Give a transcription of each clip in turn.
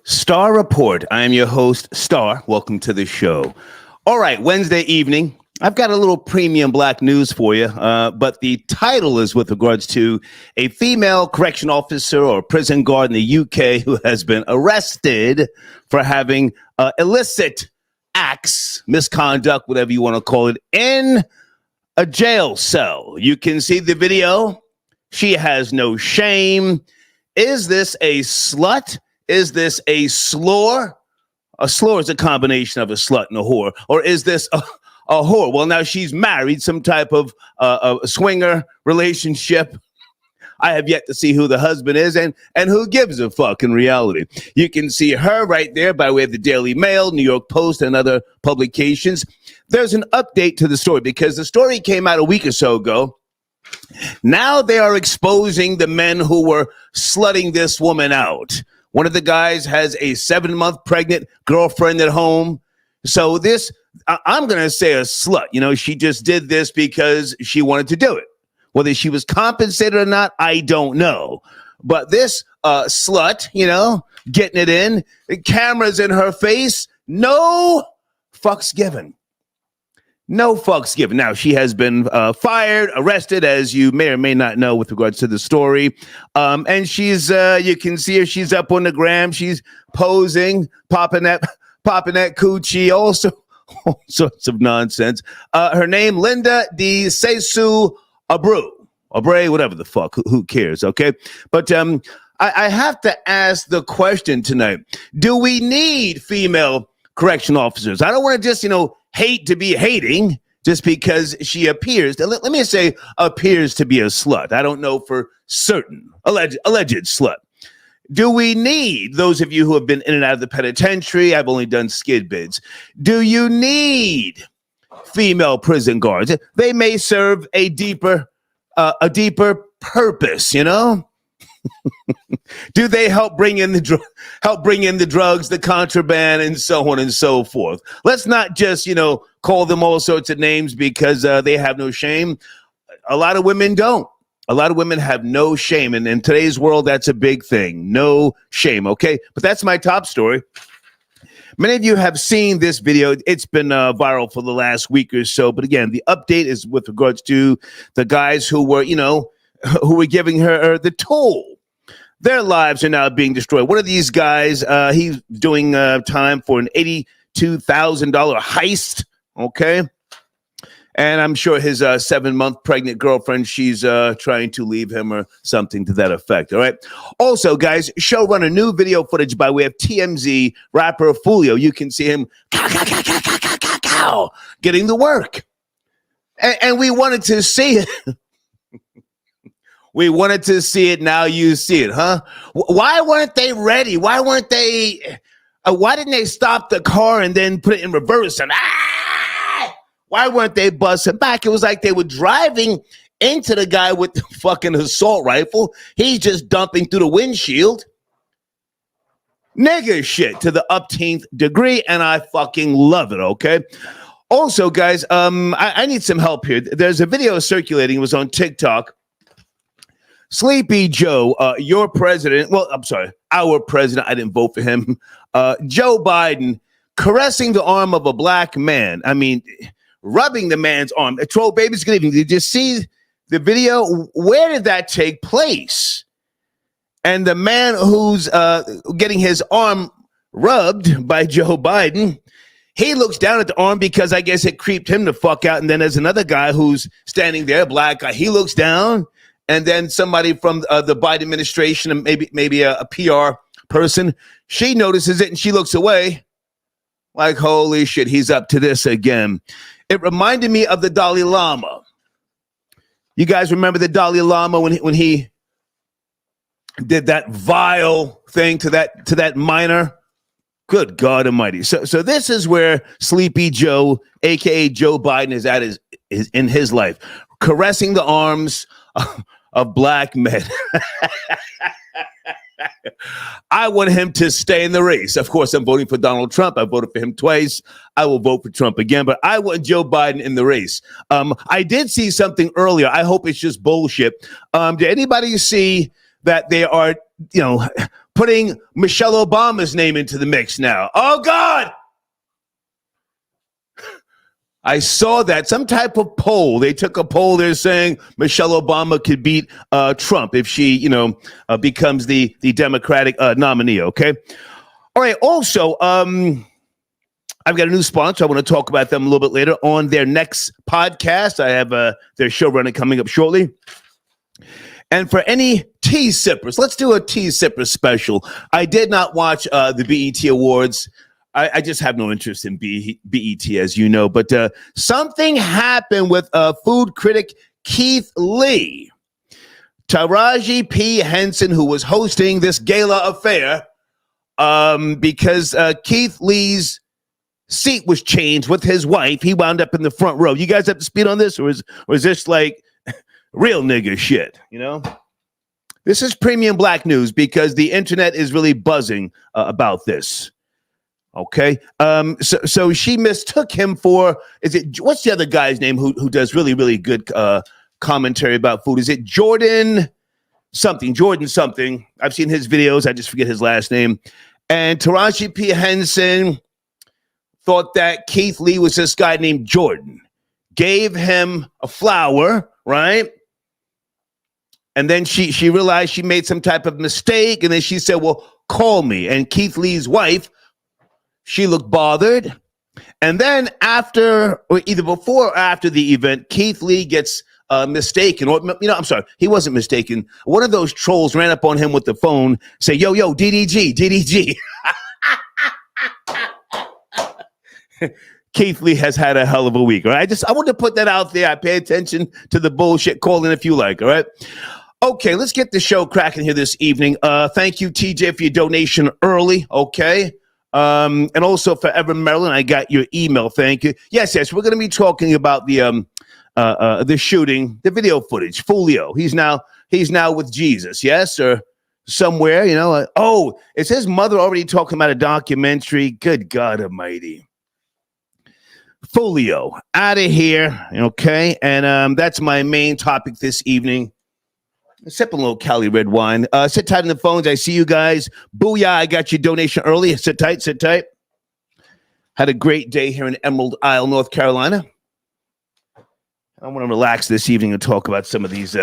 Star Report. I am your host, Star. Welcome to the show. All right, Wednesday evening. I've got a little premium black news for you, but the title is with regards to a female correction officer or prison guard in the UK who has been arrested for having illicit acts, misconduct, whatever you want to call it, in a jail cell. You can see the video. She has no shame. Is this a slut? Is this a slore? A slore is a combination of a slut and a whore. Or is this a whore? Well, now she's married, some type of a swinger relationship. I have yet to see who the husband is and who gives a fuck in reality. You can see her right there by way of the DailyMail, New York Post, and other publications. There's an update to the story because the story came out a week or so ago. Now they are exposing the men who were slutting this woman out. One of the guys has a 7-month pregnant girlfriend at home. So this, I'm going to say a slut. You know, she just did this because she wanted to do it. Whether she was compensated or not, I don't know. But this slut, you know, getting it in, the cameras in her face, no fucks given. No fucks given. Now, she has been fired, arrested, as you may or may not know with regards to the story. And she's, you can see her, she's up on the gram. She's posing, popping that coochie, also all sorts of nonsense. Her name, Linda De Sousa Abreu, whatever the fuck, who cares, okay? But I have to ask the question tonight. Do we need female correction officers? I don't want to just, hate to be hating just because she appears to, let me say, appears to be a slut. I don't know for certain. Alleged slut. Do we need, those of you who have been in and out of the penitentiary, I've only done skid bids. Do you need female prison guards? They may serve a deeper purpose, Do they help bring in the drugs, the contraband, and so on and so forth? Let's not just, call them all sorts of names because they have no shame. A lot of women don't. A lot of women have no shame. And in today's world, that's a big thing. No shame, okay? But that's my top story. Many of you have seen this video. It's been viral for the last week or so. But again, the update is with regards to the guys who were, who were giving her the toll. Their lives are now being destroyed. One of these guys, he's doing time for an $82,000 heist, okay? And I'm sure his 7-month pregnant girlfriend, she's trying to leave him or something to that effect, all right? Also, guys, showrunner, new video footage by way of TMZ rapper Fulio. You can see him getting the work. And we wanted to see it. We wanted to see it. Now you see it, huh? Why weren't they ready? Why didn't they stop the car and then put it in reverse? And why weren't they busting back? It was like they were driving into the guy with the fucking assault rifle. He's just dumping through the windshield. Nigga shit to the upteenth degree, and I fucking love it, okay? Also, guys, I need some help here. There's a video circulating. It was on TikTok. Sleepy Joe, your president, our president, I didn't vote for him, Joe Biden, caressing the arm of a black man. I mean, rubbing the man's arm. Troll babies, good evening. Did you see the video? Where did that take place? And the man who's getting his arm rubbed by Joe Biden, he looks down at the arm because I guess it creeped him the fuck out. And then there's another guy who's standing there, black guy. He looks down. And then somebody from the Biden administration, and maybe a PR person, she notices it and she looks away like, holy shit, he's up to this again. It reminded me of the Dalai Lama. You guys remember the Dalai Lama when he did that vile thing to that minor? Good God Almighty! So this is where Sleepy Joe, aka Joe Biden, is at in his life, caressing the arms of black men. I want him to stay in the race. Of course, I'm voting for Donald Trump. I voted for him twice. I will vote for Trump again, but I want Joe Biden in the race. I did see something earlier. I hope it's just bullshit. Did anybody see that they are, putting Michelle Obama's name into the mix now. Oh, God. I saw that some type of poll. They took a poll. They're saying Michelle Obama could beat Trump if she, becomes the Democratic nominee. Okay. All right. Also, I've got a new sponsor. I want to talk about them a little bit later on their next podcast. I have their showrunner coming up shortly. And for any tea sippers, let's do a tea sipper special. I did not watch the BET Awards. I just have no interest in BET, as you know. But something happened with food critic Keith Lee. Taraji P. Henson, who was hosting this gala affair, because Keith Lee's seat was changed with his wife. He wound up in the front row. You guys up to speed on this, or is this like real nigga shit? This is premium black news because the internet is really buzzing about this. Okay, so she mistook him for, what's the other guy's name who does really, really good commentary about food? Is it Jordan something? I've seen his videos. I just forget his last name. And Taraji P. Henson thought that Keith Lee was this guy named Jordan, gave him a flower, right? And then she realized she made some type of mistake. And then she said, well, call me. And Keith Lee's wife, she looked bothered. And then after, or either before or after the event, Keith Lee gets mistaken. Or, I'm sorry, he wasn't mistaken. One of those trolls ran up on him with the phone, say, yo, DDG. Keith Lee has had a hell of a week. All right. I want to put that out there. I pay attention to the bullshit. Call in if you like. All right. Okay, let's get the show cracking here this evening. Thank you, TJ, for your donation early. Okay. And also Forever Maryland, I got your email. Thank you. Yes. We're going to be talking about the shooting, the video footage. Fulio. He's now with Jesus. Yes, or somewhere. Is his mother already talking about a documentary? Good God Almighty. Fulio out of here. Okay, and that's my main topic this evening. Sipping a little Cali red wine. Sit tight on the phones. I see you guys. Booyah, I got your donation early. Sit tight. Had a great day here in Emerald Isle, North Carolina. I want to relax this evening and talk about some of these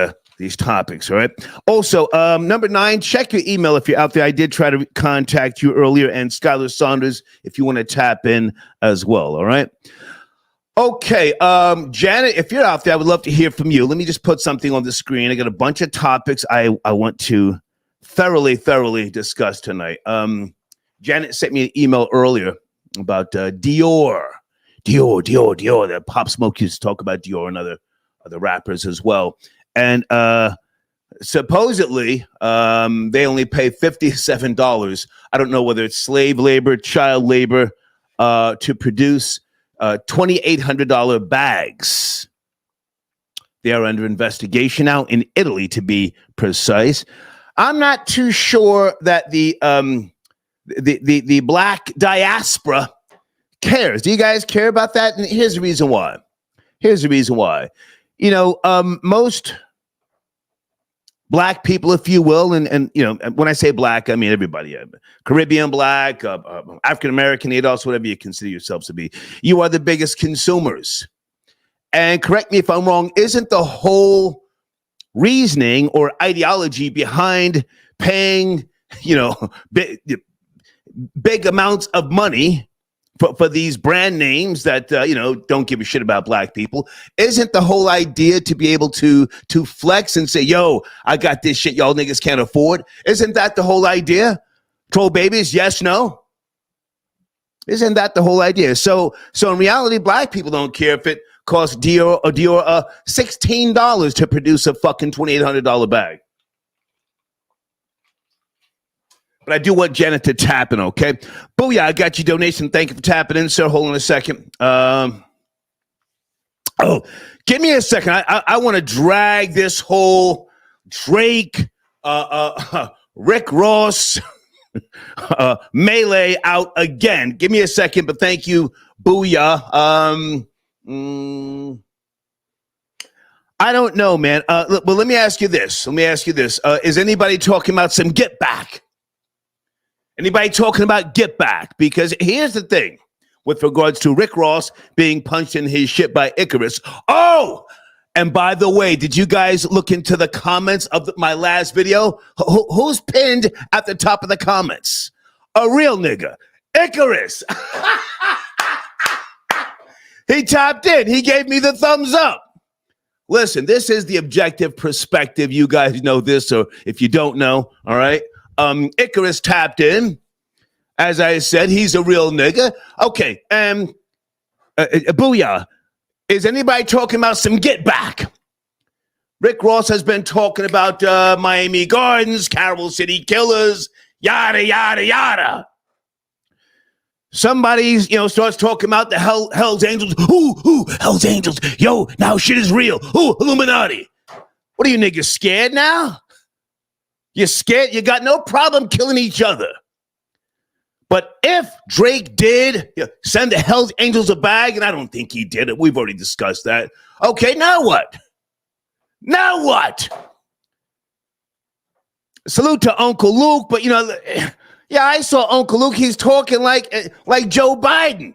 topics, all right? Also, number 9, check your email if you're out there. I did try to contact you earlier, and Skylar Saunders, if you want to tap in as well, all right? Okay, Janet, if you're out there, I would love to hear from you. Let me just put something on the screen. I got a bunch of topics I want to thoroughly discuss tonight. Janet sent me an email earlier about Dior. The Pop Smoke used to talk about Dior and other rappers as well. And supposedly, they only pay $57. I don't know whether it's slave labor, child labor, to produce $2,800 bags. They are under investigation now in Italy, to be precise. I'm not too sure that the black diaspora cares. Do you guys care about that? And here's the reason why. Most black people, if you will, and when I say black, I mean everybody. Caribbean black, African American, ADOS, whatever you consider yourselves to be. You are the biggest consumers. And correct me if I'm wrong, isn't the whole reasoning or ideology behind paying, big amounts of money for these brand names that, don't give a shit about black people? Isn't the whole idea to be able to flex and say, yo, I got this shit y'all niggas can't afford? Isn't that the whole idea? Troll babies, yes, no? Isn't that the whole idea? So in reality, black people don't care if it costs Dior $16 to produce a fucking $2,800 bag. But I do want Janet to tap in, okay? Booyah, I got your donation. Thank you for tapping in, sir. Hold on a second. Give me a second. I want to drag this whole Drake, Rick Ross melee out again. Give me a second, but thank you, Booyah. I don't know, man. But let me ask you this. Is anybody talking about some get back? Anybody talking about get back? Because here's the thing with regards to Rick Ross being punched in his shit by Icarus. Oh, and by the way, did you guys look into the comments of my last video? Who's pinned at the top of the comments? A real nigga, Icarus. He tapped in. He gave me the thumbs up. Listen, this is the objective perspective. You guys know this, or if you don't know, all right? Icarus tapped in. As I said, he's a real nigga. Okay, booyah. Is anybody talking about some get back? Rick Ross has been talking about Miami Gardens, Carol City Killers, yada, yada, yada. Somebody, starts talking about the Hell's Angels. Ooh, Hell's Angels. Yo, now shit is real. Ooh, Illuminati. What are you niggas scared now? You're scared? You got no problem killing each other. But if Drake did send the Hell's Angels a bag, and I don't think he did it. We've already discussed that. Okay, now what? Now what? Salute to Uncle Luke, but yeah, I saw Uncle Luke. He's talking like Joe Biden.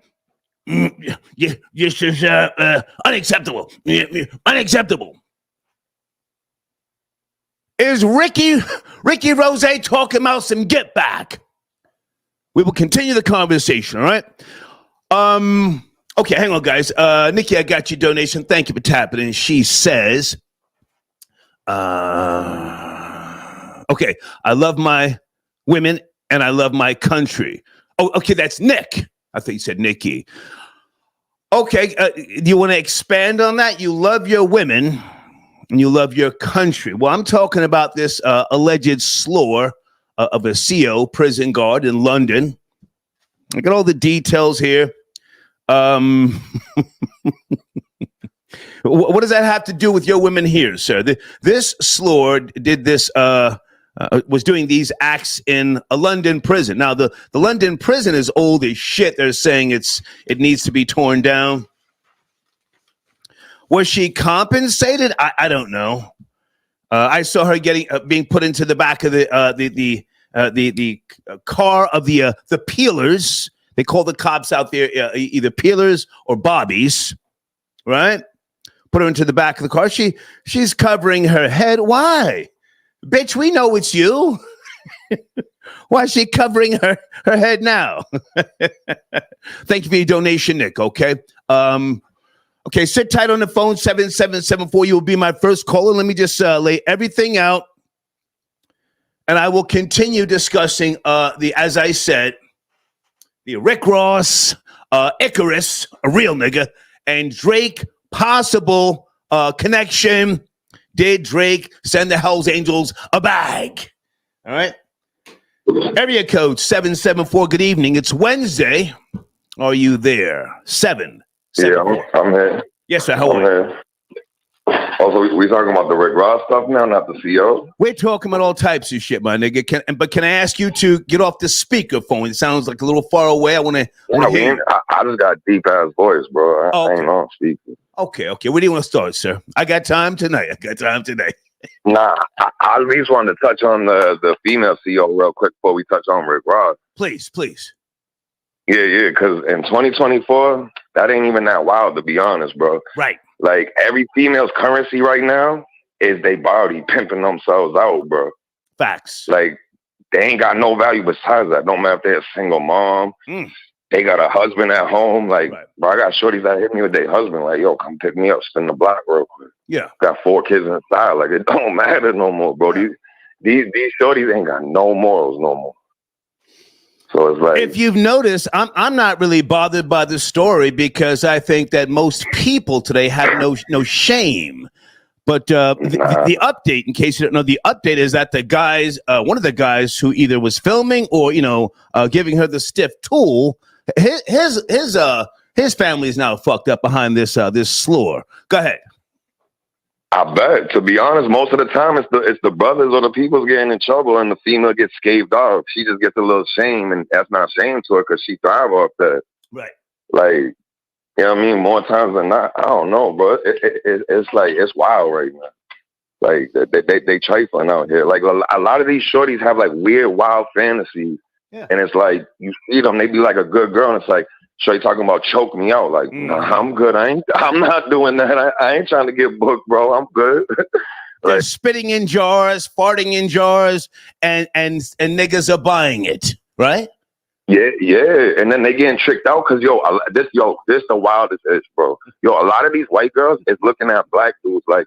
This is unacceptable. Unacceptable. Is Ricky Rose talking about some get back? We will continue the conversation, all right? Okay, hang on, guys. Nikki, I got your donation. Thank you for tapping in. She says, okay, I love my women and I love my country. Oh, okay, that's Nick. I thought you said Nikki. Okay, do you want to expand on that? You love your women and you love your country. Well, I'm talking about this alleged slur of a CO prison guard in London. I got all the details here. What does that have to do with your women here, sir? This slur did this, was doing these acts in a London prison. Now, the London prison is old as shit. They're saying it needs to be torn down. Was she compensated? I don't know. I saw her being put into the back of the car of the peelers. They call the cops out there either peelers or bobbies, right? Put her into the back of the car. She's covering her head. Why? Bitch, we know it's you. Why is she covering her head now? Thank you for your donation, Nick, okay? Okay, sit tight on the phone, 7774. You will be my first caller. Let me just lay everything out. And I will continue discussing as I said, the Rick Ross, Icarus, a real nigga, and Drake possible connection. Did Drake send the Hell's Angels a bag? All right. Area code 774. Good evening. It's Wednesday. Are you there? 7. Yeah, I'm here. Yes, sir. How are you? Also, we talking about the Rick Ross stuff now, not the CO? We're talking about all types of shit, my nigga. Can I ask you to get off the speakerphone? It sounds like a little far away. I want to hear you. I just got deep ass voice, bro. I ain't on speaker. Okay. Where do you want to start, sir? I got time tonight. Nah, I at least wanted to touch on the female CO real quick before we touch on Rick Ross. Please. Yeah, because in 2024, that ain't even that wild, to be honest, bro. Right. Like, every female's currency right now is they body pimping themselves out, bro. Facts. Like, they ain't got no value besides that. Don't matter if they're a single mom. They got a husband at home. Like, right. Bro, I got shorties that hit me with their husband. Like, yo, come pick me up, spin the block real quick. Yeah. Got 4 kids inside. Like, it don't matter no more, bro. These shorties ain't got no morals no more. So it's like, if you've noticed, I'm not really bothered by the story because I think that most people today have no shame. But the update, in case you don't know, the update is that the guys, one of the guys who either was filming or giving her the stiff tool, his family is now fucked up behind this slur. Go ahead. I bet. To be honest, most of the time it's the brothers or the people's getting in trouble, and the female gets scathed off. She just gets a little shame, and that's not shame to her because she thrive off that. Right. Like, you know what I mean? More times than not, I don't know, bro. It's like it's wild right now. Like they trifling out here. Like a lot of these shorties have like weird, wild fantasies And it's like, you see them, they be like a good girl, and it's like, Shay talking about choke me out. Like, nah, I'm good. I'm not doing that. I ain't trying to get booked, bro. I'm good. They're spitting in jars, farting in jars, and niggas are buying it, right? Yeah. And then they getting tricked out because this the wildest is, bro. A lot of these white girls is looking at black dudes like,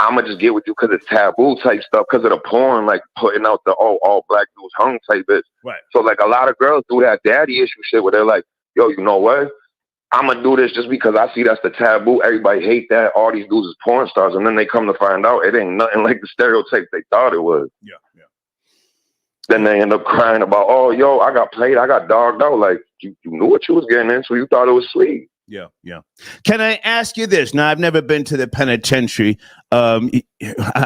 I'ma just get with you because it's taboo type stuff, because of the porn, like putting out the all black dudes hung type bitch. Right. So like a lot of girls do that daddy issue shit where they're like, you know what? I'm gonna do this just because I see that's the taboo. Everybody hate that. All these dudes is porn stars, and then they come to find out it ain't nothing like the stereotype they thought it was. Yeah. Then they end up crying about, I got played, I got dogged out. Like you knew what you was getting into. You thought it was sweet. Yeah. Can I ask you this? Now, I've never been to the penitentiary. I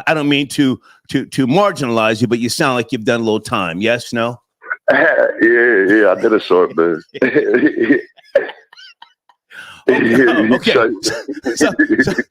don't mean to marginalize you, but you sound like you've done a little time. Yes, no? Yeah, I did a short bit. Okay.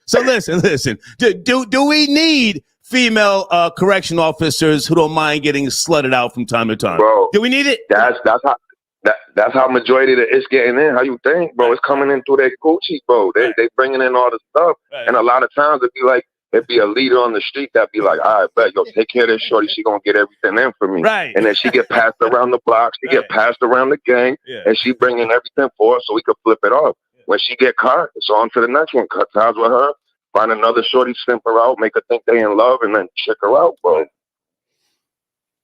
So listen. Do we need female correction officers who don't mind getting slutted out from time to time? Bro, do we need it? That's how majority of it's getting in. How you think, bro? It's coming in through their coochie, bro. They bringing in all the stuff, and a lot of times it'd be a leader on the street that be like, all right, bet, take care of this shorty. She gonna get everything in for me. Right. And then she get passed around the block. She get passed around the gang, and she bringing everything for us so we could flip it off. When she get caught, it's on to the next one. Cut ties with her, find another shorty, simp her out, make her think they in love, and then check her out, bro.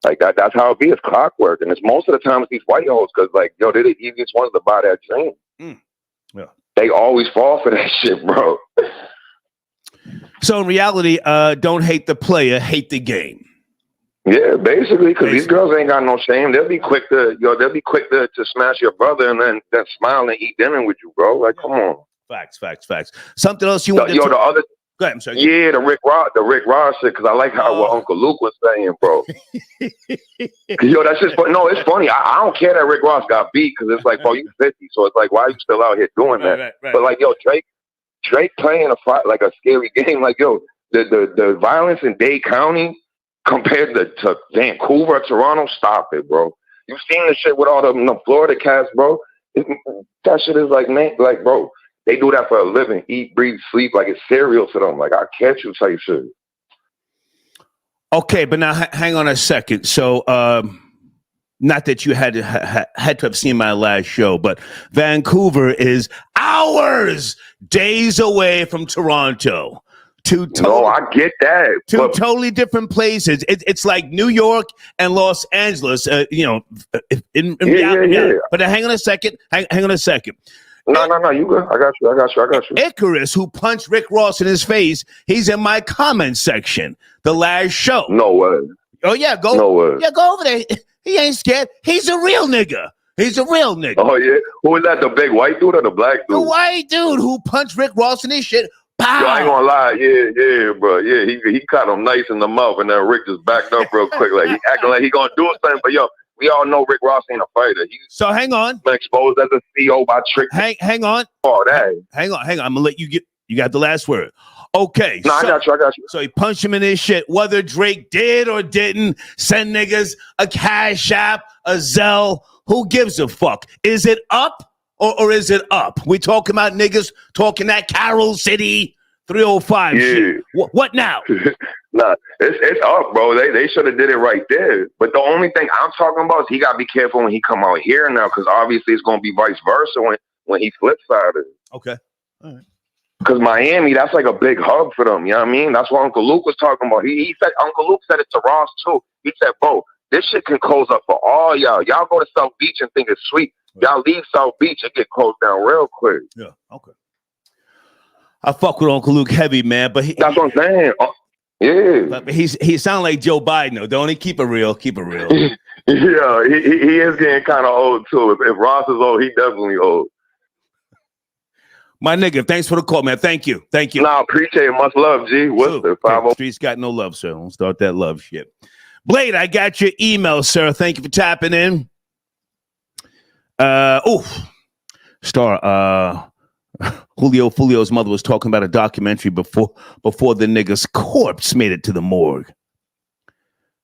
Like that's how it be. It's clockwork, and it's most of the time it's these white hoes because they're the easiest ones to buy that dream. Yeah. They always fall for that shit, bro. So in reality, don't hate the player, hate the game. Yeah, basically, because these girls ain't got no shame. They'll be quick to smash your brother and then smile and eat dinner with you, bro. Like, come on. Facts. Something else you want to the other. Go ahead, I'm sorry. Yeah, the Rick Ross shit, because I like what Uncle Luke was saying, bro. That's just funny. No, it's funny. I don't care that Rick Ross got beat, because it's like, bro, you 50, so it's like, why are you still out here doing that? Right. But Drake playing a fight like a scary game. Like, the violence in Dade County compared to Vancouver, Toronto, stop it, bro. You've seen the shit with all the Florida cats, bro. That shit is like, man, like, bro. They do that for a living. Eat, breathe, sleep. Like it's cereal to them. Like I catch you type shit. Okay, but now hang on a second. So, not that you had to have seen my last show, but Vancouver is hours, days away from Toronto. I get that. Two totally different places. It's like New York and Los Angeles. In reality. Yeah. But hang on a second. Hang on a second. No, you good. I got you. Icarus, who punched Rick Ross in his face, he's in my comment section. The last show. No way. Oh yeah, go. No way. Yeah, go over there. He ain't scared. He's a real nigga. Oh yeah. Who is that? The big white dude or the black dude? The white dude who punched Rick Ross in his shit. Pow! Yo, I ain't gonna lie. Yeah, bro. Yeah, he caught him nice in the mouth, and then Rick just backed up real quick, like he acting like he gonna do something. But we all know Rick Ross ain't a fighter. So hang on. Been exposed as a CEO by Trick. Hang on. Oh, that. Hang on. I'm gonna let you get. You got the last word. Okay. No, I got you. So he punched him in his shit. Whether Drake did or didn't send niggas a Cash App, a Zelle, who gives a fuck? Is it up or is it up? We talking about niggas talking that Carol City 305 shit. What now? Nah, it's up, bro. They should have did it right there. But the only thing I'm talking about is he got to be careful when he come out here now, because obviously it's going to be vice versa when he flips sided. Okay. All right. Because Miami, that's like a big hub for them. You know what I mean? That's what Uncle Luke was talking about. He said, Uncle Luke said it to Ross too. He said, bro, this shit can close up for all y'all. Y'all go to South Beach and think it's sweet. Y'all leave South Beach, it get closed down real quick. Yeah, okay. I fuck with Uncle Luke heavy, man, but that's what I'm saying. Yeah, but he sound like Joe Biden, though. Don't he? Keep it real. Yeah, he is getting kind of old too. If Ross is old, he definitely old. My nigga, thanks for the call, man. Thank you. Nah, appreciate it. Much love, G. What's the 50? Streets got no love, sir. Don't start that love shit. Blade, I got your email, sir. Thank you for tapping in. Star. Julio's mother was talking about a documentary before the nigga's corpse made it to the morgue.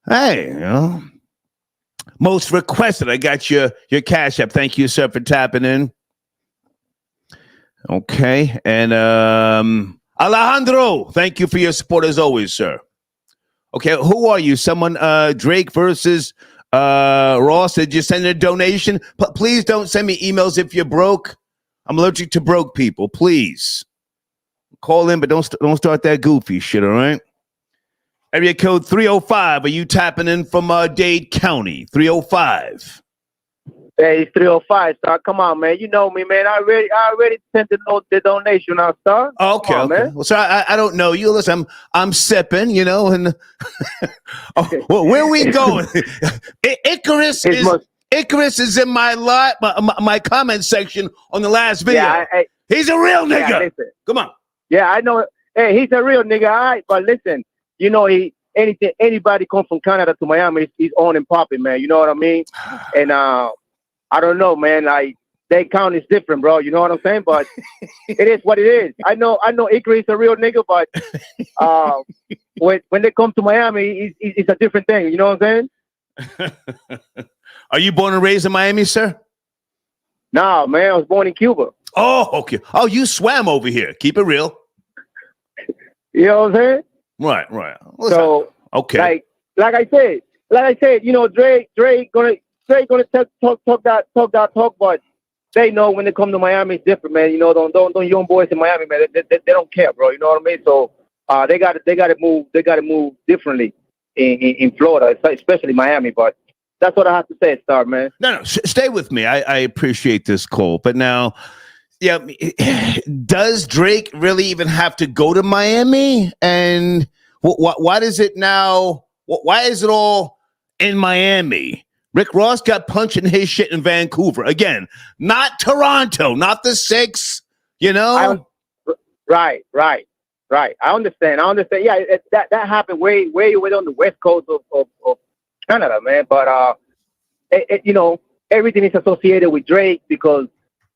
Hey, most requested. I got your Cash App. Thank you, sir, for tapping in. Okay. And Alejandro, thank you for your support as always, sir. Okay, who are you? Someone, Drake versus Ross. Did you send a donation? Please don't send me emails if you're broke. I'm allergic to broke people. Please call in, but don't start that goofy shit. All right. Area code 305. Are you tapping in from Dade County? 305. Hey, it's 305, Star. Come on, man. You know me, man. I already sent the donation now, Star. Okay, on, okay. Man. Well, sir, I don't know you. Listen, I'm sipping, you know, and well, where are we going? Icarus is in my my comment section on the last video. Yeah, he's a real nigga. Yeah, listen. Come on. Yeah, I know. Hey, he's a real nigga, all right. But listen, you know, anybody come from Canada to Miami, he's on and popping, man. You know what I mean? And I don't know, man. Like, Dade County is different, bro. You know what I'm saying? But it is what it is. I know Icarus is a real nigga, but when they come to Miami, it's a different thing. You know what I'm saying? Are you born and raised in Miami, sir? Nah, man. I was born in Cuba. Oh, okay. Oh, you swam over here. Keep it real. You know what I'm saying? Right. So, okay. Like I said, you know, Drake gonna talk that talk, but they know when they come to Miami, it's different, man. You know, don't young boys in Miami, man. They don't care, bro. You know what I mean? So they got to move differently in Florida, especially Miami. But that's what I have to say, Star, man. No, stay with me. I appreciate this call, but now, yeah, does Drake really even have to go to Miami? And why does it now? Why is it all in Miami? Rick Ross got punching his shit in Vancouver. Again, not Toronto, not the 6, you know? Right. I understand. Yeah, that happened way on the west coast of Canada, man. But, you know, everything is associated with Drake because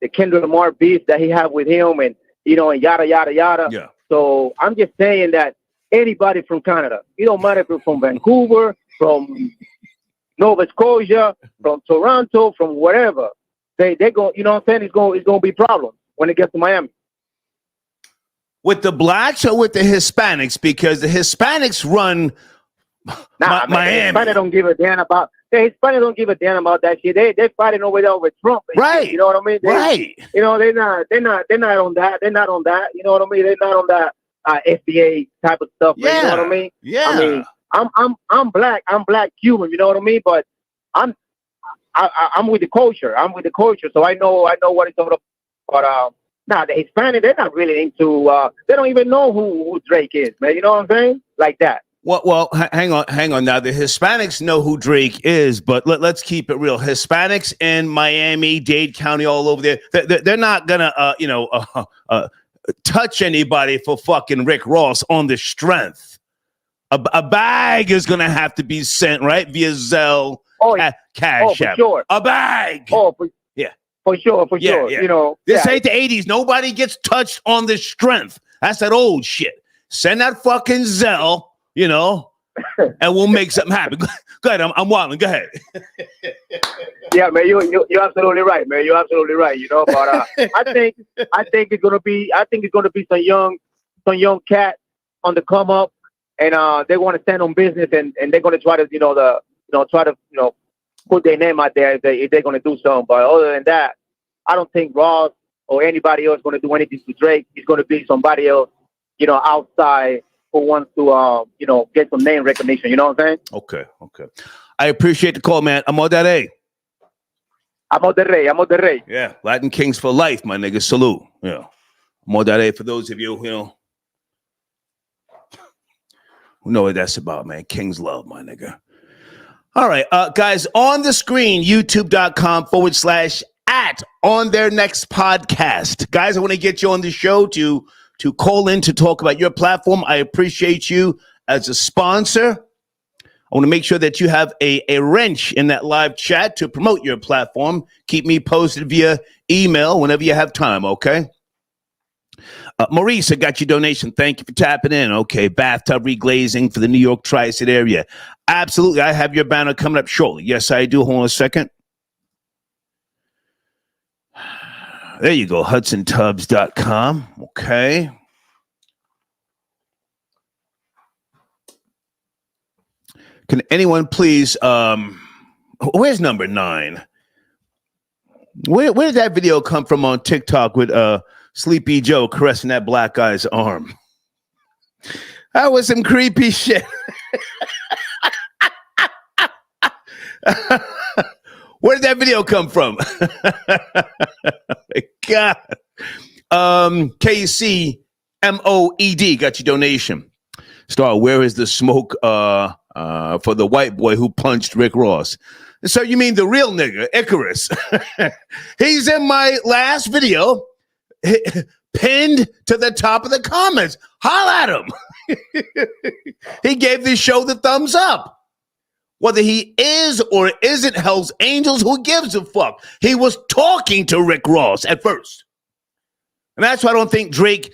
the Kendrick Lamar beef that he had with him and, you know, and yada, yada, yada. Yeah. So I'm just saying that anybody from Canada, it don't matter if you're from Vancouver, from Nova Scotia, from Toronto, from wherever, they go. You know what I'm saying? It's going to be problems when it gets to Miami. With the blacks or with the Hispanics? Because the Hispanics run Miami. The Hispanics don't give a damn about. The Hispanics don't give a damn about that shit. They fighting over there with Trump. Right. Shit, you know what I mean? Right. You know they're not on that. They're not on that. You know what I mean? They're not on that FBA type of stuff. Yeah. You know what I mean? Yeah. I mean, I'm black. I'm black Cuban. You know what I mean? But I'm with the culture. I'm with the culture. So I know what it's all about. But the Hispanic, they're not really into. They don't even know who Drake is, man. You know what I'm saying? Like that. Well, hang on. Now the Hispanics know who Drake is, but let's keep it real. Hispanics in Miami, Dade County, all over there, they're not gonna, touch anybody for fucking Rick Ross on the strength. A bag is gonna have to be sent, right, via Zelle, Cash App. Sure. A bag. Yeah. For sure. Yeah. You know, this ain't the 80s. Nobody gets touched on the strength. That's that old shit. Send that fucking Zelle, you know, and we'll make something happen. Go ahead. I'm wilding. Go ahead. Yeah, man, you're absolutely right, man. You're absolutely right. You know, but I think it's gonna be some young cat on the come up, and they want to stand on business, and they're gonna try to put their name out there if they're gonna do something. But other than that, I don't think Ross or anybody else gonna do anything to Drake. It's gonna be somebody else, you know, outside who wants to get some name recognition. You know what I'm saying? Okay. I appreciate the call, man. I'm on that A. I'm on the Rey. Yeah, Latin Kings for life, my nigga. Salute. Yeah. I'm on that A for those of you, who know what that's about, man. King's love, my nigga. All right, guys, on the screen, youtube.com/@ on their next podcast. Guys, I want to get you on the show to call in to talk about your platform. I appreciate you as a sponsor. I want to make sure that you have a wrench in that live chat to promote your platform. Keep me posted via email whenever you have time, okay? Maurice, I got your donation. Thank you for tapping in. Okay, bathtub reglazing for the New York tri-state area. Absolutely. I have your banner coming up shortly. Yes, I do. Hold on a second. There you go, HudsonTubs.com. Okay. Can anyone please, where's number 9? Where did that video come from on TikTok with Sleepy Joe caressing that black guy's arm? That was some creepy shit. Where did that video come from? God. KC MOED got your donation. Star, where is the smoke for the white boy who punched Rick Ross? So you mean the real nigga, Icarus? He's in my last video, pinned to the top of the comments. Holla at him. He gave this show the thumbs up. Whether he is or isn't Hell's Angels, who gives a fuck? He was talking to Rick Ross at first. And that's why I don't think Drake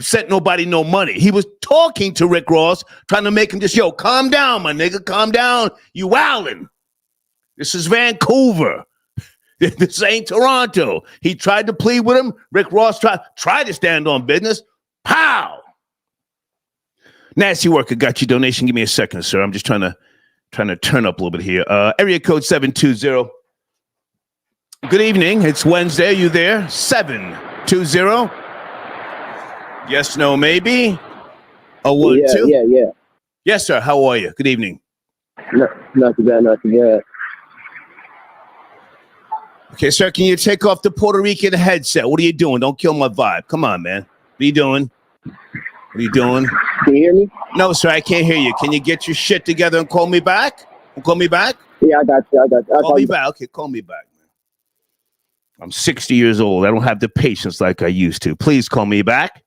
sent nobody no money. He was talking to Rick Ross, trying to make him just, calm down, my nigga, calm down. You wildin'. This is Vancouver. This ain't Toronto. He tried to plead with him. Rick Ross tried to stand on business. Pow! Nasty Worker got your donation. Give me a second, sir. I'm just trying to turn up a little bit here. Area code 720. Good evening. It's Wednesday. Are you there? 720. Yes, no, maybe. A 1, 2. Yeah. Yes, sir. How are you? Good evening. Not too bad. Okay, sir, can you take off the Puerto Rican headset? What are you doing? Don't kill my vibe. Come on, man. What are you doing? Can you hear me? No, sir, I can't hear you. Can you get your shit together and call me back? Yeah, I got you. Call me back. Okay, call me back, man. I'm 60 years old. I don't have the patience like I used to. Please call me back.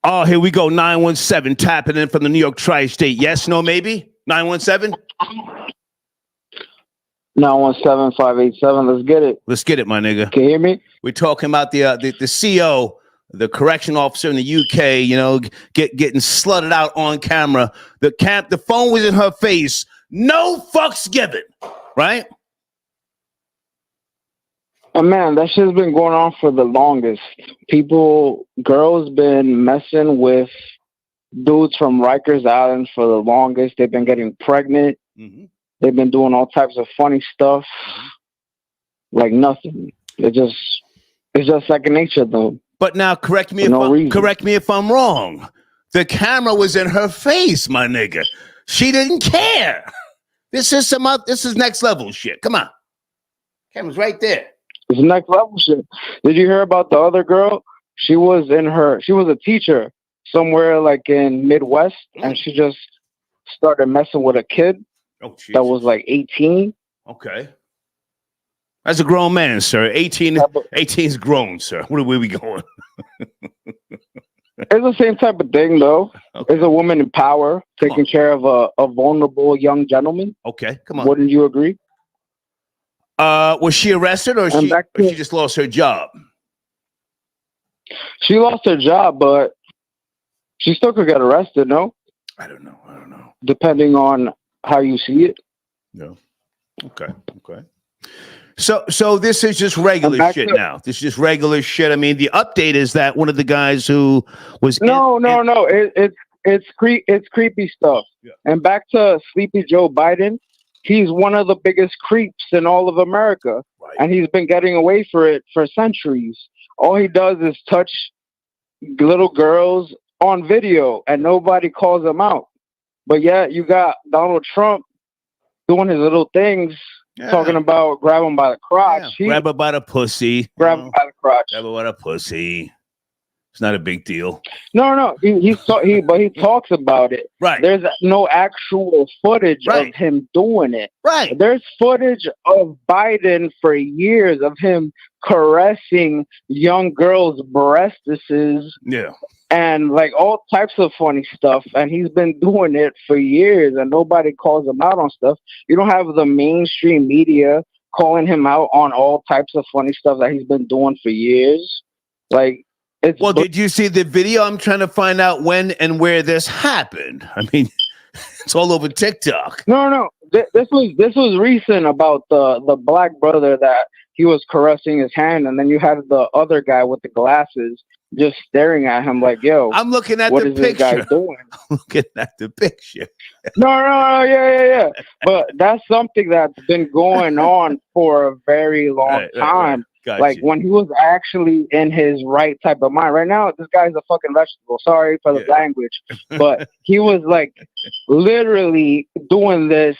Oh, here we go. 917 tapping in from the New York tri-state. Yes, no, maybe? 917? 917-587. Let's get it. Let's get it, my nigga. Can you hear me? We're talking about the CO, the correction officer in the UK, getting slutted out on camera. The phone was in her face. No fucks given, right? Oh, man, that shit's been going on for the longest. Girls been messing with dudes from Rikers Island for the longest. They've been getting pregnant. Mm-hmm. They've been doing all types of funny stuff. Like nothing. It's just second nature, though. But now, correct me if I'm wrong. The camera was in her face, my nigga. She didn't care. This is next level shit. Come on, camera's right there. It's next level shit. Did you hear about the other girl? She was a teacher somewhere like in Midwest, and she just started messing with a kid that was like 18. Okay. That's a grown man, sir. 18 is grown, sir. Where are we going? It's the same type of thing, though. Okay. It's a woman in power taking care of a vulnerable young gentleman. Okay, come on. Wouldn't you agree? Was she arrested or she just lost her job? She lost her job, but she still could get arrested, no? I don't know. Depending on how you see it. No. Okay. So this is just regular shit now. This is just regular shit. I mean, the update is that one of the guys who was No. It's creepy stuff. Yeah. And back to Sleepy Joe Biden, he's one of the biggest creeps in all of America, right. And he's been getting away for it for centuries. All he does is touch little girls on video, and nobody calls him out. But yeah, you got Donald Trump doing his little things. Yeah. Talking about grab him by the crotch. Yeah. Grab her by the pussy. Grab him by the crotch. Grab her by the pussy. It's not a big deal. No. He talks about it. Right. There's no actual footage of him doing it. Right. There's footage of Biden for years of him caressing young girls' breastises. Yeah. And like all types of funny stuff. And he's been doing it for years and nobody calls him out on stuff. You don't have the mainstream media calling him out on all types of funny stuff that he's been doing for years. Like, it's well, did you see the video? I'm trying to find out when and where this happened. I mean, it's all over TikTok. No. This was recent about the black brother that he was caressing his hand, and then you had the other guy with the glasses just staring at him like, "Yo, I'm looking at what the is this guy picture. doing?" I'm looking at the picture. No, yeah. But that's something that's been going on for a very long time. Right. Gotcha. Like when he was actually in his right type of mind. Right now, this guy's a fucking vegetable. Sorry for the language, but he was like literally doing this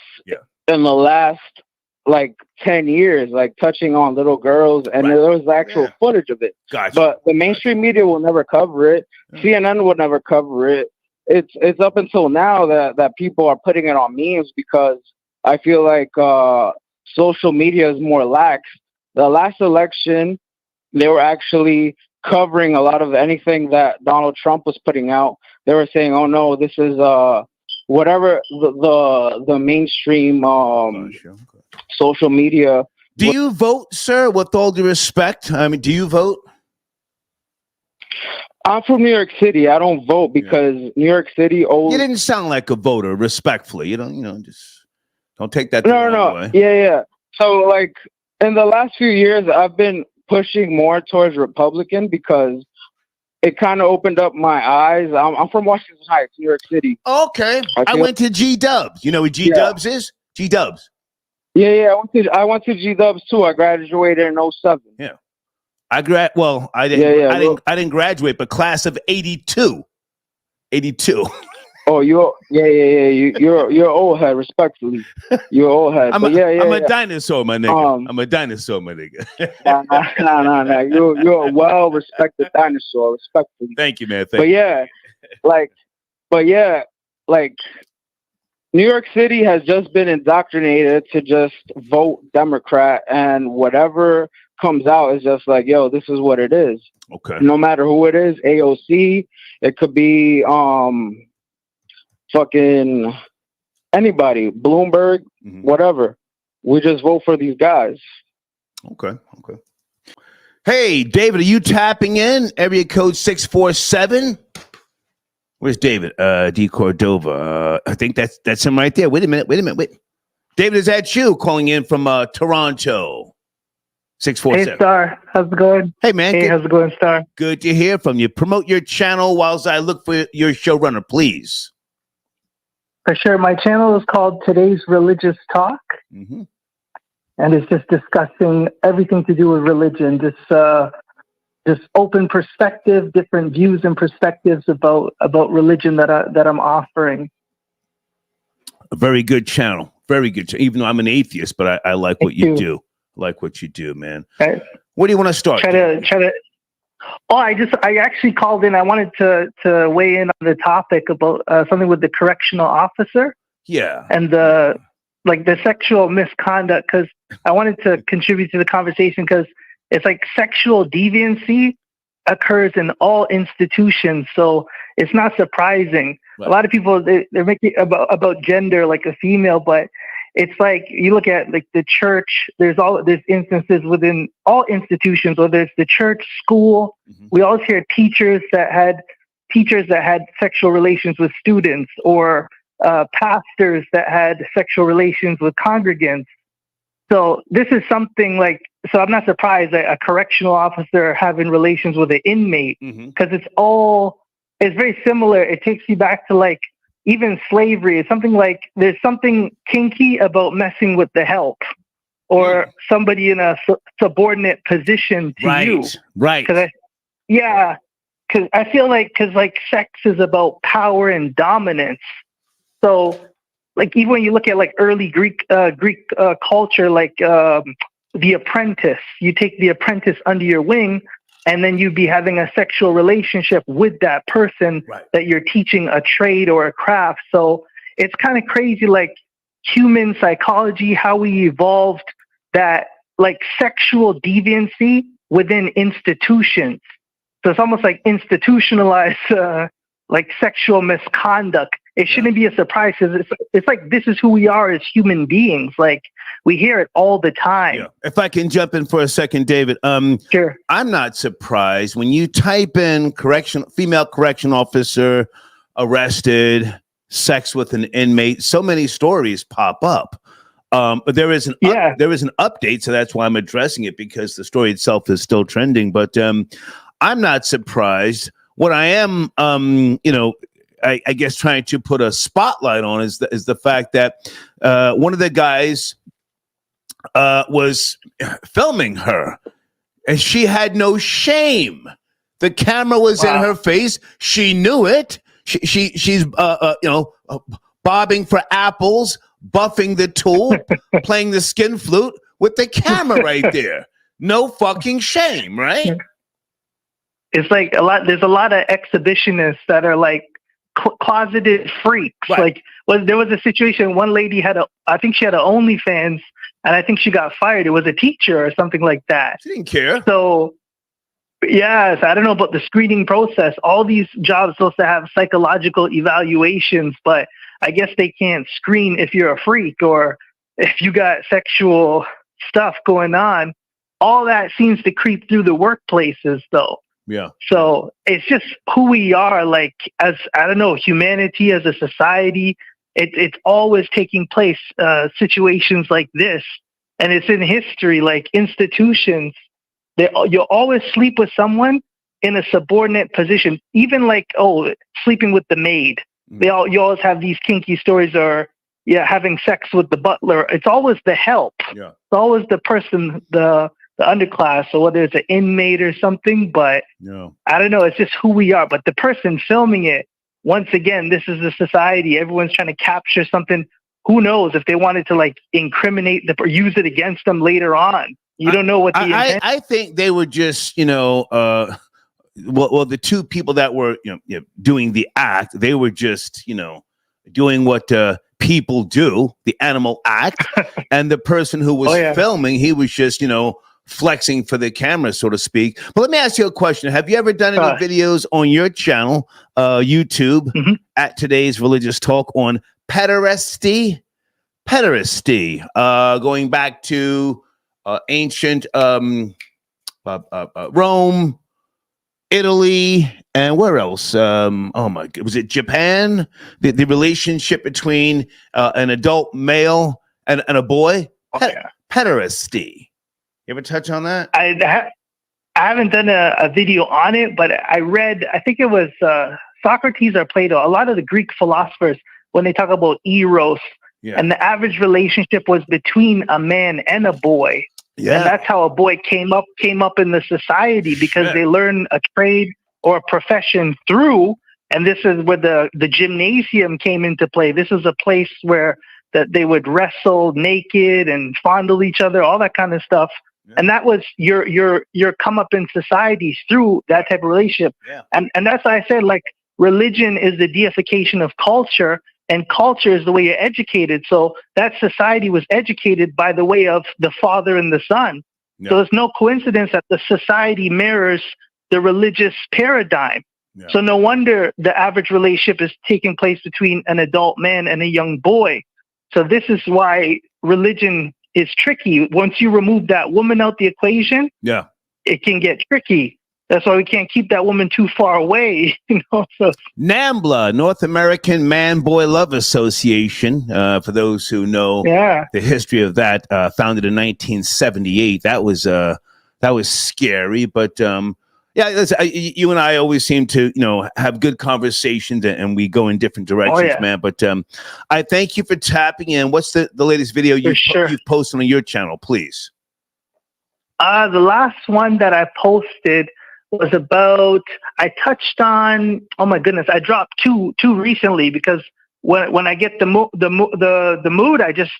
in the last like 10 years, like touching on little girls, and there was actual footage of it. Gotcha. But the mainstream media will never cover it. CNN will never cover it. It's up until now that people are putting it on memes, because I feel like social media is more lax. The last election, they were actually covering a lot of anything that Donald Trump was putting out. They were saying, "Oh no, this is whatever the mainstream social media." Do you vote, sir? With all due respect, I mean, do you vote? I'm from New York City. I don't vote because New York City owes... You didn't sound like a voter, respectfully. You don't just don't take that the wrong way. Yeah. So like in the last few years, I've been pushing more towards Republican because it kind of opened up my eyes. I'm from Washington Heights, New York City. Okay. I went to G-Dubs. You know what G-Dubs is? G-Dubs. Yeah. I went to G-Dubs too. I graduated in 07. Yeah. I didn't graduate, but class of 82. 82. Oh, you're old head, respectfully. You're old head. I'm a dinosaur, my nigga. I'm a dinosaur, my nigga. Nah. You're a well-respected dinosaur, respectfully. Thank you, man. But New York City has just been indoctrinated to just vote Democrat, and whatever comes out is just like, yo, this is what it is. Okay. No matter who it is, AOC, it could be fucking anybody, Bloomberg, whatever. We just vote for these guys. Okay. Hey, David, are you tapping in? Area code 647. Where's David? D Cordova. I think that's him right there. Wait a minute. David, is that you calling in from Toronto? 647. Hey, Star. How's it going? Hey, man. Hey, how's it going, Star? Good to hear from you. Promote your channel whilst I look for your showrunner, please. For sure. My channel is called Today's Religious Talk. And it's just discussing everything to do with religion. Just open perspective, different views and perspectives about religion that I'm offering. A very good channel. Very good. Even though I'm an atheist, but I like what you do. Like what you do, man. Okay. Where do you want to start? I actually called in. I wanted to weigh in on the topic about something with the correctional officer. Yeah. And the sexual misconduct, because I wanted to contribute to the conversation, because it's like sexual deviancy occurs in all institutions. So it's not surprising. Right. A lot of people, they're making about gender like a female, but it's like you look at like the church, there's instances within all institutions, whether it's the church, school. We always hear teachers that had sexual relations with students, or pastors that had sexual relations with congregants. So this is something like, so I'm not surprised that a correctional officer having relations with an inmate, because it's very similar. It takes you back to like even slavery. It's something like there's something kinky about messing with the help or somebody in a subordinate position to you. Right. Because I feel like, sex is about power and dominance. So like even when you look at like early Greek culture, like The Apprentice, you take the apprentice under your wing, and then you'd be having a sexual relationship with that person that you're teaching a trade or a craft. So it's kind of crazy, like human psychology, how we evolved that like sexual deviancy within institutions. So it's almost like institutionalized like sexual misconduct. it shouldn't be a surprise because it's like this is who we are as human beings. Like we hear it all the time. Yeah. If I can jump in for a second, David. Sure. I'm not surprised when you type in female correction officer arrested, sex with an inmate. So many stories pop up. But there is an update, so that's why I'm addressing it, because the story itself is still trending. But I'm not surprised. What I am, I guess trying to put a spotlight on is the fact that one of the guys was filming her, and she had no shame. The camera was in her face. She knew it. She's bobbing for apples, buffing the tool, playing the skin flute with the camera right there. No fucking shame, right? It's like there's a lot of exhibitionists that are like closeted freaks. Right. Like there was a situation, one lady I think she had an OnlyFans, and I think she got fired. It was a teacher or something like that. She didn't care. So yes, I don't know about the screening process. All these jobs are supposed to have psychological evaluations, but I guess they can't screen if you're a freak or if you got sexual stuff going on. All that seems to creep through the workplaces, though. Yeah. So it's just who we are, like, as, I don't know, humanity as a society. It's always taking place, situations like this. And it's in history, like institutions, you'll always sleep with someone in a subordinate position, even like, sleeping with the maid. You always have these kinky stories, or having sex with the butler. It's always the help. Yeah. It's always the person, the underclass, or whether it's an inmate or something. But I don't know. It's just who we are. But the person filming it, once again, this is the society. Everyone's trying to capture something. Who knows if they wanted to like incriminate or use it against them later on? You don't know what the intent. I think they were just, the two people that were doing the act, they were just doing what people do, the animal act, and the person who was filming, he was just flexing for the camera, so to speak. But let me ask you a question: have you ever done any videos on your channel, YouTube, at Today's Religious Talk, on pederasty, going back to ancient Rome, Italy, and where else? Was it Japan? The relationship between an adult male and a boy? Pederasty. You ever touch on that? I haven't done a video on it, but I read, I think it was Socrates or Plato, a lot of the Greek philosophers, when they talk about eros, and the average relationship was between a man and a boy. Yeah. And that's how a boy came up in the society, because they learn a trade or a profession through, and this is where the gymnasium came into play. This is a place where that they would wrestle naked and fondle each other, all that kind of stuff. Yeah. And that was your come up in societies through that type of relationship. Yeah. And that's why I said, like, religion is the deification of culture, and culture is the way you're educated. So that society was educated by the way of the father and the son. Yeah. So it's no coincidence that the society mirrors the religious paradigm. Yeah. So no wonder the average relationship is taking place between an adult man and a young boy. So this is why religion is tricky. Once you remove that woman out the equation, it can get tricky. That's why we can't keep that woman too far away. So NAMBLA, North American Man-Boy Love Association, for those who know the history of that, founded in 1978. That was scary, but you and I always seem to have good conversations, and we go in different directions, man. But I thank you for tapping in. What's the latest video you've posted on your channel, please? The last one that I posted was about, I touched on, oh my goodness, I dropped two recently, because when I get the mood,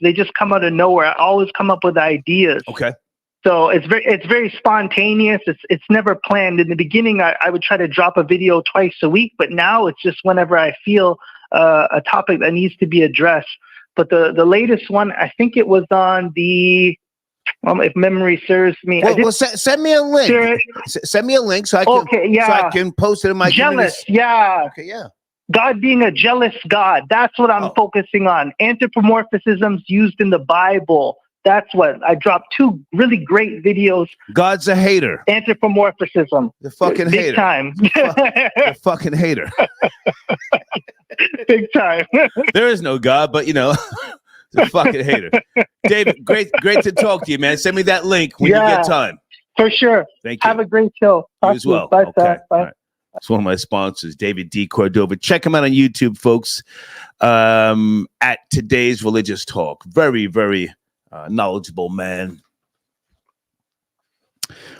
they just come out of nowhere. I always come up with ideas. Okay. So it's very spontaneous. It's never planned. In the beginning, I would try to drop a video twice a week, but now it's just whenever I feel a topic that needs to be addressed. But the latest one, I think it was on the, if memory serves me. Send me a link. Send me a link so I can so I can post it in my Jealous, yeah. Okay, yeah. God being a jealous God. That's what I'm focusing on. Anthropomorphisms used in the Bible. That's what I dropped 2 really great videos. God's a hater. Anthropomorphism. The fucking Big hater. time. The fucking hater. Big time. There is no God, but the fucking hater. David, great to talk to you, man. Send me that link when you get time. For sure. Thank you. Have a great show. You as well. Bye, okay. Bye. Right. It's one of my sponsors, David D. Cordova. Check him out on YouTube, folks, at Today's Religious Talk. Very, very knowledgeable man.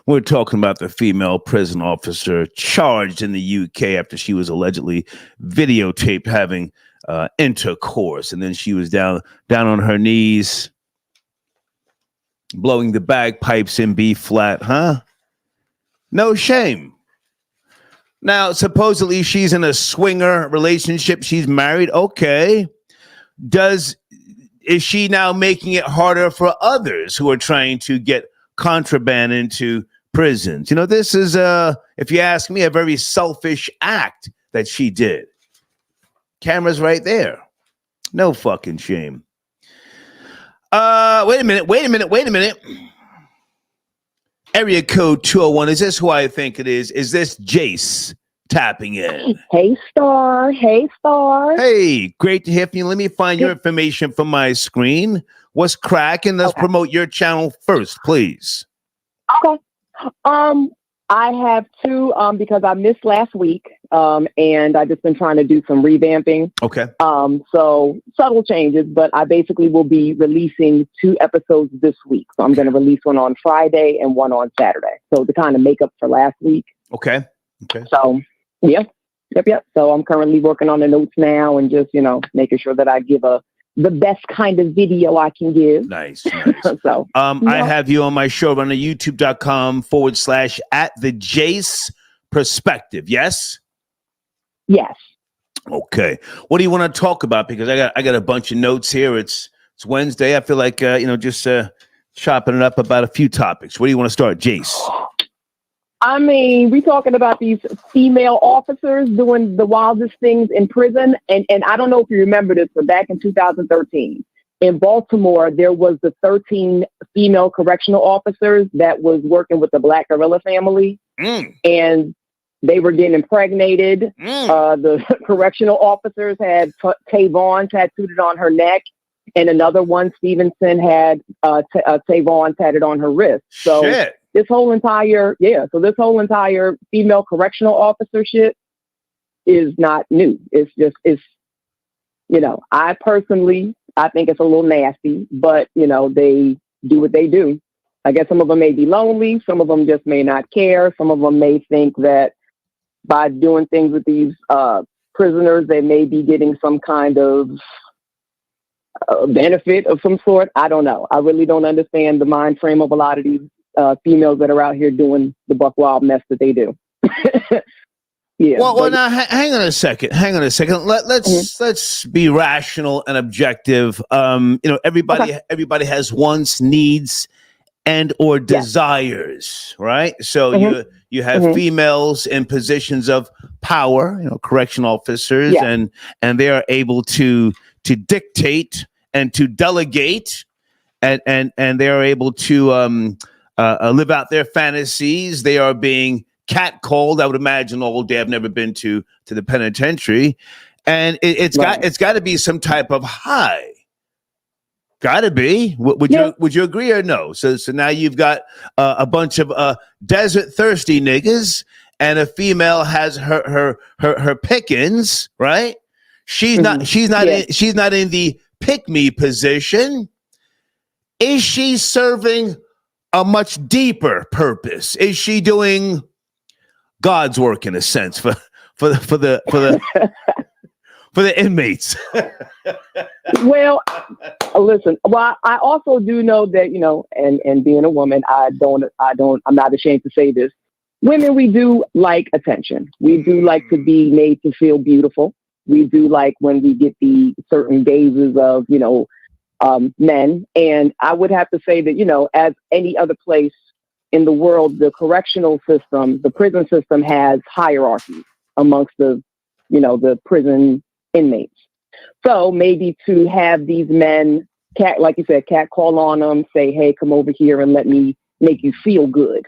We're talking about the female prison officer charged in the UK after she was allegedly videotaped having intercourse. And then she was down on her knees, blowing the bagpipes in B flat, huh? No shame. Now, supposedly she's in a swinger relationship. She's married. Okay. Is she now making it harder for others who are trying to get contraband into prisons? This is, if you ask me, a very selfish act that she did. Camera's right there. No fucking shame. Wait a minute. Area code 201. Is this who I think it is? Is this Jace tapping in? Hey, Star. Hey, great to hear from you. Let me find your information from my screen. What's cracking? Let's promote your channel first, please. Okay. I have 2 because I missed last week, and I've just been trying to do some revamping. Okay. So subtle changes, but I basically will be releasing 2 episodes this week. So I'm going to release one on Friday and one on Saturday. So to kind of make up for last week. Okay. So yep. So I'm currently working on the notes now and just making sure that I give the best kind of video I can give. Nice. So, I have you on my show on the youtube.com/@the Perspective. Yes. Yes. Okay. What do you want to talk about? Because I got a bunch of notes here. It's Wednesday. I feel like just chopping it up about a few topics. Where do you want to start, Jace? I mean, we're talking about these female officers doing the wildest things in prison. And I don't know if you remember this, but back in 2013, in Baltimore, there was the 13 female correctional officers that was working with the Black Gorilla family. And they were getting impregnated. The correctional officers had Tavon tattooed on her neck. And another one, Stevenson, had Tavon tatted on her wrist. So Shit. This whole entire female correctional officership is not new. I think it's a little nasty, but they do what they do. I guess some of them may be lonely. Some of them just may not care. Some of them may think that by doing things with these prisoners, they may be getting some kind of benefit of some sort. I don't know. I really don't understand the mind frame of a lot of these females that are out here doing the buck wild mess that they do. Yeah. Well, now hang on a second. Let's be rational and objective. Everybody has wants, needs, and or desires, right? So you have females in positions of power, correctional officers, and they are able to dictate and to delegate, and they are able to live out their fantasies. They are being catcalled, I would imagine, all day. I've never been to the penitentiary, and it's got to be some type of high. Got to be. Would you agree or no? So now you've got a bunch of desert thirsty niggas, and a female has her pickings, right? She's not in the pick me position. Is she serving a much deeper purpose? Is she doing God's work in a sense for the inmates? Well, listen. Well, I also do know that and being a woman, I'm not ashamed to say this. Women, we do like attention. We do like to be made to feel beautiful. We do like when we get the certain gazes of men. And I would have to say that as any other place in the world, the correctional system, the prison system has hierarchy amongst the the prison inmates. So maybe to have these men, like you said, cat call on them, say, hey, come over here and let me make you feel good.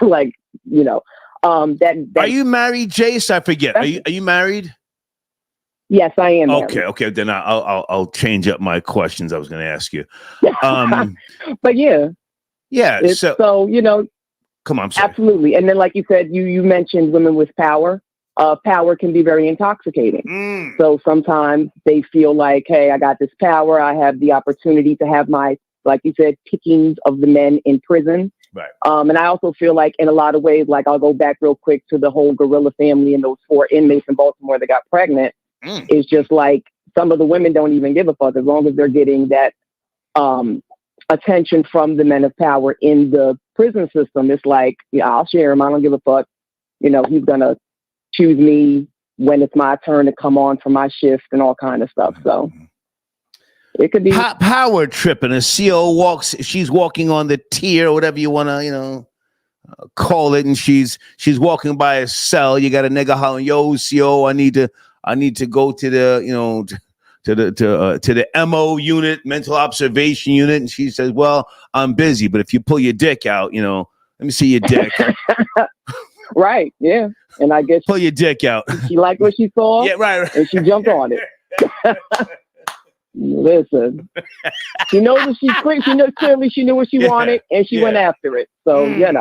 Like, that. Are you married, Jace? I forget. Are you married? Yes, I am married. Okay. Then I'll change up my questions I was going to ask you. But yeah. So come on. I'm sorry. Absolutely. And then, like you said, you mentioned women with power. Power can be very intoxicating. So sometimes they feel like, hey, I got this power. I have the opportunity to have my, like you said, pickings of the men in prison. Right. And I also feel like in a lot of ways, like I'll go back real quick to the whole gorilla family and those 4 inmates in Baltimore that got pregnant. It's just like some of the women don't even give a fuck as long as they're getting that attention from the men of power in the prison system. It's like, I'll share him. I don't give a fuck. He's going to choose me when it's my turn to come on for my shift and all kind of stuff. So it could be power tripping. A CO she's walking on the tier or whatever you want to, call it. And she's walking by a cell. You got a nigga hollering, yo, CO, I need to go to the, to the MO unit, mental observation unit. And she says, well, I'm busy, but if you pull your dick out, let me see your dick. Right. Yeah. And I guess pull your dick out. She liked what she saw. Yeah, right. And she jumped on it. Listen, she knows that she's quick. She knows clearly she knew what she wanted and she went after it. So, Yeah.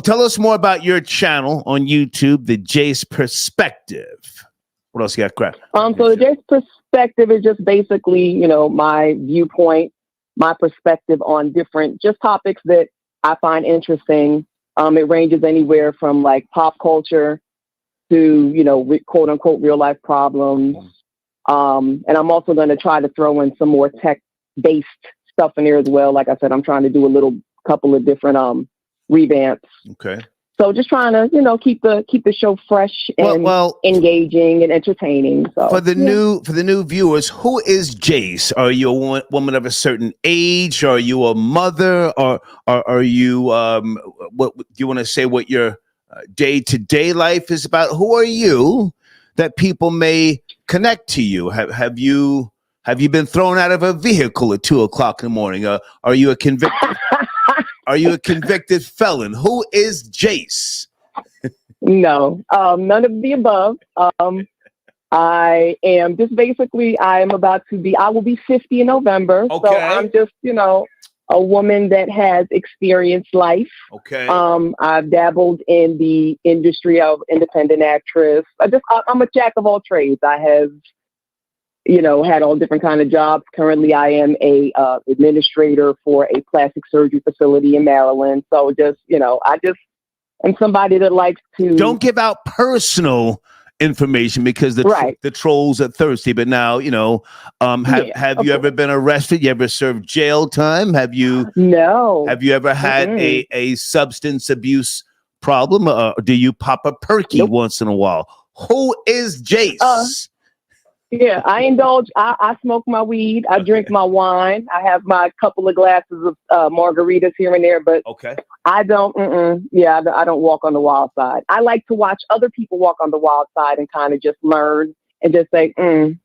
Tell us more about your channel on YouTube, the Jace Perspective. What else you got, crap? So the Jace Perspective is just basically, my viewpoint, my perspective on different just topics that I find interesting. It ranges anywhere from like pop culture to, quote unquote, real life problems. And I'm also going to try to throw in some more tech based stuff in there as well. Like I said, I'm trying to do a couple of different revamps. Okay. So just trying to, keep the show fresh and engaging and entertaining. So for the new viewers, who is Jace? Are you a woman of a certain age? Are you a mother? Or are you what do you want to say? What your day-to-day life is about? Who are you that people may connect to you? Have you been thrown out of a vehicle at 2:00 in the morning? Are you a convicted? Are you a convicted felon? Who is Jace? No, none of the above. I am just basically, I will be 50 in November. Okay. So I'm just, a woman that has experienced life. Okay. I've dabbled in the industry of independent actress. I'm a jack of all trades. I have, had all different kind of jobs. Currently, I am a administrator for a plastic surgery facility in Maryland. So just, I just am somebody that likes to... Don't give out personal information because the trolls are thirsty. But now, have you ever been arrested? You ever served jail time? Have you? No. Have you ever had a substance abuse problem? Do you pop a perky once in a while? Who is Jace? Yeah, I indulge. I smoke my weed. I drink my wine. I have my couple of glasses of margaritas here and there, but I don't. I don't walk on the wild side. I like to watch other people walk on the wild side and kind of just learn and just say, I'm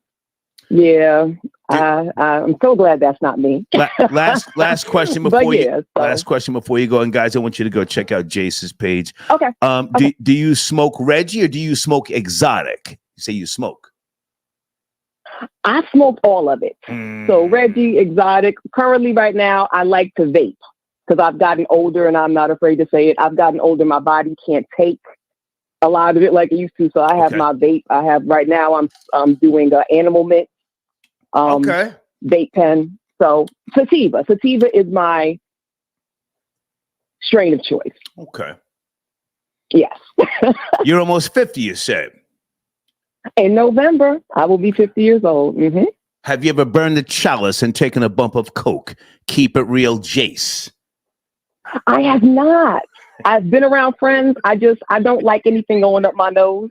so glad that's not me. last question before last question before you go. And guys, I want you to go check out Jace's page. Okay. Do you smoke Reggie or do you smoke exotic? You say you smoke. I smoked all of it. So Reggie, exotic. Currently, right now, I like to vape because I've gotten older and I'm not afraid to say it. I've gotten older. My body can't take a lot of it like it used to. So I have my vape. I have right now, I'm doing animal mint vape pen. So sativa. Sativa is my strain of choice. Okay. Yes. You're almost 50, you said. In November, I will be 50 years old. Mm-hmm. Have you ever burned a chalice and taken a bump of coke? Keep it real, Jace. I have not. I've been around friends. I don't like anything going up my nose.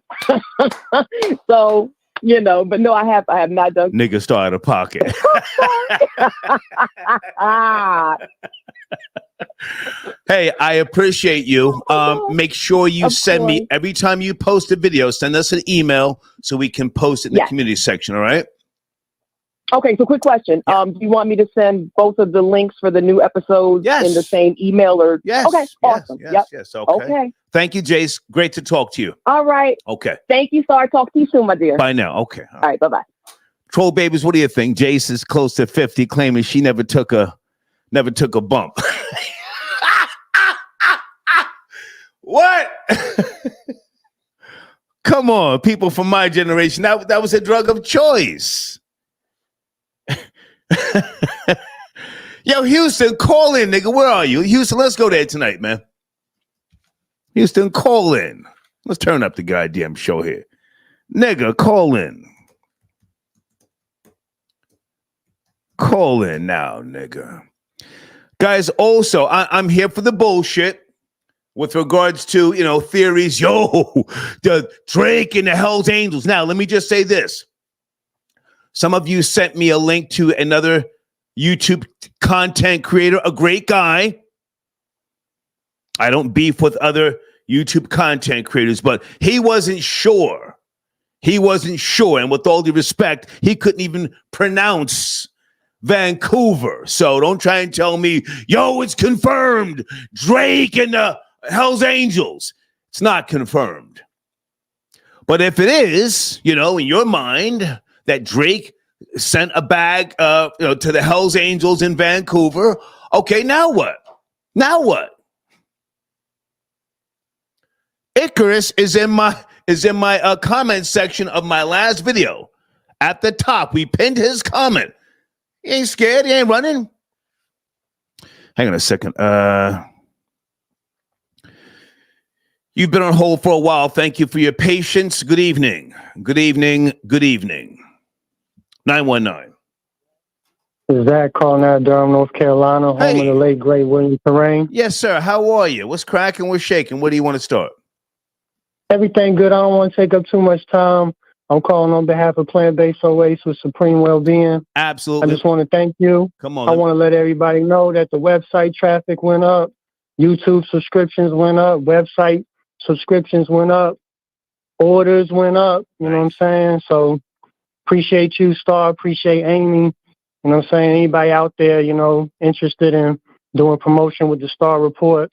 So, but no, I have not done. Nigga star out of pocket. Hey, I appreciate you. Make sure you send me every time you post a video, send us an email so we can post it in the community section. All right. Okay. So quick question. Do you want me to send both of the links for the new episodes in the same email or? Yes. Okay. Awesome. Yes. Okay. Thank you, Jace. Great to talk to you. All right. Okay. Thank you, Star. Talk to you soon, my dear. Bye now. Okay. All right. Bye-bye. Troll babies, what do you think? Jace is close to 50, claiming she never took a bump. What? Come on, people from my generation. That was a drug of choice. Yo, Houston, call in, nigga. Where are you? Houston, let's go there tonight, man. Houston, call in. Let's turn up the goddamn show here. Nigga, call in. Call in now, nigga. Guys, also, I'm here for the bullshit with regards to, theories. Yo, the Drake and the Hells Angels. Now, let me just say this. Some of you sent me a link to another YouTube content creator, a great guy. I don't beef with other YouTube content creators, but he wasn't sure. He wasn't sure. And with all due respect, he couldn't even pronounce Vancouver. So don't try and tell me, yo, it's confirmed. Drake and the Hells Angels. It's not confirmed. But if it is, in your mind that Drake sent a bag to the Hells Angels in Vancouver, okay, now what? Now what? Icarus is in my comment section of my last video. At the top, we pinned his comment. He ain't scared. He ain't running. Hang on a second. You've been on hold for a while. Thank you for your patience. Good evening. Good evening. Good evening. 919. Zach calling out of Durham, North Carolina, home of the late, great William Terrain. Yes, sir. How are you? What's cracking? What's shaking? Where do you want to start? Everything good. I don't want to take up too much time. I'm calling on behalf of Plant-Based OAs with Supreme Wellbeing. Absolutely. I just want to thank you. Come on. I want to let everybody know that the website traffic went up. YouTube subscriptions went up. Website subscriptions went up. Orders went up. You know what I'm saying? So appreciate you, Star. Appreciate Amy. You know what I'm saying? Anybody out there, interested in doing promotion with the Star Report,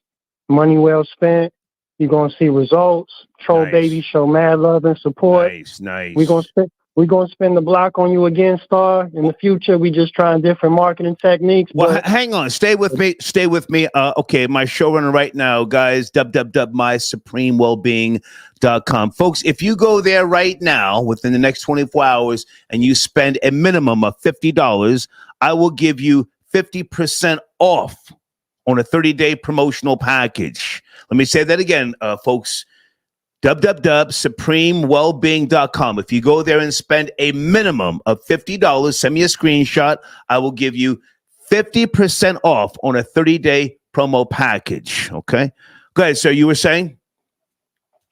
money well spent. You're going to see results. Troll baby show mad love and support. Nice. We're going to spin the block on you again, Star. In the future, we just trying different marketing techniques. Well, hang on. Stay with me. Okay, my showrunner right now, guys, www.mysupremewellbeing.com. Folks, if you go there right now within the next 24 hours and you spend a minimum of $50, I will give you 50% off on a 30-day promotional package. Let me say that again, folks. www.supremewellbeing.com. If you go there and spend a minimum of $50, send me a screenshot. I will give you 50% off on a 30-day promo package. Okay? Go ahead, sir. You were saying?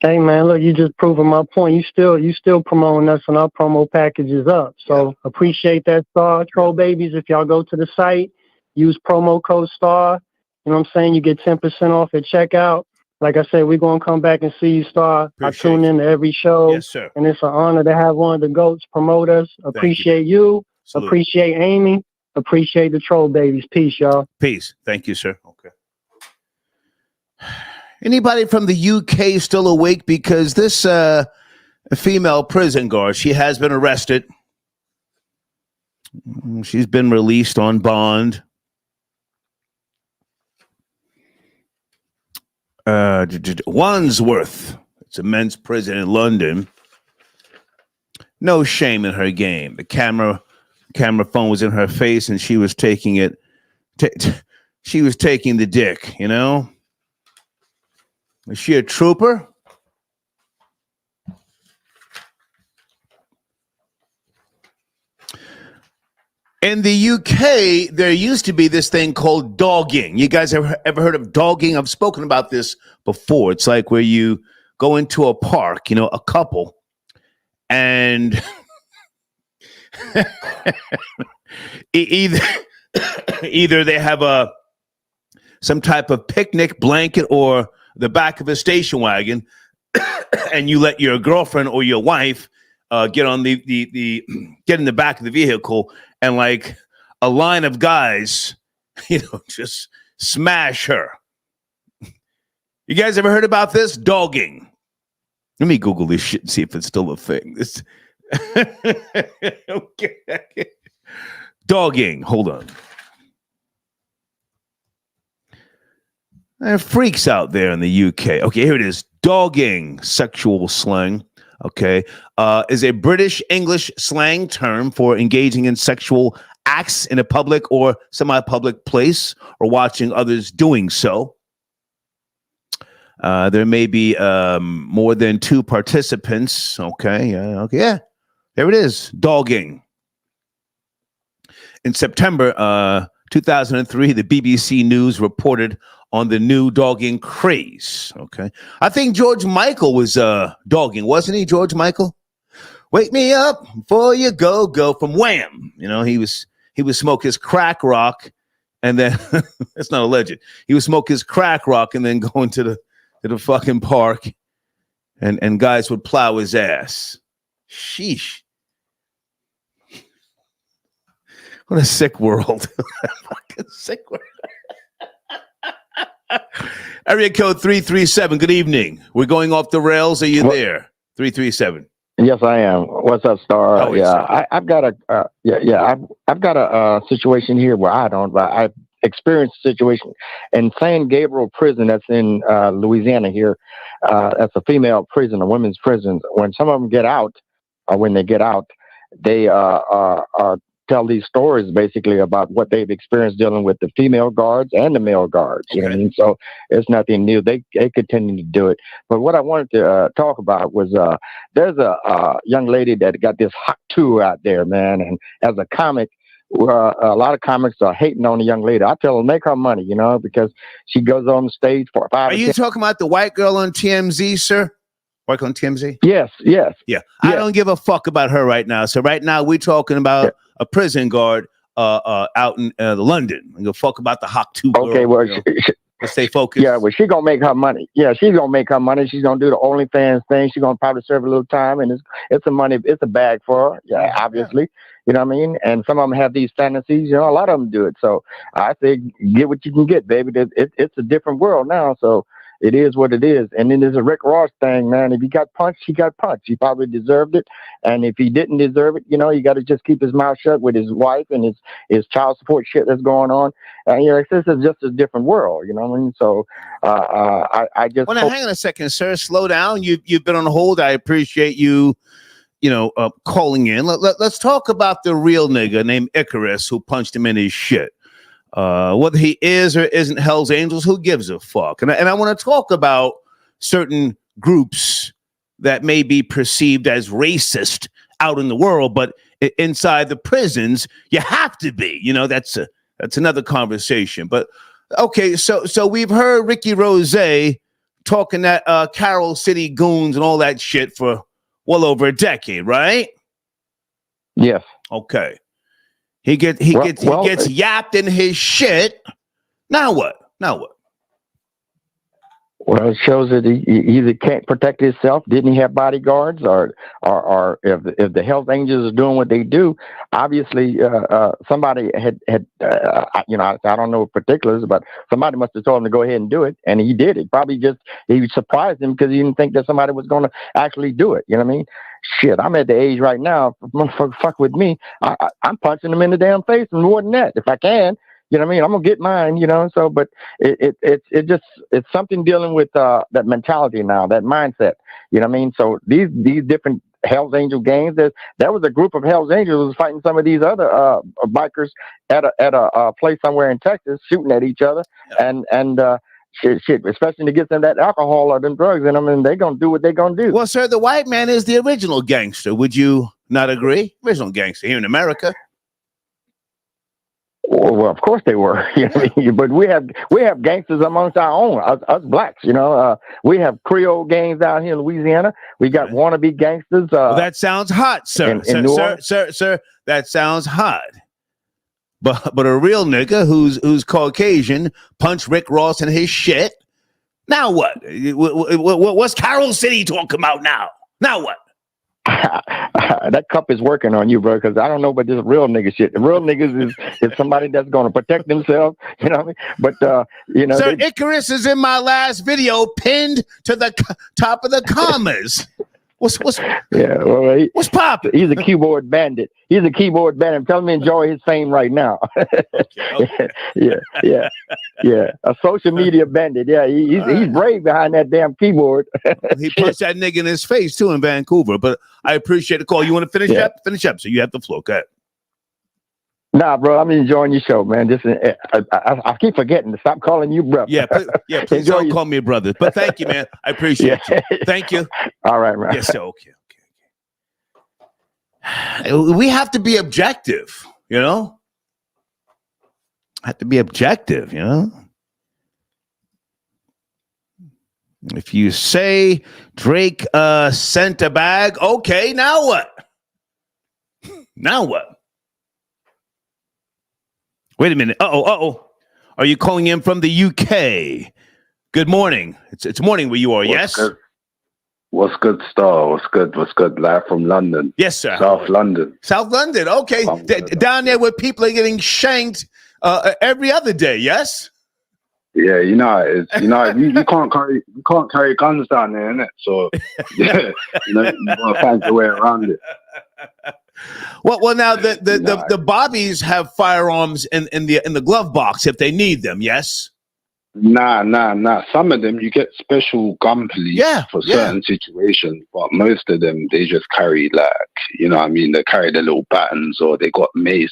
Hey, man, look, you just proving my point. You still promoting us and our promo package is up. So appreciate that, Star. Troll babies, if y'all go to the site, use promo code STAR. You know what I'm saying? You get 10% off at checkout. Like I said, we're going to come back and see you, Star. I tune in to every show. Yes, sir. And it's an honor to have one of the GOATs promote us. Appreciate you. Appreciate Amy. Appreciate the troll babies. Peace, y'all. Peace. Thank you, sir. Okay. Anybody from the UK still awake? Because this female prison guard, she has been arrested. She's been released on bond. Wandsworth, it's a men's prison in London. No shame in her game. The camera phone was in her face, and she was taking it. She was taking the dick. Is she a trooper? In the UK, there used to be this thing called dogging. You guys ever heard of dogging? I've spoken about this before. It's like where you go into a park, a couple, and either they have some type of picnic blanket or the back of a station wagon, and you let your girlfriend or your wife get on the get in the back of the vehicle, and like a line of guys, just smash her. You guys ever heard about this? Dogging. Let me Google this shit and see if it's still a thing. This okay. Dogging. Hold on. There are freaks out there in the UK. Okay, here it is. Dogging, sexual slang, okay, is a British English slang term for engaging in sexual acts in a public or semi-public place or watching others doing so. There may be more than two participants. Okay, yeah, there it is. Dogging. In September 2003, the BBC News reported on the new dogging craze. Okay, I think George Michael was dogging, wasn't he? George Michael, wake me up before you go from Wham. He would smoke his crack rock, and then that's not a legend. He would smoke his crack rock and then go into the fucking park, and guys would plow his ass. Sheesh. What a sick world. Fucking sick world. Area code 337. Good evening. We're going off the rails. Are you there? 337. Yes, I am. What's up, Star? I've got a situation here where I've experienced a situation in San Gabriel Prison that's in Louisiana here. That's a female prison, a women's prison. When some of them get out, or when they get out, they tell these stories basically about what they've experienced dealing with the female guards and the male guards. You know what I mean? So it's nothing new. They continue to do it. But what I wanted to talk about was there's a young lady that got this hot tour out there, man. And as a comic, a lot of comics are hating on the young lady. I tell her, make her money, because she goes on the stage for 5 Are you talking about the white girl on TMZ, sir? Work on TMZ? Yes. Yeah. I don't give a fuck about her right now. So right now we're talking about a prison guard out in London. I give a fuck about the hot two girl. Okay, well, let's stay focused. Yeah, well, she's gonna make her money. Yeah, she's gonna make her money. She's gonna do the OnlyFans thing. She's gonna probably serve a little time, and it's a bag for her. Yeah, obviously. You know what I mean? And some of them have these fantasies. A lot of them do it. So I say, get what you can get, baby. It's a different world now. So it is what it is. And then there's a Rick Ross thing, man. If he got punched, he got punched. He probably deserved it. And if he didn't deserve it, you got to just keep his mouth shut with his wife and his child support shit that's going on. This is just a different world. You know what I mean? So I just. Well, now, hang on a second, sir. Slow down. You've been on hold. I appreciate you. Calling in. Let's talk about the real nigga named Icarus who punched him in his shit. Whether he is or isn't Hell's Angels, who gives a fuck? And I want to talk about certain groups that may be perceived as racist out in the world, but inside the prisons, you have to be. That's another conversation. But okay, so we've heard Ricky Rose talking that Carol City goons and all that shit for well over a decade, right? Yes. Okay. He gets yapped in his shit. Now what? Well, it shows that he either can't protect himself, didn't he have bodyguards, or if the Hells Angels are doing what they do, obviously somebody had I don't know particulars, but somebody must have told him to go ahead and do it, and he did it. Probably he surprised him because he didn't think that somebody was going to actually do it. You know what I mean? Shit, I'm at the age right now. Fuck with me. I'm punching them in the damn face and more than that if I can. You know what I mean? I'm gonna get mine, So, but it's something dealing with that mentality now, that mindset. You know what I mean? So these different Hells Angel gangs. There was a group of Hells Angels fighting some of these other bikers at a place somewhere in Texas, shooting at each other, and shit, especially to get them that alcohol or them drugs in them, and they're gonna do what they're gonna do. Well, sir, the white man is the original gangster. Would you not agree? Original gangster here in America. Well, of course they were, but we have gangsters amongst our own, us blacks. We have Creole gangs out here in Louisiana. We got wannabe gangsters. Well, that sounds hot, sir. Sir, that sounds hot. but a real nigga who's Caucasian punched Rick Ross in his shit. Now what? What's Carol City talking about now? Now what? That cup is working on you, bro, because I don't know about this real nigga shit. The real niggas is somebody that's going to protect themselves, you know what I mean? But, you know. Sir, Icarus is in my last video pinned to the top of the commas. What's poppin'? He's a keyboard bandit. He's a keyboard bandit. Tell him to enjoy his fame right now. Okay. Yeah. A social media bandit. Yeah, he's brave behind that damn keyboard. He punched that nigga in his face too in Vancouver. But I appreciate the call. You want to finish up? Finish up. So you have the floor. Go ahead. Nah, bro, I'm enjoying your show, man. I keep forgetting to stop calling you brother. Yeah, please don't call me brother. But thank you, man. I appreciate you. Thank you. All right, man. Yes, okay. We have to be objective, you know? Have to be objective, you know? If you say Drake sent a bag, okay, now what? Now what? Wait a minute. Uh-oh. Are you calling in from the UK? Good morning. It's morning where you are, yes? Good? What's good, Star? What's good? Live from London. Yes, sir. South London. South London, okay. Down there where people are getting shanked every other day, yes? Yeah, you can't carry guns down there, innit? So yeah, you gotta find your way around it. Well, now the bobbies have firearms in the glove box if they need them. Yes. Nah. Some of them you get special gun police for certain situations, but most of them they just carry they carry their little batons or they got mace,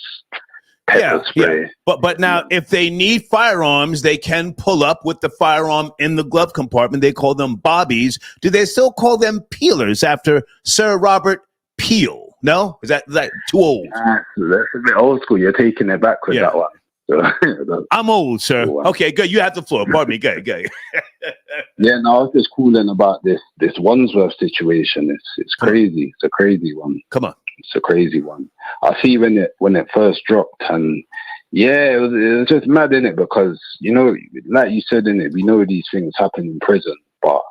pepper spray. Yeah. But now if they need firearms, they can pull up with the firearm in the glove compartment. They call them bobbies. Do they still call them peelers after Sir Robert Peel? No? Is that too old? That's a bit old school. You're taking it back with that one. So, I'm old, sir. Okay, good. You have the floor. Pardon me. Go. Yeah, no, I was just calling about this Wandsworth situation. It's crazy. It's a crazy one. Come on. It's a crazy one. I see when it first dropped, and it was just mad, innit? Because, like you said, innit, we know these things happen in prison, but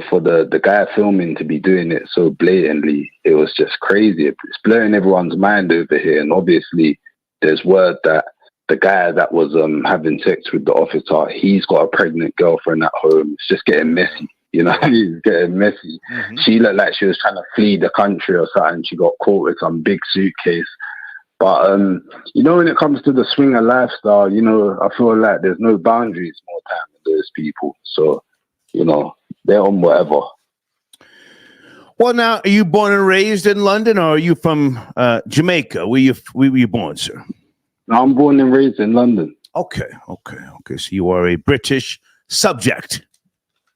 for the guy filming to be doing it so blatantly, it was just crazy. It's blowing everyone's mind over here. And obviously, there's word that the guy that was having sex with the officer, he's got a pregnant girlfriend at home. It's just getting messy. It's getting messy. Mm-hmm. She looked like she was trying to flee the country or something. She got caught with some big suitcase. But, when it comes to the swinger lifestyle, I feel like there's no boundaries more time with those people. So, they're on whatever. Well, now, are you born and raised in London, or are you from Jamaica? Where you born, sir? No, I'm born and raised in London. Okay. So you are a British subject.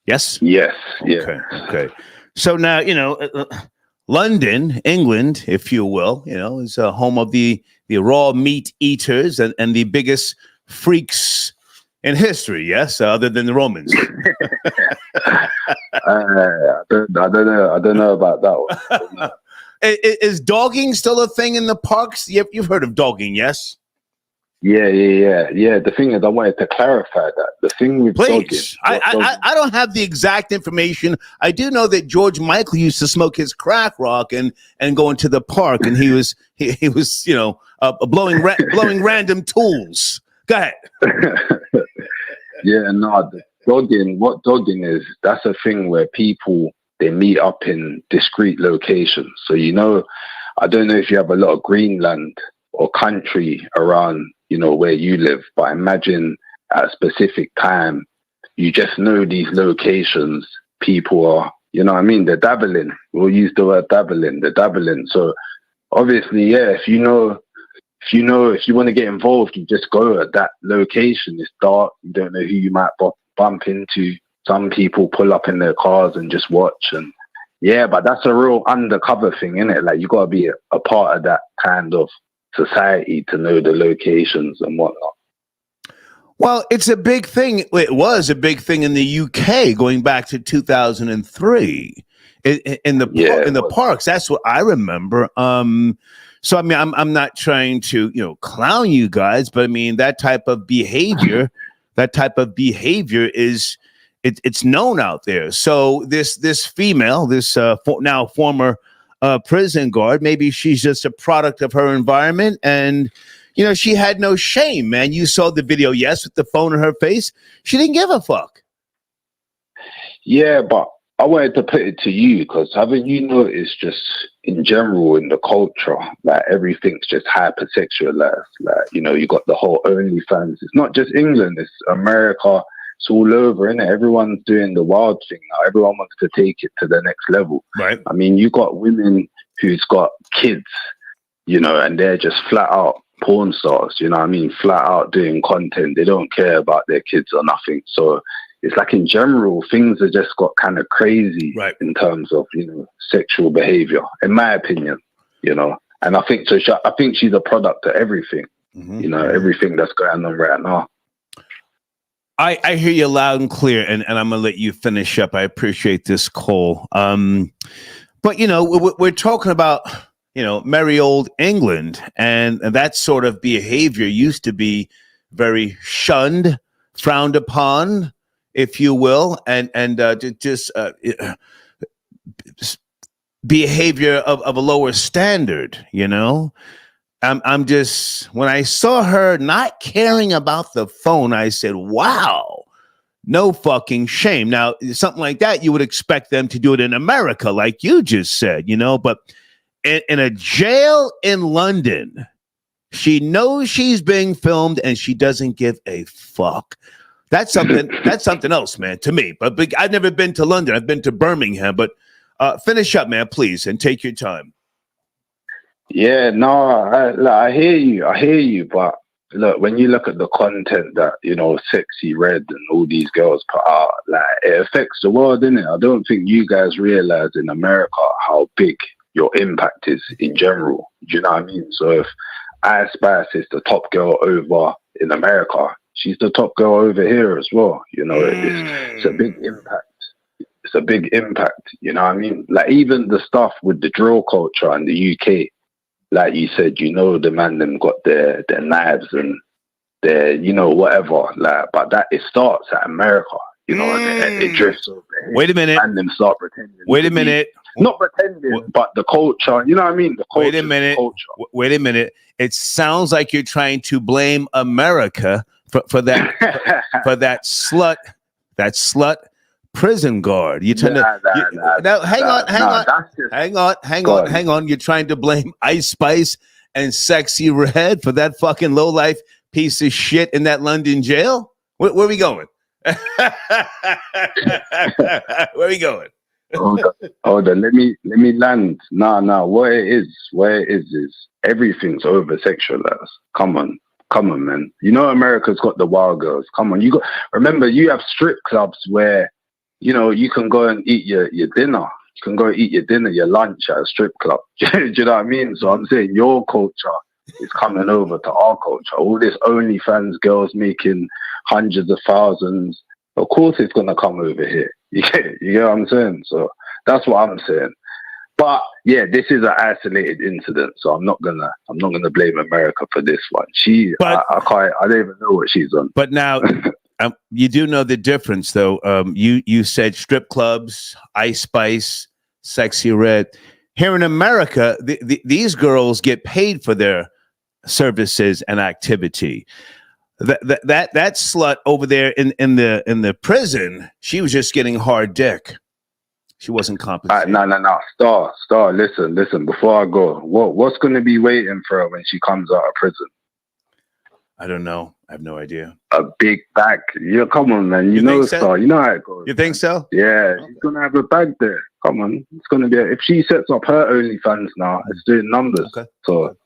Yes? Yes. Okay. So now, London, England, if you will, is a home of the raw meat eaters and the biggest freaks in history, yes, other than the Romans. I don't know about that one. Is dogging still a thing in the parks? You've heard of dogging, yes? Yeah. The thing is, I wanted to clarify that. The thing with dogging. I don't have the exact information. I do know that George Michael used to smoke his crack rock and go into the park, and he was blowing random tools. Go ahead. Yeah, no, what dogging is, that's a thing where people, they meet up in discrete locations. So, I don't know if you have a lot of Greenland or country around, where you live, but imagine at a specific time, you just know these locations, people are, they're dabbling. We'll use the word dabbling, they're dabbling. So obviously, if you want to get involved, you just go at that location. It's dark. You don't know who you might bump into. Some people pull up in their cars and just watch. And but that's a real undercover thing, isn't it? Like, you got to be a part of that kind of society to know the locations and whatnot. Well, it's a big thing. It was a big thing in the UK going back to 2003 in the parks. That's what I remember. So I mean, I'm not trying to clown you guys, but I mean that type of behavior, is it's known out there. So this female, this now former prison guard, maybe she's just a product of her environment, and she had no shame, man. You saw the video, yes, with the phone in her face. She didn't give a fuck. Yeah, but I wanted to put it to you, because haven't you noticed just in general in the culture, like everything's just hypersexualized. Like, you got the whole OnlyFans. It's not just England, it's America. It's all over, innit? Everyone's doing the wild thing now. Everyone wants to take it to the next level. Right. I mean, you got women who's got kids, and they're just flat out porn stars, flat out doing content. They don't care about their kids or nothing. So it's like in general, things have just got kind of crazy in terms of, sexual behavior, in my opinion, and I think I think she's a product of everything, everything that's going on right now. I hear you loud and clear, and I'm gonna let you finish up. I appreciate this call. But we're talking about merry old England, and that sort of behavior used to be very shunned, frowned upon, if you will, and just behavior of a lower standard. I'm just, when I saw her not caring about the phone, I said, wow, no fucking shame. Now, something like that, you would expect them to do it in America, like you just said, but in a jail in London, she knows she's being filmed and she doesn't give a fuck. That's something else, man, to me. But I've never been to London. I've been to Birmingham, but finish up, man, please, and take your time. Yeah, no, I hear you, but look, when you look at the content that, Sexy Red and all these girls put out, like, it affects the world, innit? I don't think you guys realize in America how big your impact is in general. Do you know what I mean? So if Ice Spice is the top girl over in America, she's the top girl over here as well. It's a big impact. It's a big impact, you know what I mean? Like, even the stuff with the drill culture in the UK, like you said, the man them got their knives and their, whatever. Like, but that it starts at America, and it drifts over here. Wait a minute. And them start pretending. Wait a minute. Not pretending, but the culture. You know what I mean? The culture. Wait a minute. Wait a minute. It sounds like you're trying to blame America for that for that slut prison guard. You're trying hang on. You're trying to blame Ice Spice and Sexy Red for that fucking lowlife piece of shit in that London jail? Where are we going? Where are we going? Hold on. Let me land. No. What it is everything's over sexualized. Come on, man. America's got the wild girls. Come on, remember, you have strip clubs where you can go and eat your dinner. You can go eat your dinner, your lunch at a strip club. Do you know what I mean? So I'm saying your culture is coming over to our culture. All this OnlyFans girls making hundreds of thousands. Of course it's going to come over here. You get what I'm saying? So that's what I'm saying. But yeah, this is an isolated incident, so I'm not gonna blame America for this one. I don't even know what she's on. But now you do know the difference, though. You said strip clubs, Ice Spice, Sexy Red. Here in America, these girls get paid for their services and activity. That slut over there in the prison, she was just getting hard dick. She wasn't compensated. No. Star. Listen. Before I go, what's going to be waiting for her when she comes out of prison? I don't know. I have no idea. A big bag. Yeah, come on, man. You know, so? Star. You know how it goes. You think so? Yeah, she's gonna have a bag there. Come on, it's gonna be. If she sets up her OnlyFans now, it's doing numbers. Okay. So.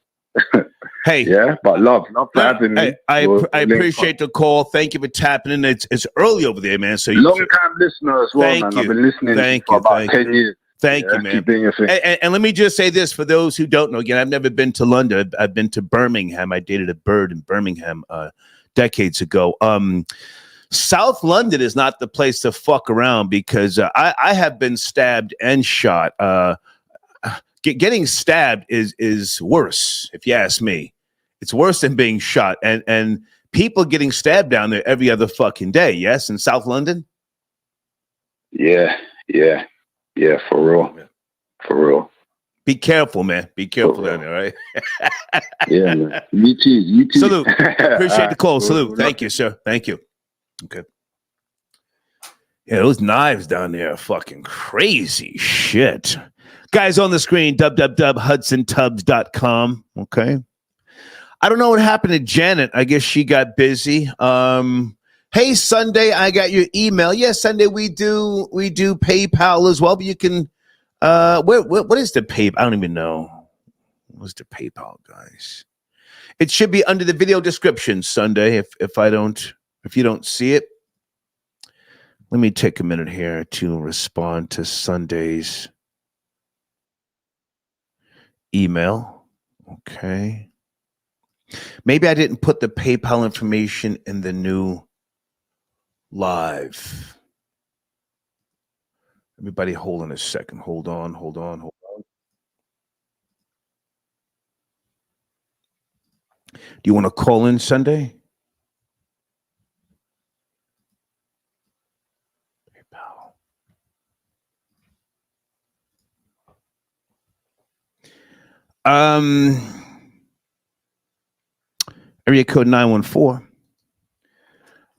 Hey, yeah, but love for having me. I appreciate the call. Thank you for tapping in. It's early over there, man. So long time listener as well, man. I've been listening for about 10 years. Thank you, man. And let me just say this for those who don't know. Again, I've never been to London. I've been to Birmingham. I dated a bird in Birmingham decades ago. South London is not the place to fuck around because I have been stabbed and shot. getting stabbed is worse, if you ask me. It's worse than being shot, and people getting stabbed down there every other fucking day. Yes, in South London. Yeah, for real. Be careful, man. Be careful down there, right? Yeah, man. You too. Salute. Appreciate the call. Salute. Thank you, sir. Thank you. Okay. Yeah, those knives down there are fucking crazy shit. Guys on the screen, www.hudsontubs.com. Okay. I don't know what happened to Janet. I guess she got busy. Hey, Sunday, I got your email. Yes, Sunday we do PayPal as well, but you can what is the PayPal? I don't even know. What's the PayPal, guys? It should be under the video description, Sunday, if you don't see it. Let me take a minute here to respond to Sunday's email. Okay. Maybe I didn't put the PayPal information in the new live. Everybody hold on a second. Hold on. Do you want to call in Sunday? Area code 914.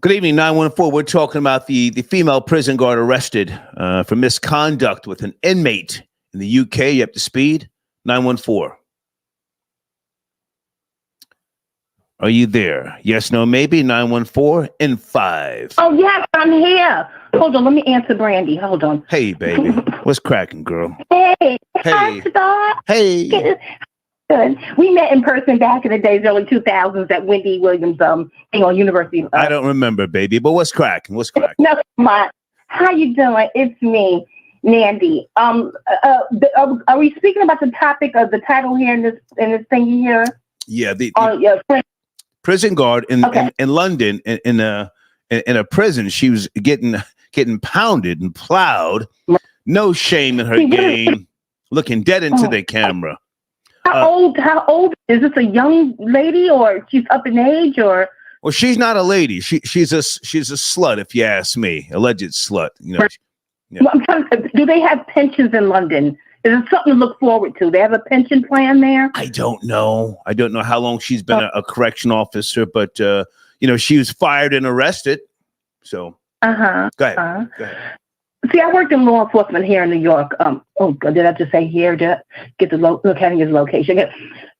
Good evening, 914. We're talking about the female prison guard arrested for misconduct with an inmate in the UK. You up to speed? 914. Are you there? Yes, no, maybe. 914 in 5. Oh, yes, I'm here. Hold on, let me answer Brandy. Hold on. Hey, baby. What's cracking, girl? Hey. Hey. Hi, Hey. Good. We met in person back in the days, early 2000s at Wendy Williams thing on University. I don't remember, baby, but what's cracking? No, how you doing? It's me, Nandy. Are we speaking about the topic of the title here in this thing here? Yeah, the prison guard in London in a prison. She was getting pounded and plowed. No shame in her game. Looking dead into the camera. How old is this? A young lady, or she's up in age, or? Well, she's not a lady. She's a slut, if you ask me. Alleged slut. You know. Do they have pensions in London? Is it something to look forward to? They have a pension plan there? I don't know how long she's been a correction officer, but she was fired and arrested. So go ahead. See, I worked in law enforcement here in New York. Did I just say here? Did I get the locating his location?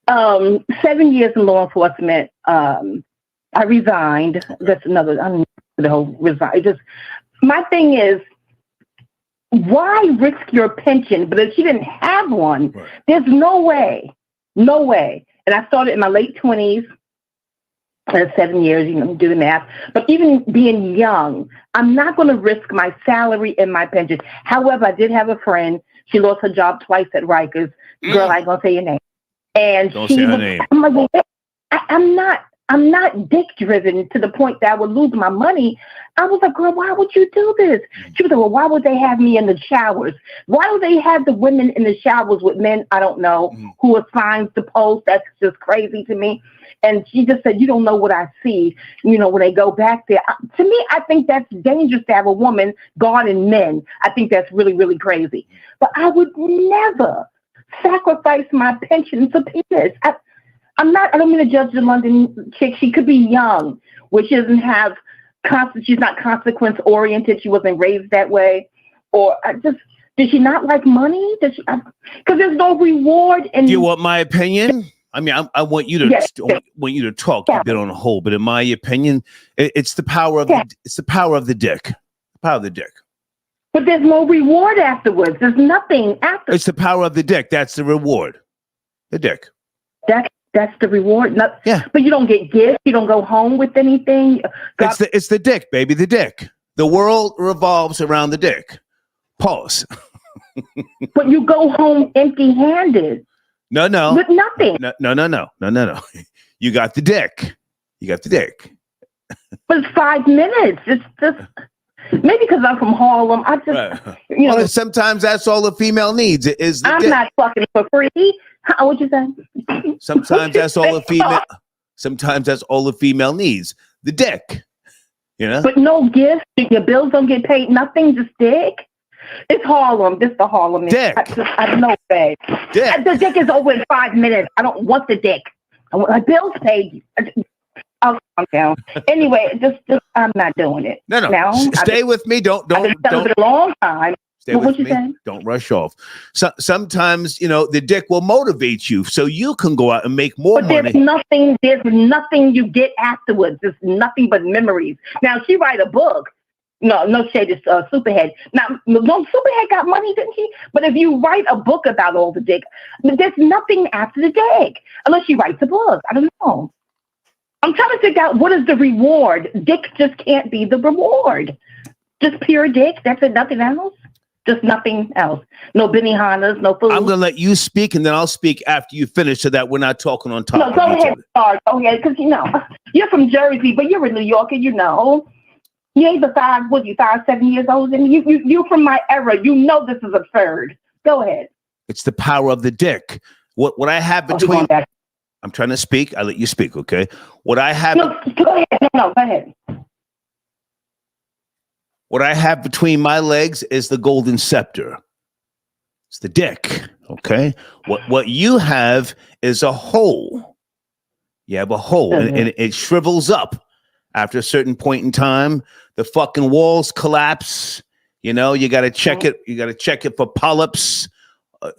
7 years in law enforcement. I resigned. That's another. I don't know the whole resign. My thing is, why risk your pension? But if she didn't have one, there's no way. And I started in my late 20s. 7 years, do the math. But even being young, I'm not going to risk my salary and my pension. However, I did have a friend. She lost her job twice at Rikers. Girl, I ain't going to say your name. And don't say her name. I'm not dick driven to the point that I would lose my money. I was like, girl, why would you do this? She was like, well, why would they have me in the showers? Why would they have the women in the showers with men I don't know who assigns the post? That's just crazy to me. And she just said, you don't know what I see, when they go back there. To me, I think that's dangerous to have a woman guarding men. I think that's really, really crazy. But I would never sacrifice my pension for penis. I don't mean to judge the London chick. She could be young, which doesn't have, she's not consequence oriented. She wasn't raised that way. Or did she not like money? Because there's no reward. Do you want my opinion? I mean, I want you to want you to talk. You've been on a hold, but in my opinion, it's the power of it's the power of the dick. The power of the dick. But there's no reward afterwards. There's nothing after. It's the power of the dick. That's the reward. The dick. That's the reward. But you don't get gifts. You don't go home with anything. It's the dick, baby. The dick. The world revolves around the dick. Pause. But you go home empty-handed. No. With nothing. No. You got the dick. But it's 5 minutes. It's just. Maybe because I'm from Harlem. I just, Right. you know. Well, sometimes that's all the female needs is the I'm dick. not fucking for free. What'd you say? Sometimes that's all the female. Sometimes that's all the female needs. The dick. You know. But no gifts. Your bills don't get paid. Nothing. Just dick. It's Harlem. This the Harlem. Dick. I don't know, babe. Dick. The dick is over in 5 minutes. I don't want the dick. I want my bills paid. I'll calm down. Anyway, just I'm not doing it. No. Now, Stay with me. Don't. I've been celibate a long time. Stay with What you me. say? Don't rush off. Sometimes, the dick will motivate you so you can go out and make more But money. there's nothing you get afterwards. There's nothing but memories. Now, she write a book. No shade is Superhead. Now, no, Superhead got money, didn't she? But if you write a book about all the dick, there's nothing after the dick. Unless she writes a book. I don't know. I'm trying to figure out what is the reward. Dick just can't be the reward. Just pure dick. That's it. Nothing else. Just nothing else. No Benihanas, no food. I'm going to let you speak, and then I'll speak after you finish so that we're not talking on top No, of go each ahead, other. Star. Go ahead, because, you're from Jersey, but you're a New Yorker, You ain't but 7 years old, and you're from my era. You know this is absurd. Go ahead. It's the power of the dick. What I have between... I'm trying to speak. I let you speak, okay? What I have... No, go ahead. No, go ahead. What I have between my legs is the golden scepter. It's the dick, okay? What you have is a hole. You have a hole, and it shrivels up after a certain point in time. The fucking walls collapse. You got to check it. You got to check it for polyps.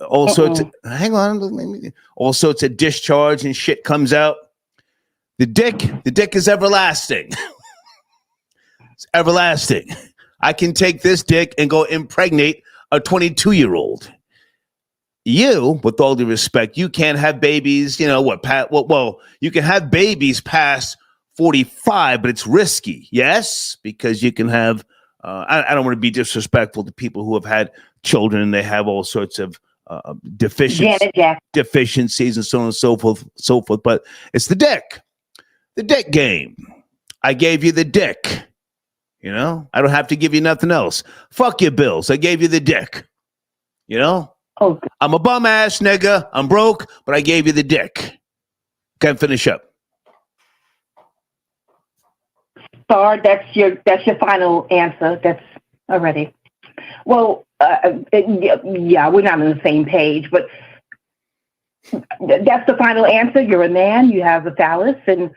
All sorts of, hang on. All sorts of discharge and shit comes out. The dick is everlasting. It's everlasting. I can take this dick and go impregnate a 22-year-old. You, with all due respect, you can't have babies, well, you can have babies past 45, but it's risky. Yes, because you can have, I don't want to be disrespectful to people who have had children and they have all sorts of deficiencies and so on and so forth. But it's the dick game. I gave you the dick. I don't have to give you nothing else. Fuck your bills. I gave you the dick. Oh, I'm a bum ass nigga. I'm broke, but I gave you the dick. Can't finish up. Star, that's your final answer. That's already. Well, yeah, we're not on the same page, but that's the final answer. You're a man. You have a phallus, and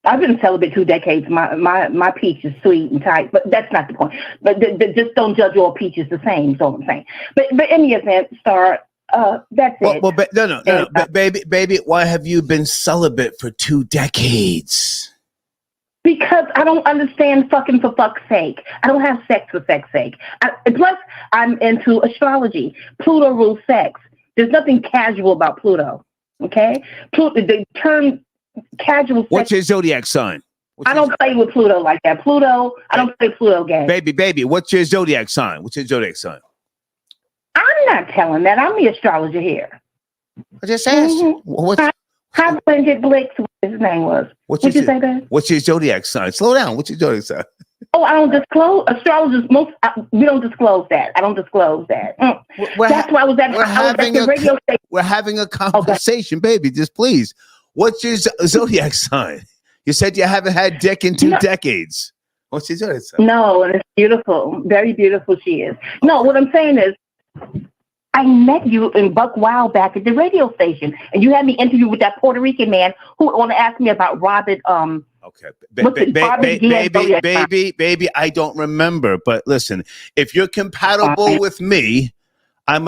I've been celibate 2 decades. My peach is sweet and tight, but that's not the point. But just don't judge all peaches the same. Is all I'm saying. But in any event, Star, that's it. Well, no, baby, why have you been celibate for 2 decades? Because I don't understand fucking for fuck's sake. I don't have sex for sex sake. Plus, I'm into astrology. Pluto rules sex. There's nothing casual about Pluto. Okay, the term casual sex. What's your zodiac sign? I don't play with Pluto like that. Pluto, I don't play Pluto games. Baby, what's your zodiac sign? What's your zodiac sign? I'm not telling that. I'm the astrologer here. I just asked. How Bridget Blix, what his name was. What'd you say, babe? What's your zodiac sign? Slow down. What's your zodiac sign? Oh, I don't disclose. Astrologers, we don't disclose that. I don't disclose that. That's why I was at the radio station. We're having a conversation, baby. Just please. What's your zodiac sign? You said you haven't had dick in 2 decades. What's your zodiac sign? No, and it's beautiful. Very beautiful she is. No, what I'm saying is, I met you in Buck Wild back at the radio station, and you had me interview with that Puerto Rican man who want to ask me about Robert. Okay, baby, I don't remember. But listen, if you're compatible with me, I'm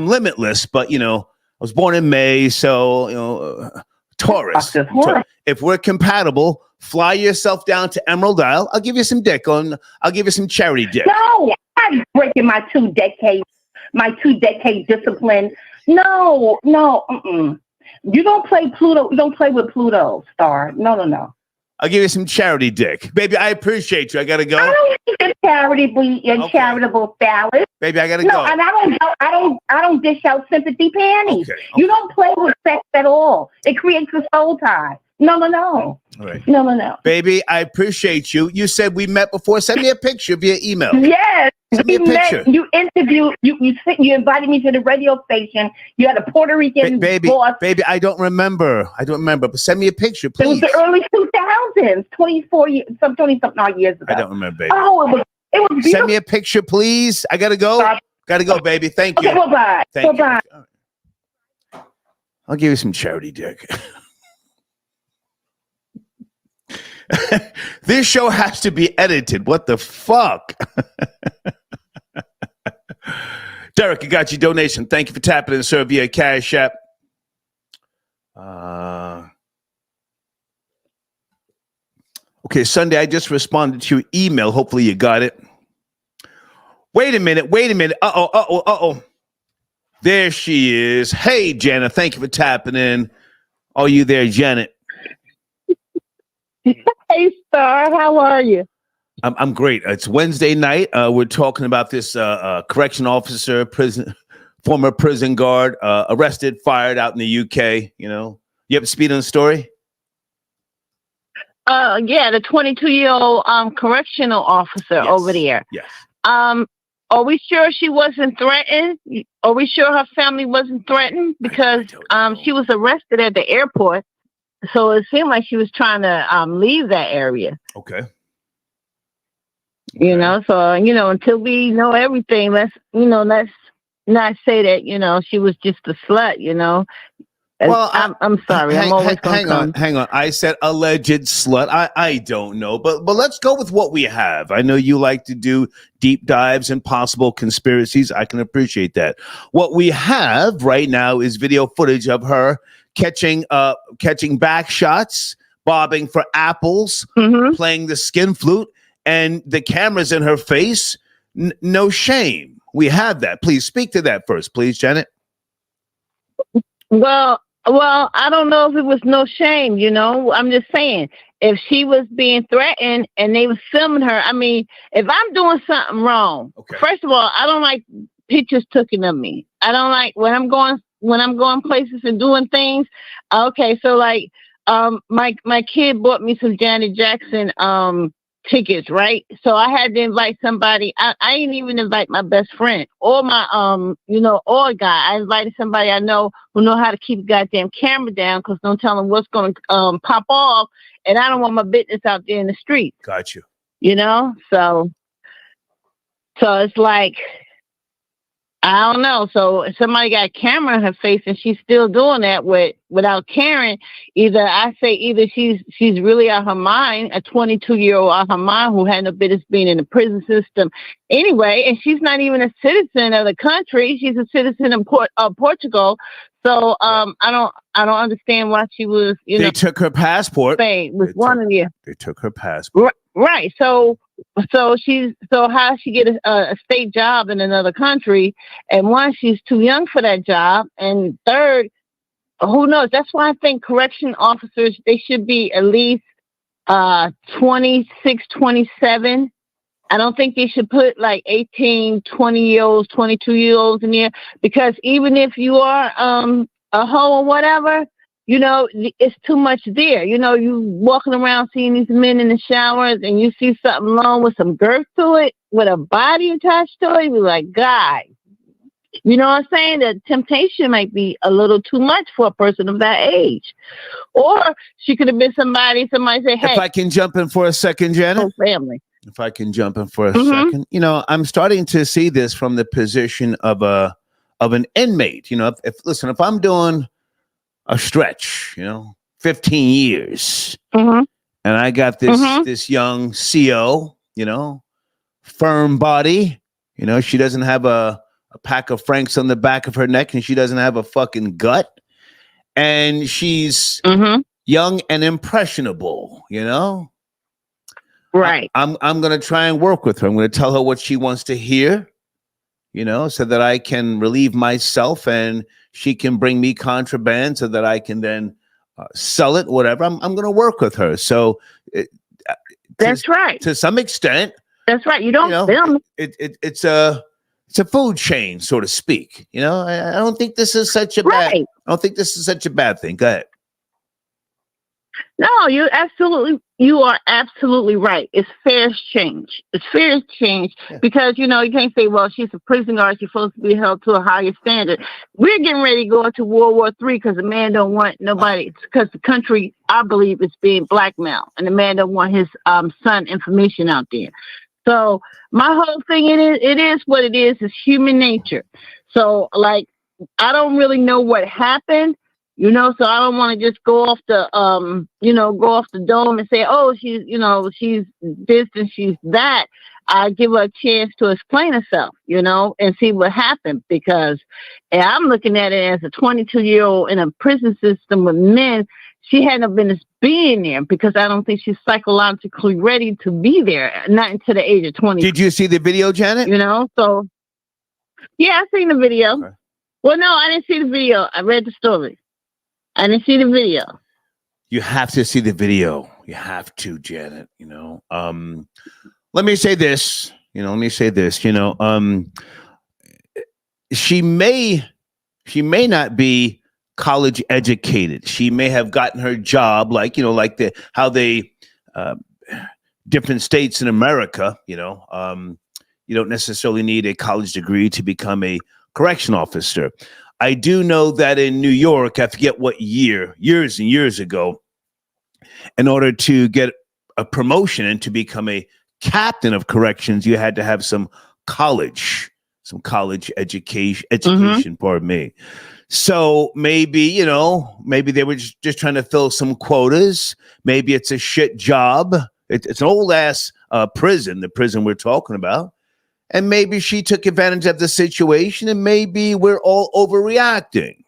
limitless. But I was born in May, so Taurus. So if we're compatible, fly yourself down to Emerald Isle. I'll give you some dick I'll give you some charity dick. No, I'm breaking my 2 decades. My 2 decade discipline. No. You don't play Pluto. You don't play with Pluto, Star. No. I'll give you some charity dick. Baby, I appreciate you. I gotta go. I don't think it's charity, charitable phallus. Baby, I gotta go. No, and I don't dish out sympathy panties. Okay. You don't play with sex at all. It creates a soul tie. No. All right. No. Baby, I appreciate you. You said we met before. Send me a picture via email. Yes. Send me a picture. You interviewed, you invited me to the radio station. You had a Puerto Rican boss. Baby, I don't remember. But send me a picture, please. It was the early 2000s, 20 something odd years ago. I don't remember, baby. Oh, it was beautiful. Send me a picture, please. I gotta go. Gotta go, baby. Thank you. Okay, bye-bye. Thank Bye-bye. you. I'll give you some charity, Dick. This show has to be edited. What the fuck? Derek, I got your donation. Thank you for tapping in, sir, via Cash App. Okay, Sunday, I just responded to your email. Hopefully you got it. Wait a minute. Uh-oh. There she is. Hey, Janet, thank you for tapping in. Are you there, Janet? Hey, Star, how are you? I'm great. It's Wednesday night. We're talking about this correction officer, former prison guard, arrested, fired out in the UK. You know, you have a speed on the story? Yeah, the 22-year-old correctional officer over there. Yes. Are we sure she wasn't threatened? Are we sure her family wasn't threatened? Because she was arrested at the airport. So it seemed like she was trying to leave that area. Okay. You know, so, until we know everything, let's not say that, she was just a slut, Well, I'm sorry. I'm always hang on. I said alleged slut. I don't know, but let's go with what we have. I know you like to do deep dives and possible conspiracies. I can appreciate that. What we have right now is video footage of her catching back shots, bobbing for apples, playing the skin flute, and the camera's in her face. No shame. We have that. Please speak to that first, please, Janet. Well, I don't know if it was no shame, I'm just saying, if she was being threatened and they were filming her, I mean, if I'm doing something wrong, first of all, I don't like pictures taken of me. I don't like when I'm going places and doing things. Okay, so like my kid bought me some Janet Jackson tickets, right? So I had to invite somebody. I didn't even invite my best friend or my or a guy. I invited somebody I know who know how to keep a goddamn camera down, because don't tell them what's going to pop off, and I don't want my business out there in the street. Got you. So it's like, I don't know. So if somebody got a camera in her face and she's still doing that without caring, either she's really out her mind, a 22-year-old out her mind who had no business being in the prison system anyway, and she's not even a citizen of the country. She's a citizen of Portugal. So I don't understand why she was. They took her passport. With one of you. They took her passport. Right. So how she get a state job in another country? And one, she's too young for that job. And third, who knows? That's why I think correction officers, they should be at least 26, 27. I don't think they should put like 18, 20-year-olds, 22-year-olds in there, because even if you are a hoe or whatever, it's too much there. You walking around seeing these men in the showers and you see something long with some girth to it, with a body attached to it, you're like, God, you know what I'm saying? The temptation might be a little too much for a person of that age. Or she could have been somebody say, hey. If I can jump in for a second, Janet. Family. If I can jump in for a second. I'm starting to see this from the position of an inmate. If I'm doing a stretch, 15 years, and I got this young CO, firm body, she doesn't have a pack of Franks on the back of her neck, and she doesn't have a fucking gut, and she's young and impressionable, Right. I'm going to try and work with her. I'm going to tell her what she wants to hear, so that I can relieve myself and she can bring me contraband so that I can then sell it, whatever. I'm going to work with her. So that's right. To some extent. That's right. You don't film. It's a food chain, so to speak. I don't think this is such a bad. I don't think this is such a bad thing. Go ahead. No, you are absolutely right. It's fair change. It's fair change because, you can't say, well, she's a prisoner, she's supposed to be held to a higher standard. We're getting ready to go into World War III because the man don't want nobody, because the country, I believe, is being blackmailed, and the man don't want his son information out there. So my whole thing, it is what it is. It's human nature. So, like, I don't really know what happened. So I don't want to just go off the dome and say, oh, she's this and she's that. I give her a chance to explain herself, and see what happened, because I'm looking at it as a 22-year-old in a prison system with men. She hadn't been being there because I don't think she's psychologically ready to be there, not until the age of 20. Did you see the video, Janet? So yeah, I seen the video. Okay. Well, no, I didn't see the video. I read the story. I didn't see the video. You have to see the video. You have to, Janet. Let me say this. She may not be college educated. She may have gotten her job different states in America. You don't necessarily need a college degree to become a correction officer. I do know that in New York, I forget what years and years ago, in order to get a promotion and to become a captain of corrections, you had to have some college education, pardon me. So maybe they were just trying to fill some quotas. Maybe it's a shit job. It's an old ass prison, the prison we're talking about. And maybe she took advantage of the situation, and maybe we're all overreacting.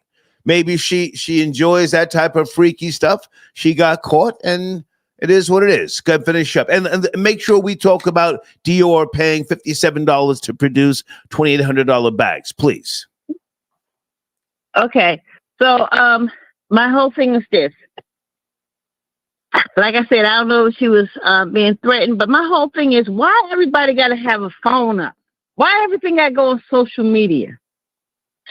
Maybe she enjoys that type of freaky stuff. She got caught, and it is what it is. Go finish up. And make sure we talk about Dior paying $57 to produce $2,800 bags, please. Okay. So my whole thing is this. Like I said, I don't know if she was being threatened, but my whole thing is, why everybody got to have a phone up? Why everything got to go on social media?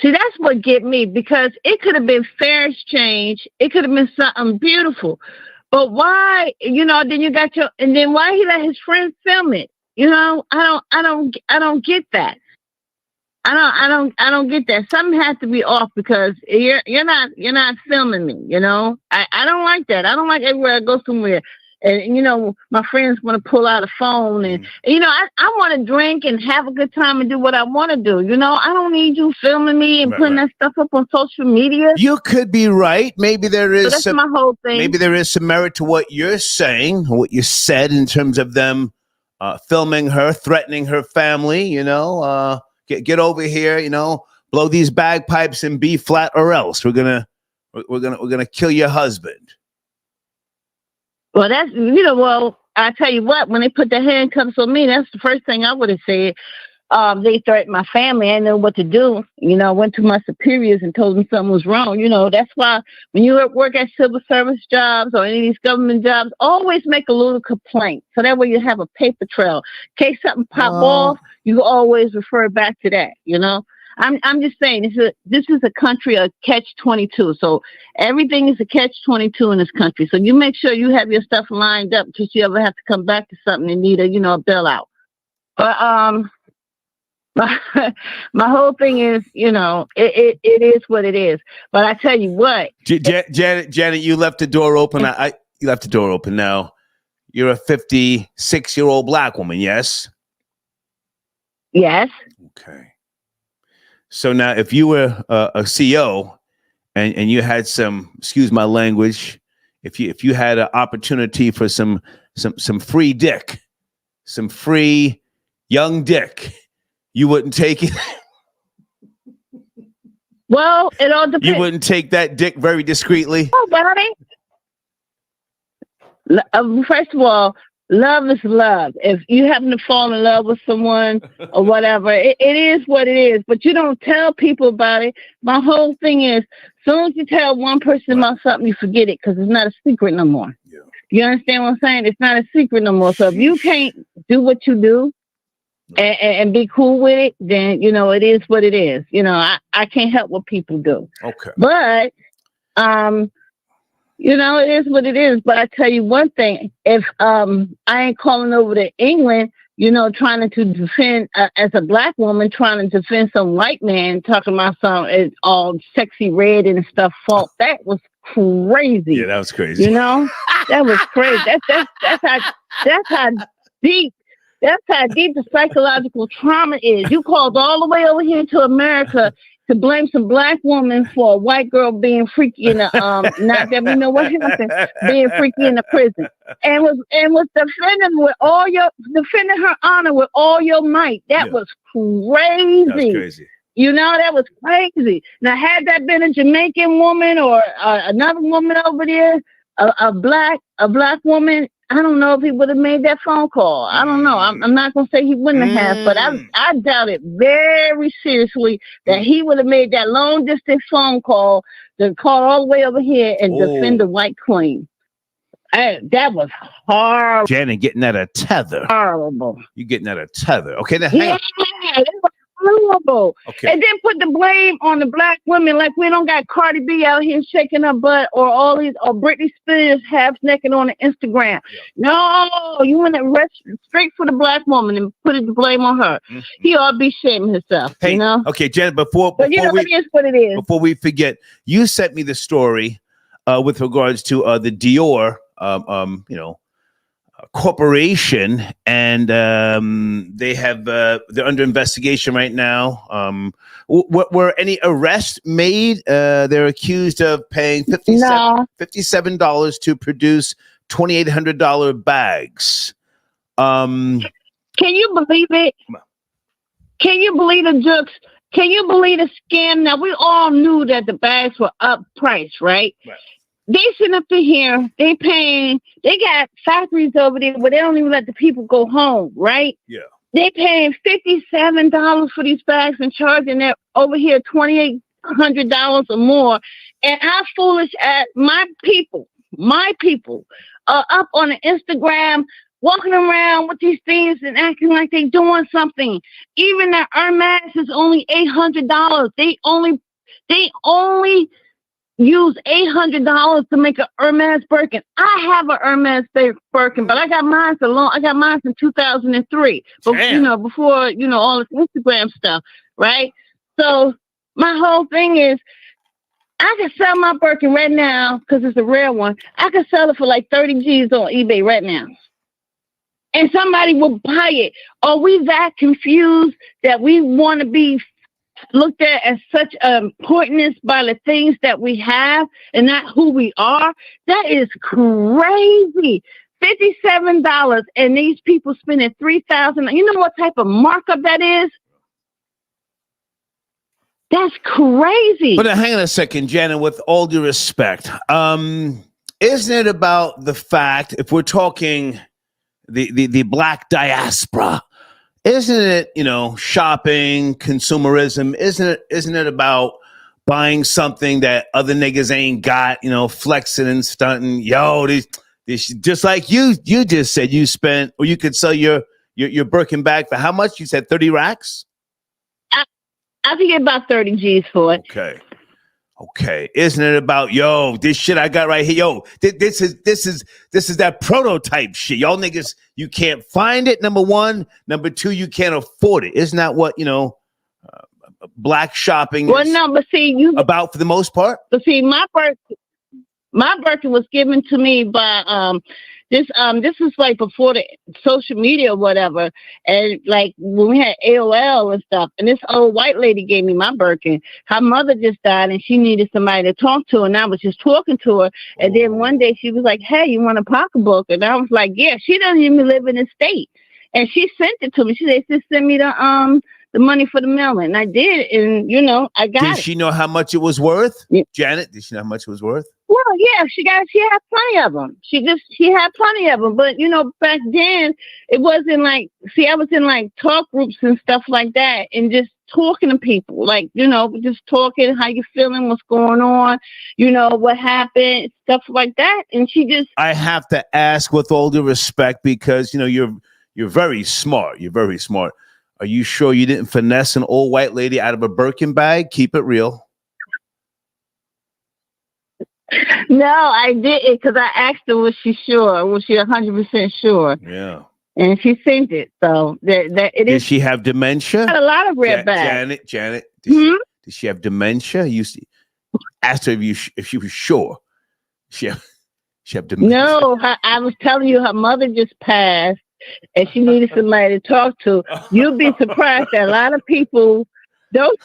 See, that's what get me, because it could have been fair exchange. It could have been something beautiful. But why, then you got and then why he let his friend film it? I don't get that. I don't get that. Something has to be off, because you're not filming me. I don't like that. I don't like everywhere I go somewhere, and my friends want to pull out a phone, and I want to drink and have a good time and do what I want to do. I don't need you filming me and putting that stuff up on social media. You could be right. Maybe there is. So that's my whole thing. Maybe there is some merit to what you're saying, what you said in terms of them filming her, threatening her family. Get over here, blow these bagpipes in B flat, or else we're gonna kill your husband. Well, that's I tell you what, when they put the handcuffs on me, that's the first thing I would have said. They threatened my family. I didn't know what to do. I went to my superiors and told them something was wrong. That's why when you work at civil service jobs or any of these government jobs, always make a little complaint. So that way you have a paper trail. In case something pop off, you always refer back to that. I'm just saying, this is a country of catch-22. So everything is a catch-22 in this country. So you make sure you have your stuff lined up in case you ever have to come back to something and need a bailout. But my whole thing is, it is what it is. But I tell you what, Janet, you left the door open. You left the door open. Now you're a 56-year-old black woman, yes? Yes. Okay. So now, if you were a CO and you had some, excuse my language, if you had an opportunity for some free dick, some free young dick, you wouldn't take it. Well, it all depends. You wouldn't take that dick very discreetly. Oh, buddy. First of all, love is love. If you happen to fall in love with someone or whatever, it is what it is. But you don't tell people about it. My whole thing is, as soon as you tell one person about something, you forget it, because it's not a secret no more. Yeah. You understand what I'm saying? It's not a secret no more. So if you can't do what you do and be cool with it, then, it is what it is. I can't help what people do. Okay. But You know, it is what it is. But I tell you one thing: if I ain't calling over to England, you know, trying to defend as a black woman, trying to defend some white man talking about some it's all sexy red and stuff. Fault that was crazy. Yeah, that was crazy. You know, that was crazy. That's how deep. That's how deep the psychological trauma is. You called all the way over here to America to blame some black woman for a white girl being freaky in the not that we know what happened, being freaky in the prison, and was defending her honor with all your might. That was crazy. That's crazy. You know, that was crazy. Now, had that been a Jamaican woman or another woman over there, a black woman, I don't know if he would have made that phone call. I don't know. I'm not going to say he wouldn't have, but I doubt it very seriously that he would have made that long distance phone call to call all the way over here and defend the white queen. That was horrible. Janet getting at a tether. Horrible. You getting at a tether. Okay, now hang on. That was horrible. Okay. And then put the blame on the black women, like we don't got Cardi B out here shaking her butt, or all these, or Britney Spears half naked on the Instagram. Yeah. No, you want to arrest straight for the black woman and put the blame on her. Mm-hmm. He ought to be shaming himself. Hey, you know. Okay, Janet. Before you know, it is what it is. Before we forget, you sent me the story with regards to the Dior, corporation, and they have they're under investigation right now. Were any arrests made? They're accused of paying $57 to produce $2,800 bags. Can you believe it? Can you believe the jokes? Can you believe the scam? Now, we all knew that the bags were up price, right? They sitting up in here, they got factories over there where they don't even let the people go home, right? Yeah. They paying $57 for these bags and charging that over here $2,800 or more. And how foolish at my people are up on the Instagram walking around with these things and acting like they doing something. Even that Hermes is only $800. They only use $800 to make an Hermes Birkin. I have a Hermes Birkin, but I got mine for long. I got mine in 2003. But before all this Instagram stuff, right? So my whole thing is, I can sell my Birkin right now because it's a rare one. I can sell it for like 30 G's on eBay right now, and somebody will buy it. Are we that confused that we want to be looked at as such importance by the things that we have and not who we are? That is crazy. $57, and these people spending $3,000. You know what type of markup that is? That's crazy. But hang on a second, Janet, with all due respect, isn't it about the fact, if we're talking the black diaspora, isn't it, shopping, consumerism? Isn't it about buying something that other niggas ain't got, flexing and stunting? Yo, this just like you just said, you spent, or you could sell your Birkin bag for how much? You said 30 racks? I can get about 30 G's for it. Okay. Isn't it about, yo, this shit I got right here? Yo, this is that prototype shit. Y'all niggas, you can't find it, number one. Number two, you can't afford it. Isn't that what, black shopping is about for the most part? But see, my Birkin was given to me by this is like before the social media or whatever, and like when we had AOL and stuff, and this old white lady gave me my Birkin. Her mother just died and she needed somebody to talk to, and I was just talking to her, and then one day she was like, "Hey, you want a pocketbook?" And I was like, "Yeah." She doesn't even live in the state, and she sent it to me. She said, "Just send me the money for the mailing." And I did, and I got it. Did she know how much it was worth? Yeah. Janet, did she know how much it was worth? Well, yeah, she had plenty of them. She had plenty of them. But, back then, it wasn't like, I was in like talk groups and stuff like that, and just talking to people, like, just talking, how you feeling, what's going on, what happened, stuff like that. And she just. I have to ask with all due respect, because, you're very smart. You're very smart. Are you sure you didn't finesse an old white lady out of a Birkin bag? Keep it real. No, I didn't because I asked her, was she sure? Was she 100% sure? Yeah. And she sent it. So that it Did is. she have dementia? A lot of red bags. Janet, did she have dementia? You asked her if she was sure. She have dementia. No, I was telling you her mother just passed and she needed somebody to talk to. You'd be surprised that a lot of people don't.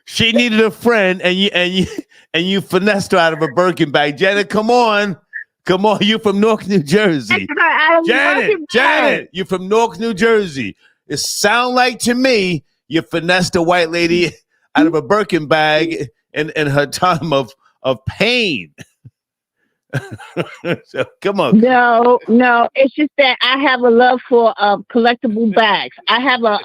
She needed a friend, and you finessed her out of a Birkin bag. Janet, come on, you from Newark, New Jersey. Janet, you from Newark, New Jersey. It sound like to me you finessed a white lady out of a Birkin bag in her time of pain. So come on. No, it's just that I have a love for collectible bags. I have a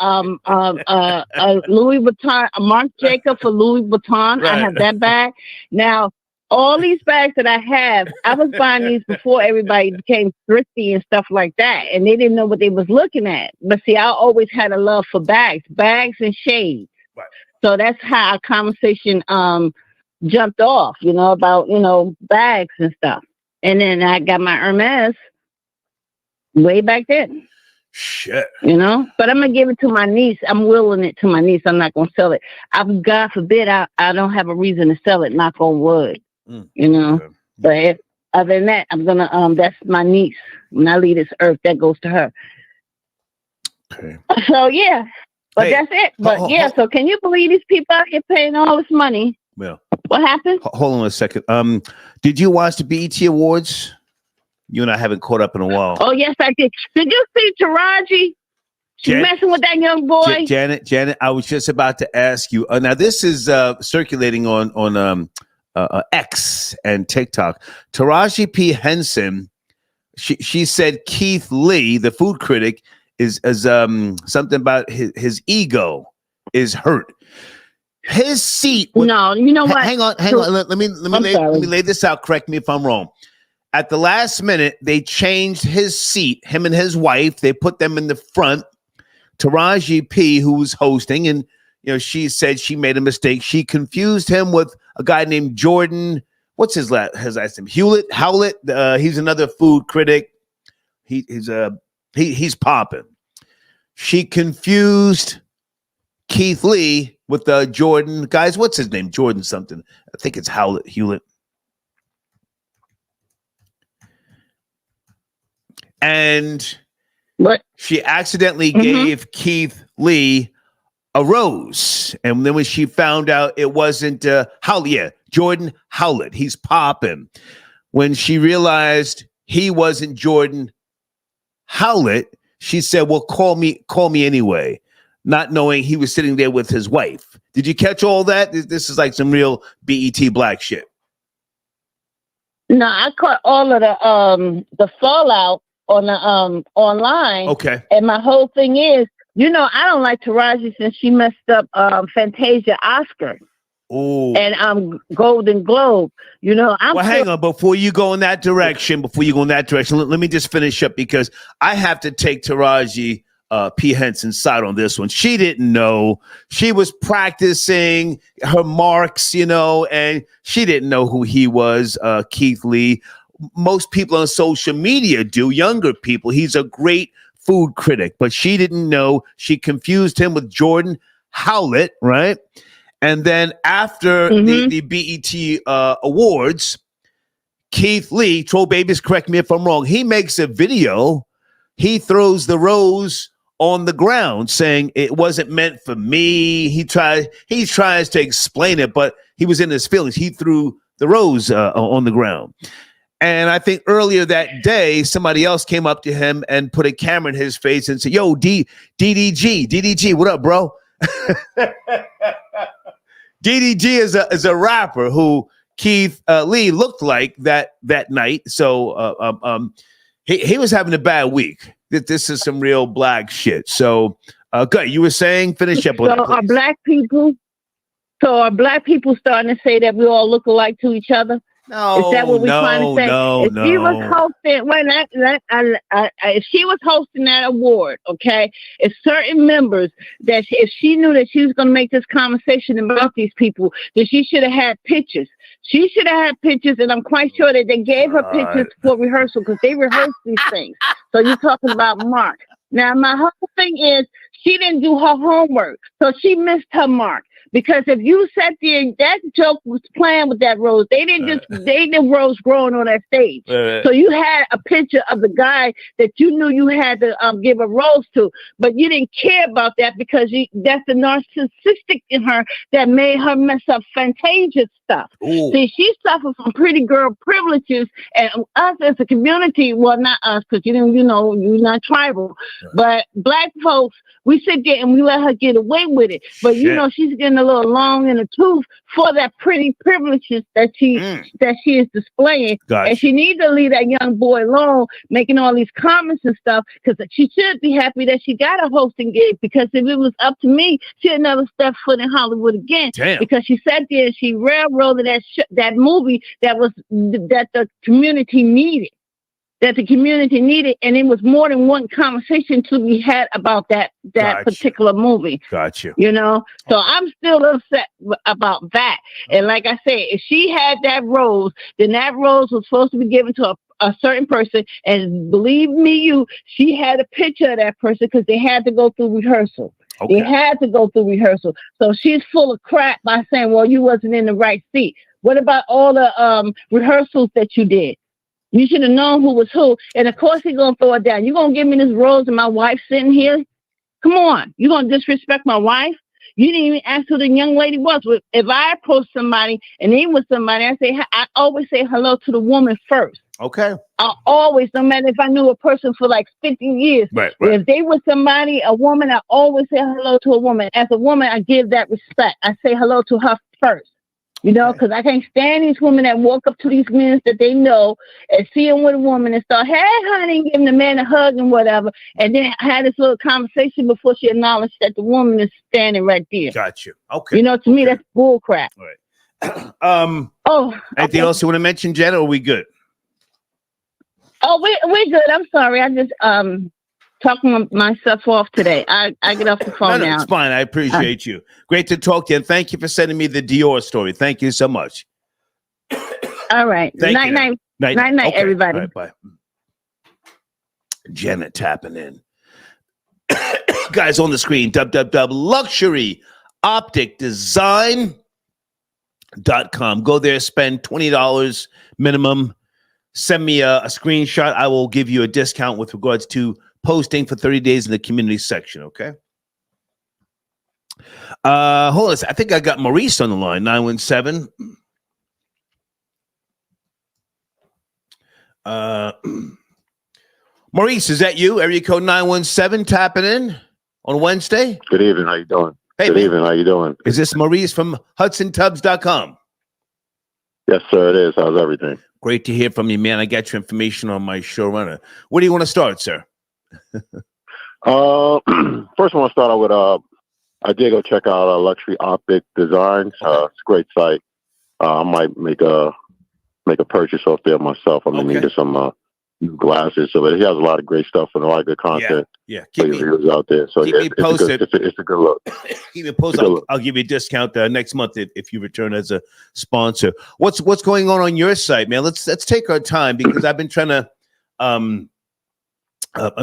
Louis Vuitton, a Marc Jacob for Louis Vuitton. Right. I have that bag. Now, all these bags that I have, I was buying these before everybody became thrifty and stuff like that, and they didn't know what they was looking at. But see, I always had a love for bags and shades. Right. So that's how our conversation jumped off, about, bags and stuff. And then I got my Hermes way back then. Shit. But I'm going to give it to my niece. I'm willing it to my niece. I'm not going to sell it. God forbid, I don't have a reason to sell it, knock on wood, Okay. But other than that, I'm going to, that's my niece. When I leave this earth, that goes to her. Okay. So, yeah. But that's it. But, so can you believe these people out here paying all this money? Well. What happened? Hold on a second. Did you watch the BET Awards? You and I haven't caught up in a while. Oh, yes, I did. Did you see Taraji? She's messing with that young boy. Janet, I was just about to ask you. Now, this is circulating on X and TikTok. Taraji P. Henson, she said Keith Lee, the food critic, is something about his ego is hurt. His seat. No, you know what? Hang on. Let me lay this out. Correct me if I'm wrong. At the last minute, they changed his seat. Him and his wife. They put them in the front. Taraji P, who was hosting, and she said she made a mistake. She confused him with a guy named Jordan. What's his last name? Howlett. He's another food critic. He's popping. She confused Keith Lee with Jordan. Guys, what's his name? Jordan something. I think it's Hewlett. And what? She accidentally gave Keith Lee a rose. And then when she found out it wasn't Jordan Howlett. He's popping. When she realized he wasn't Jordan Howlett, she said, well, call me anyway. Not knowing he was sitting there with his wife. Did you catch all that? This is like some real BET black shit. No, I caught all of the fallout on the online. Okay. And my whole thing is, I don't like Taraji since she messed up Fantasia Oscar. Oh. And Golden Globe. Hang on. Before you go in that direction, let me just finish up because I have to take Taraji P. Henson's side on this one. She didn't know. She was practicing her marks, and she didn't know who he was, Keith Lee. Most people on social media do, younger people. He's a great food critic, but she didn't know. She confused him with Jordan Howlett, right? And then after the BET Awards, Keith Lee, Troll Babies, correct me if I'm wrong, he makes a video. He throws the rose on the ground saying it wasn't meant for me. He tries to explain it, but he was in his feelings. He threw the rose on the ground. And I think earlier that day, somebody else came up to him and put a camera in his face and said, yo, DDG, what up, bro? DDG is a rapper who Keith Lee looked like that night. So he was having a bad week. This is some real black shit. So good. You were saying, finish up on that, please. Are black people starting to say that we all look alike to each other? No, Is that what we're trying to say? no, If she was hosting, if she was hosting that award, okay, if certain members that if she knew that she was going to make this conversation about these people, that she should have had pictures. She should have had pictures, and I'm quite sure that they gave her pictures for rehearsal because they rehearsed these things. So you're talking about Mark. Now, my whole thing is she didn't do her homework, so she missed her mark. Because if you sat there, that joke was playing with that rose. They didn't they the rose growing on that stage. So you had a picture of the guy that you knew you had to give a rose to, but you didn't care about that because that's the narcissistic in her that made her mess up Fantasia's stuff. Ooh. See, she suffered from pretty girl privileges, and us as a community, well, not us, because you're not tribal, but black folks, we sit there and we let her get away with it. But she's getting a little long in the tooth for that pretty privileges that she is displaying. Gotcha. And she needs to leave that young boy alone, making all these comments and stuff, because she should be happy that she got a hosting gig. Because if it was up to me, she'd never step foot in Hollywood again. Damn. Because she sat there and she railroaded that movie that the community needed. That the community needed, and it was more than one conversation to be had about that particular movie. Gotcha. So I'm still upset about that. And like I said, if she had that rose, then that rose was supposed to be given to a certain person. And believe me, she had a picture of that person because they had to go through rehearsal. Okay. They had to go through rehearsal. So she's full of crap by saying, well, you wasn't in the right seat. What about all the rehearsals that you did? You should have known who was who. And of course he's going to throw it down. You're going to give me this rose and my wife sitting here? Come on. You're going to disrespect my wife? You didn't even ask who the young lady was. If I approach somebody and they was somebody, I always say hello to the woman first. Okay. I always, no matter if I knew a person for like 50 years. Right. If they were somebody, a woman, I always say hello to a woman. As a woman, I give that respect. I say hello to her first. Because I can't stand these women that walk up to these men that they know and see them with a woman and start, hey, honey, giving the man a hug and whatever. And then had this little conversation before she acknowledged that the woman is standing right there. Got you. Okay. To me, that's bull crap. All right. Anything else you want to mention, Jen, or are we good? Oh, we're good. I'm sorry. I just talking myself off today. I get off the phone now. It's fine. I appreciate you. Great to talk to you, and thank you for sending me the Dior story. Thank you so much. All right. Night, okay. everybody. All right, bye. Janet tapping in. Guys on the screen, www.luxuryopticdesign.com. Go there, spend $20 minimum. Send me a screenshot. I will give you a discount with regards to posting for 30 days in the community section, okay? Hold on. I think I got Maurice on the line, 917. Maurice, is that you? Area code 917 tapping in on Wednesday? Good evening. How you doing? Hey, Good evening. How you doing? Is this Maurice from HudsonTubs.com? Yes, sir, it is. How's everything? Great to hear from you, man. I got your information on my showrunner. Where do you want to start, sir? First, I want to start out with I did go check out Luxury Optic Designs. It's a great site. I might make a purchase off there myself. I'm needing some new glasses. So he has a lot of great stuff and a lot of good content. Yeah. Keep me out there. So keep me posted. It's a good look. Keep me posted. I'll give you a discount next month if you return as a sponsor. What's going on your site, man? Let's take our time because I've been trying to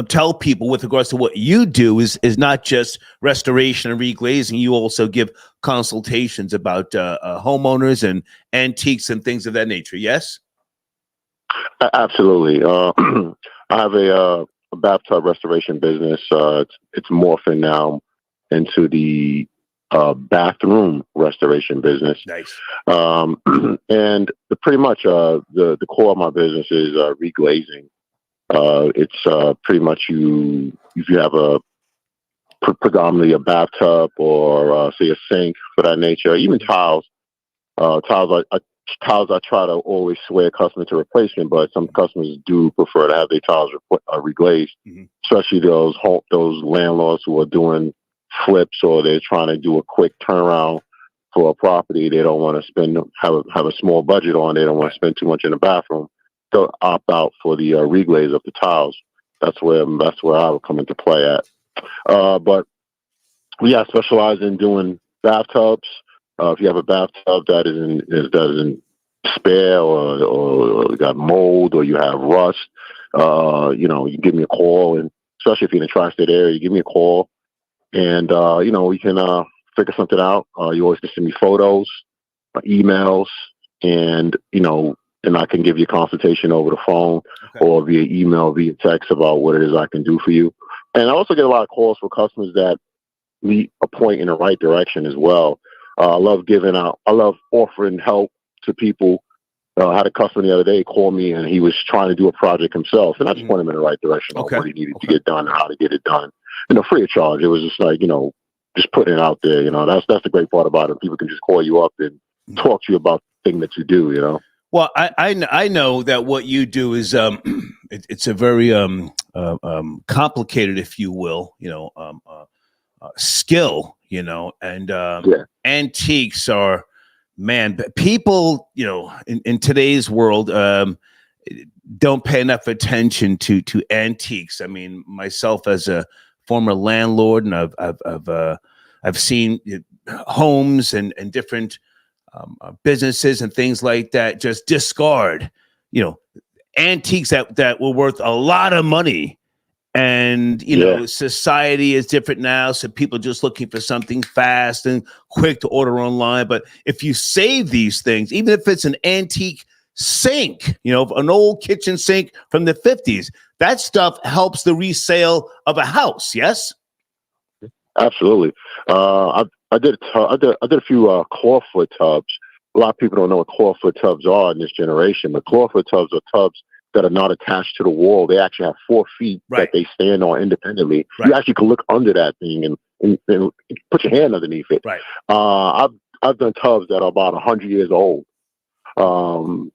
tell people with regards to what you do is not just restoration and reglazing. You also give consultations about homeowners and antiques and things of that nature. Yes? Absolutely. I have a bathtub restoration business. It's morphing now into the bathroom restoration business. Nice. And pretty much the core of my business is reglazing. It's pretty much if you have predominantly a bathtub or say a sink for that nature, even tiles. Tiles I try to always sway a customer to replacement, but some customers do prefer to have their tiles reglazed, especially those landlords who are doing flips or they're trying to do a quick turnaround for a property they don't want to spend, have a small budget on. They don't want to spend too much in the bathroom. They'll opt out for the reglaze of the tiles. That's where I would come into play at. But I specialize in doing bathtubs. If you have a bathtub that isn't spare or got mold or you have rust, you give me a call, and especially if you're in the tri-state area, you give me a call, and we can figure something out. You always can send me photos, emails, and and I can give you a consultation over the phone or via email, via text about what it is I can do for you. And I also get a lot of calls for customers that need a point in the right direction as well. I love offering help to people. I had a customer the other day call me, and he was trying to do a project himself, and I just pointed him in the right direction on what he needed to get done and how to get it done, free of charge. It was just like, just putting it out there. That's the great part about it. People can just call you up and talk to you about the thing that you do. Well, I know that what you do is it's a very complicated, if you will, skill, and antiques are, man, people, in today's world don't pay enough attention to antiques. I mean, myself as a former landlord, and I've seen homes and different businesses and things like that just discard, antiques that were worth a lot of money. And, society is different now. So people are just looking for something fast and quick to order online. But if you save these things, even if it's an antique sink, an old kitchen sink from the 50s, that stuff helps the resale of a house. Yes. Absolutely. I did a few clawfoot tubs. A lot of people don't know what clawfoot tubs are in this generation, but clawfoot tubs are tubs that are not attached to the wall. They actually have 4 feet that they stand on independently. You actually can look under that thing and put your hand underneath it. I've done tubs that are about 100 years old, and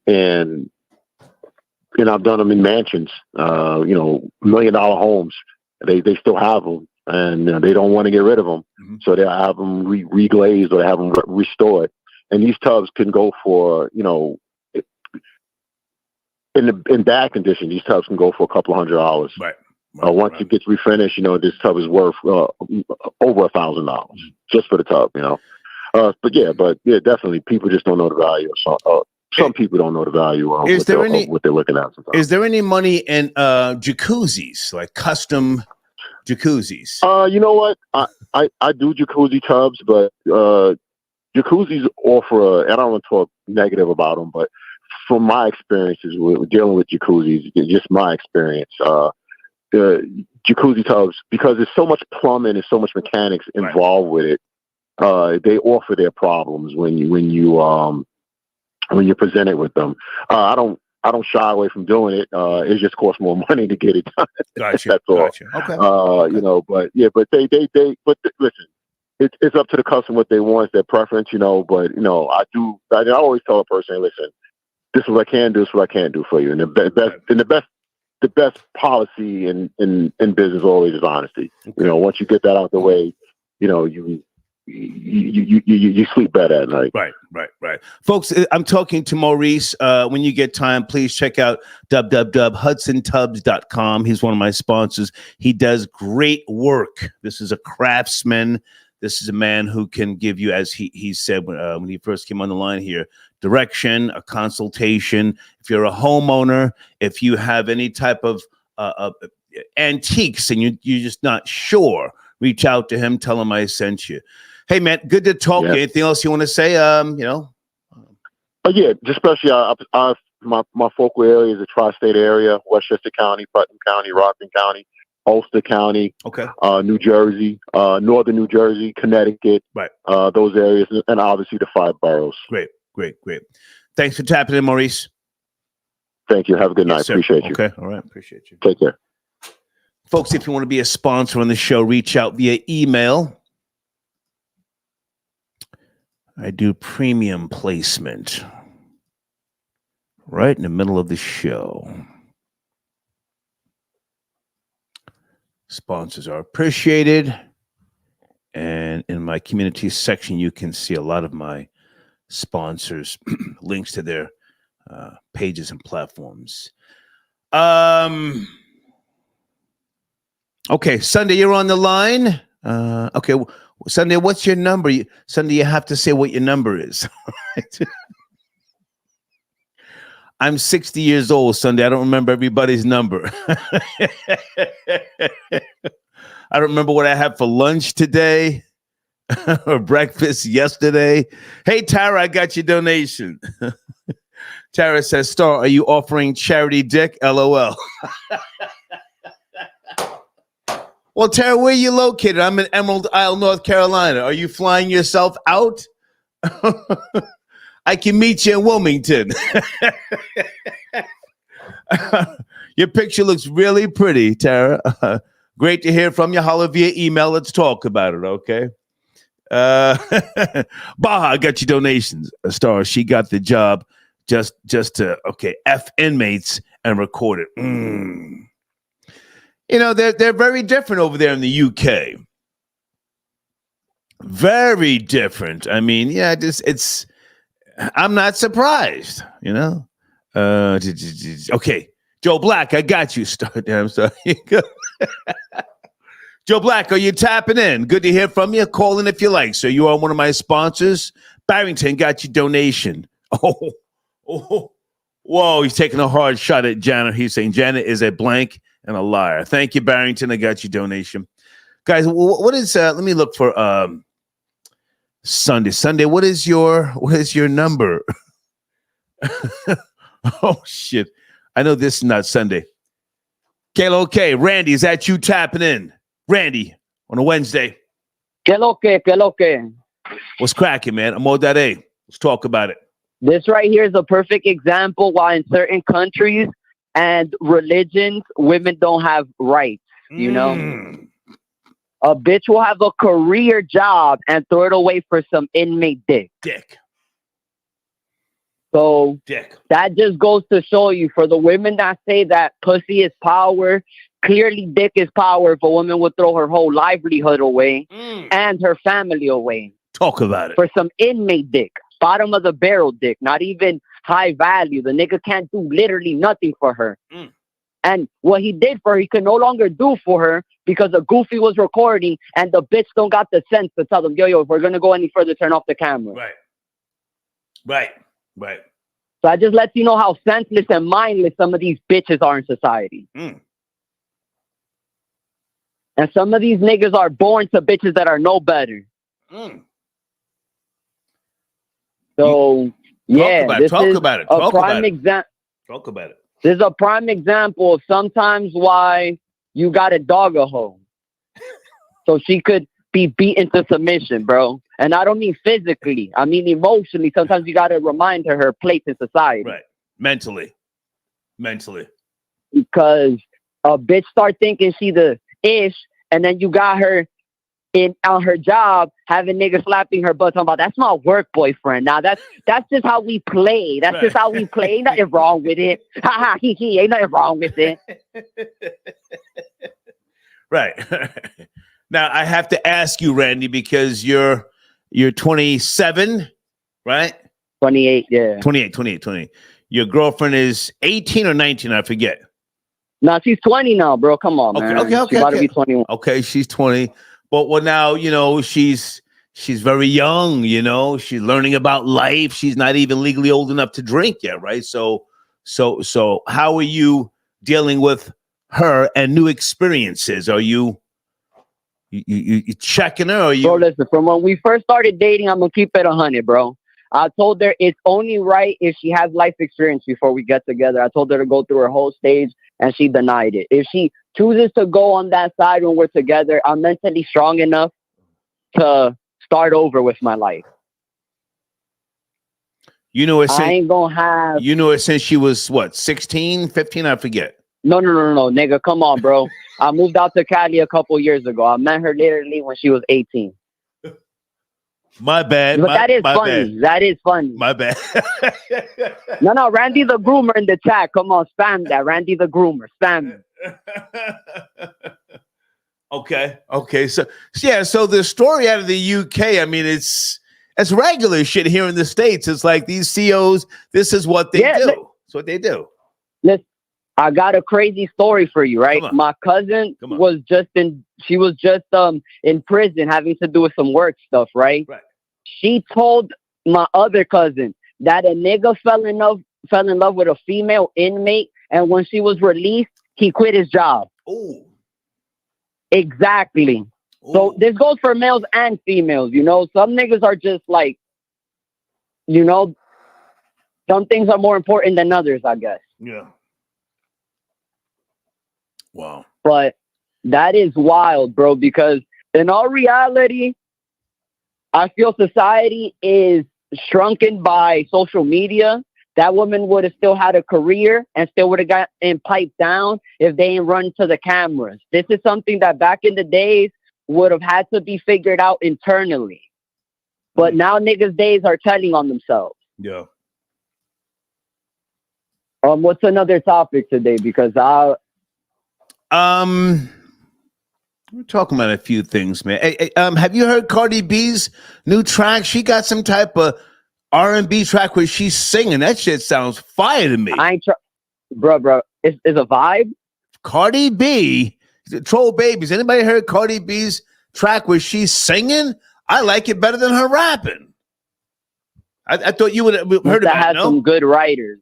I've done them in mansions. $1 million homes. They still have them. And they don't want to get rid of them, so they'll have them reglazed or have them restored. And these tubs can go for, in bad condition, these tubs can go for a couple of $100. Once it gets refinished, this tub is worth over $1,000 just for the tub. But definitely, people just don't know the value. Some people don't know the value of what they're looking at sometimes. Is there any money in jacuzzis, like custom jacuzzis? You know what? I do jacuzzi tubs, but jacuzzis offer, and I don't want to talk negative about them, but from my experiences with dealing with jacuzzis, just my experience, the jacuzzi tubs, because there's so much plumbing and so much mechanics involved with it, they offer their problems when you present it with them. I don't shy away from doing it. It just costs more money to get it done. Gotcha. That's all. Gotcha. Okay. But listen, it's up to the customer what they want, it's their preference, but I always tell a person, listen, this is what I can do, this is what I can't do for you. And the best policy in business always is honesty. Okay. Once you get that out the way, you sleep better at night. Right. Folks, I'm talking to Maurice. When you get time, please check out www.hudsontubs.com. He's one of my sponsors. He does great work. This is a craftsman. This is a man who can give you, as he said when he first came on the line here, direction, a consultation. If you're a homeowner, if you have any type of antiques and you're just not sure, reach out to him. Tell him I sent you. Hey, man, good to talk to you. Anything else you want to say? Yeah, especially my focal area is the tri-state area: Westchester County, Putnam County, Rockland County, Ulster County, New Jersey, Northern New Jersey, Connecticut, those areas, and obviously the 5 boroughs. Great. Thanks for tapping in, Maurice. Thank you. Have a good night. Appreciate you. Okay. All right. Appreciate you. Take care. Folks, if you want to be a sponsor on the show, reach out via email. I do premium placement right in the middle of the show. Sponsors are appreciated. And in in my community section, you can see a lot of my sponsors, links to their pages and platforms. Okay, Sunday, you're on the line. Okay, Sunday, what's your number? Sunday, you have to say what your number is. I'm 60 years old, Sunday. I don't remember everybody's number. I don't remember what I had for lunch today or breakfast yesterday. Hey, Tara, I got your donation. Tara says, Star, are you offering charity dick? LOL. Well, Tara, where are you located? I'm in Emerald Isle, North Carolina. Are you flying yourself out? I can meet you in Wilmington. Your picture looks really pretty, Tara. Great to hear from you. Holler via email. Let's talk about it, okay? Baha, I got your donations. Star, she got the job just to, F inmates and record it. You know, they're very different over there in the UK. Very different. I mean, yeah, I'm not surprised, you know. Okay, Joe Black, I got you. I'm sorry. Joe Black, are you tapping in? Good to hear from you. Call in if you like. So you are one of my sponsors. Barrington got your donation. Oh, whoa, he's taking a hard shot at Janet. He's saying Janet is a blank and a liar. Thank you, Barrington. I got your donation. Guys, what is let me look for Sunday. Sunday, what is your number? Oh shit. I know this is not Sunday. Okay, Randy, is that you tapping in? Randy, on a Wednesday. Que lo que. What's cracking, man? I'm all that A. Let's talk about it. This right here is a perfect example why in certain countries and religions, women don't have rights, you know? A bitch will have a career job and throw it away for some inmate dick. So that just goes to show you, for the women that say that pussy is power, clearly dick is power. If a woman would throw her whole livelihood away and her family away. Talk about it. For some inmate dick. Bottom of the barrel dick. Not even high value. The nigga can't do literally nothing for her. And what he did for her, he could no longer do for her because a goofy was recording and the bitch don't got the sense to tell them, yo, if we're going to go any further, turn off the camera. Right. So I just let you know how senseless and mindless some of these bitches are in society. And some of these niggas are born to bitches that are no better. So, Talk about it. Talk about it. This is a prime example of sometimes why you got to dog a hoe. So she could be beaten to submission, bro. And I don't mean physically. I mean emotionally. Sometimes you got to remind her place in society. Right. Mentally. Because a bitch start thinking she the ish, and then you got her on her job having niggas slapping her butt, talking about that's my work boyfriend. Now that's just how we play. That's just how we play. Ain't nothing wrong with it. Ha ha he ain't nothing wrong with it. Right. Now I have to ask you, Randy, because you're 27, right? 28, yeah. 28. Your girlfriend is 18 or 19, I forget. No, she's 20 now, bro. Come on, man. Okay. She's about to be 21. Okay, she's 20. But now, you know, she's very young, you know, she's learning about life. She's not even legally old enough to drink yet, right? So how are you dealing with her and new experiences? Are you checking her? Or you? Bro, listen, from when we first started dating, I'm gonna keep it 100, bro. I told her it's only right if she has life experience before we get together. I told her to go through her whole stage, and she denied it. If she chooses to go on that side when we're together, I'm mentally strong enough to start over with my life. You know it. I ain't gonna have. You know it since she was what, 16, 15? I forget. No, nigga, come on, bro. I moved out to Cali a couple years ago. I met her literally when she was 18. My bad. But that is funny. Bad. That is funny. My bad. No, Randy the Groomer in the chat. Come on, spam that. Randy the Groomer. Spam it. Okay. So yeah. So the story out of the UK. I mean, it's regular shit here in the States. It's like these COs. This is what they do. It's what they do. Listen, I got a crazy story for you, right? My cousin was just in prison having to do with some work stuff, right? Right. She told my other cousin that a nigga fell in love with a female inmate, and when she was released, he quit his job. Oh. Exactly. Ooh. So this goes for males and females, you know. Some niggas are just like, you know, some things are more important than others, I guess. Yeah. Wow. But that is wild, bro, because in all reality, I feel society is shrunken by social media. That woman would have still had a career and still would have gotten piped down if they ain't run to the cameras. This is something that back in the days would have had to be figured out internally. But now niggas' days are telling on themselves. Yeah. What's another topic today? Because we're talking about a few things, man. Hey, have you heard Cardi B's new track? She got some type of R&B track where she's singing. That shit sounds fire to me. Bro. Is a vibe? Cardi B, Troll Babies. Anybody heard Cardi B's track where she's singing? I like it better than her rapping. I thought you would have heard about it. That has some good writers.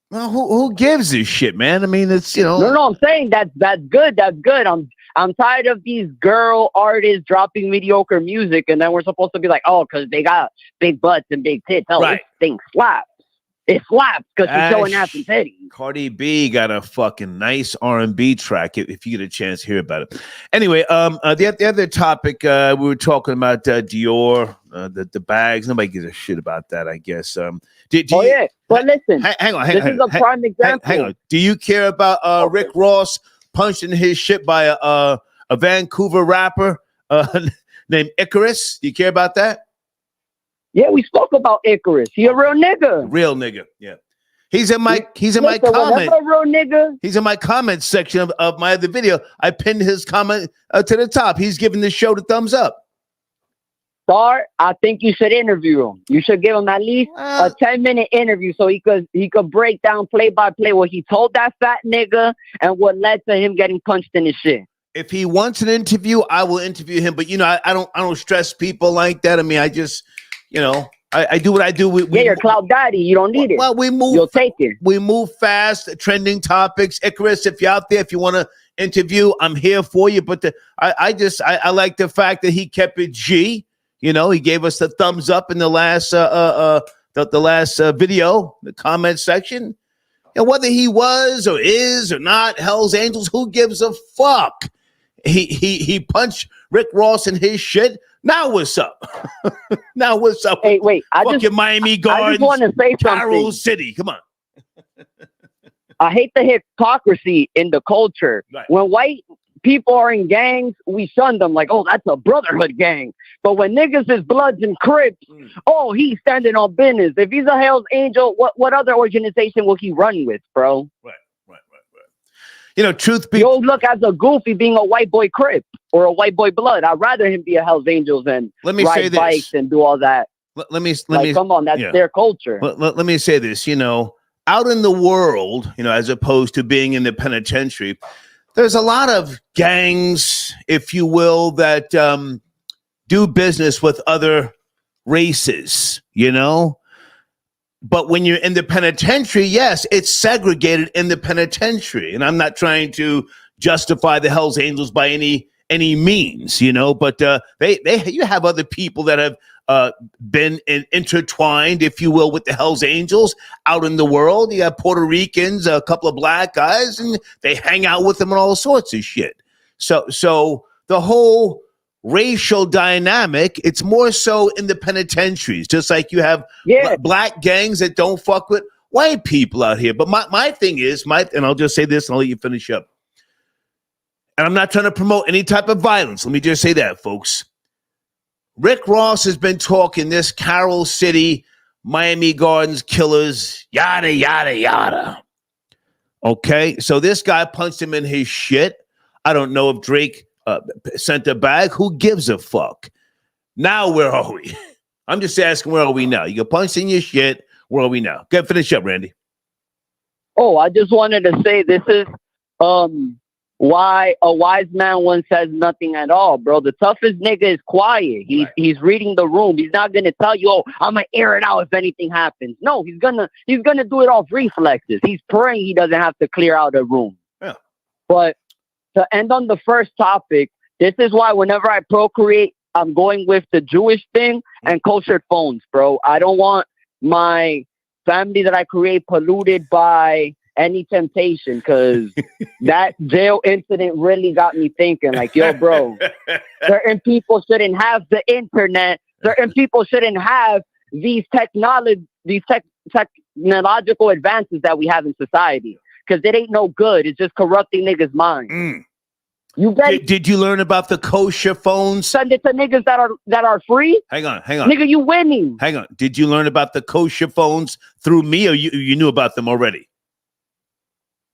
Well, who gives a shit, man? I mean, it's, you know. No, I'm saying that's good. That's good. I'm tired of these girl artists dropping mediocre music, and then we're supposed to be like, oh, because they got big butts and big tits. Oh, This thing slaps. It slaps because she's showing ass and titties. Cardi B got a fucking nice R&B track. If you get a chance to hear about it. Anyway, the other topic we were talking about Dior, the bags. Nobody gives a shit about that, I guess. Yeah, but listen, hang on. This is a prime example. Hang on. Do you care about Rick Ross punched in his shit by a Vancouver rapper named Icarus? Do you care about that? Yeah, we spoke about Icarus. He a real nigga. Real nigga. Yeah. He's in my comment. A real nigga. He's in my comment section of my other video. I pinned his comment to the top. He's giving the show the thumbs up. Star, I think you should interview him. You should give him at least a 10-minute interview so he could break down play by play what he told that fat nigga and what led to him getting punched in his shit. If he wants an interview, I will interview him. But you know, I don't stress people like that. I mean, I just, you know, I do what I do. You're Cloud Daddy. You don't need it. Well, we move. You'll take it. We move fast. Trending topics. Icarus, if you're out there, if you want to interview, I'm here for you. But I like the fact that he kept it G. You know, he gave us the thumbs up in the last video, the comment section. And whether he was or is or not Hell's Angels, who gives a fuck? He punched Rick Ross in his shit. Now what's up? Now what's up? Hey, wait. Fucking Miami Gardens. I just want to say Carroll something. City. Come on. I hate the hypocrisy in the culture. Right. When white people are in gangs, we shun them like, oh, that's a brotherhood gang. But when niggas is Bloods and Crips, oh, he's standing on business. If he's a Hell's Angel, what other organization will he run with, bro? Right. You know, truth be... You'll look as a goofy being a white boy Crip or a white boy Blood. I'd rather him be a Hell's Angels and ride bikes and do all that. Let me come on, that's their culture. Let me say this, you know, out in the world, you know, as opposed to being in the penitentiary, there's a lot of gangs, if you will, that do business with other races, you know? But when you're in the penitentiary, yes, it's segregated in the penitentiary. And I'm not trying to justify the Hells Angels by any means, you know, but you have other people that have been intertwined, if you will, with the Hells Angels out in the world. You have Puerto Ricans, a couple of black guys, and they hang out with them and all sorts of shit. So the whole racial dynamic, it's more so in the penitentiaries, just like you have black gangs that don't fuck with white people out here. But my thing is, and I'll just say this and I'll let you finish up. And I'm not trying to promote any type of violence. Let me just say that, folks. Rick Ross has been talking this Carroll City, Miami Gardens killers, yada, yada, yada. Okay, so this guy punched him in his shit. I don't know if Drake sent a bag. Who gives a fuck? Now where are we? I'm just asking, where are we now? You got punched in your shit. Where are we now? Go finish up, Randy. Oh, I just wanted to say this is why a wise man one says nothing at all, bro. The toughest nigga is quiet. He's reading the room. He's not gonna tell you, oh, I'm gonna air it out if anything happens. No, he's gonna do it off reflexes. He's praying he doesn't have to clear out a room. Yeah. But to end on the first topic, this is why whenever I procreate, I'm going with the Jewish thing and kosher phones, bro. I don't want my family that I create polluted by any temptation, because that jail incident really got me thinking, like, yo, bro, certain people shouldn't have the internet. Certain people shouldn't have these technological advances that we have in society, because it ain't no good. It's just corrupting niggas' minds. You did you learn about the kosher phones? Send it to niggas that are free. Hang on. Nigga, you winning. Hang on. Did you learn about the kosher phones through me, or you knew about them already?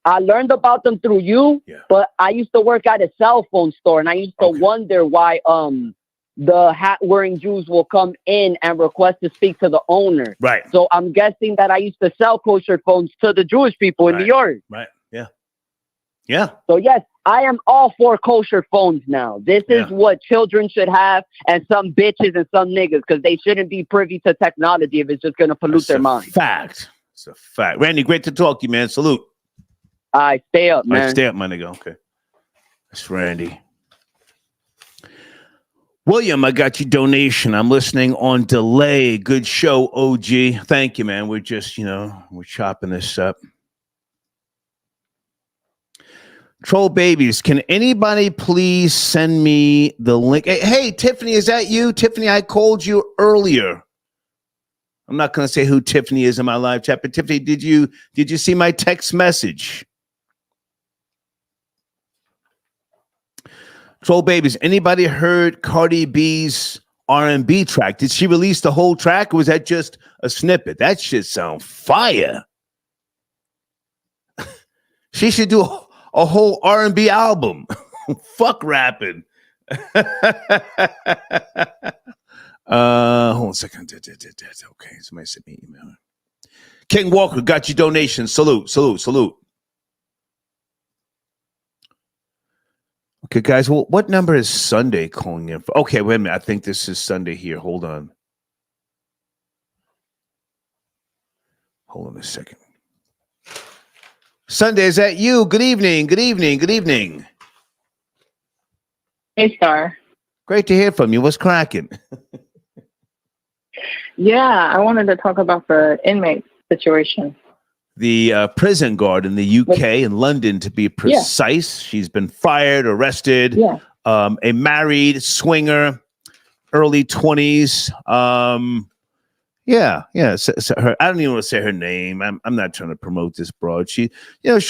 I learned about them through you, but I used to work at a cell phone store, and I used to wonder why the hat-wearing Jews will come in and request to speak to the owner. Right. So I'm guessing that I used to sell kosher phones to the Jewish people in New York. Right. Yeah. Yeah. So yes, I am all for kosher phones now. This is what children should have, and some bitches and some niggas, because they shouldn't be privy to technology if it's just going to pollute their mind. Fact. It's a fact. Randy, great to talk to you, man. Salute. All right, stay up, man. Stay up, my nigga. Okay. That's Randy. William, I got your donation. I'm listening on delay. Good show, OG. Thank you, man. We're just, we're chopping this up. Troll babies, can anybody please send me the link? Hey, Tiffany, is that you? Tiffany, I called you earlier. I'm not going to say who Tiffany is in my live chat, but Tiffany, did you see my text message? Troll babies, anybody heard Cardi B's R&B track? Did she release the whole track, or was that just a snippet? That shit sound fire. She should do a whole R&B album. Fuck rapping. Hold on a second. Okay, somebody sent me an email. King Walker, got your donation. Salute. Okay, guys, well, what number is Sunday calling in for? Okay, wait a minute. I think this is Sunday here. Hold on a second. Sunday, is that you? Good evening. Hey, Star. Great to hear from you. What's cracking? Yeah, I wanted to talk about the inmate situation. The prison guard in the UK, in London, to be precise. She's been fired, arrested. Yeah. A married swinger, early 20s. So her, I don't even want to say her name. I'm not trying to promote this broad. She'll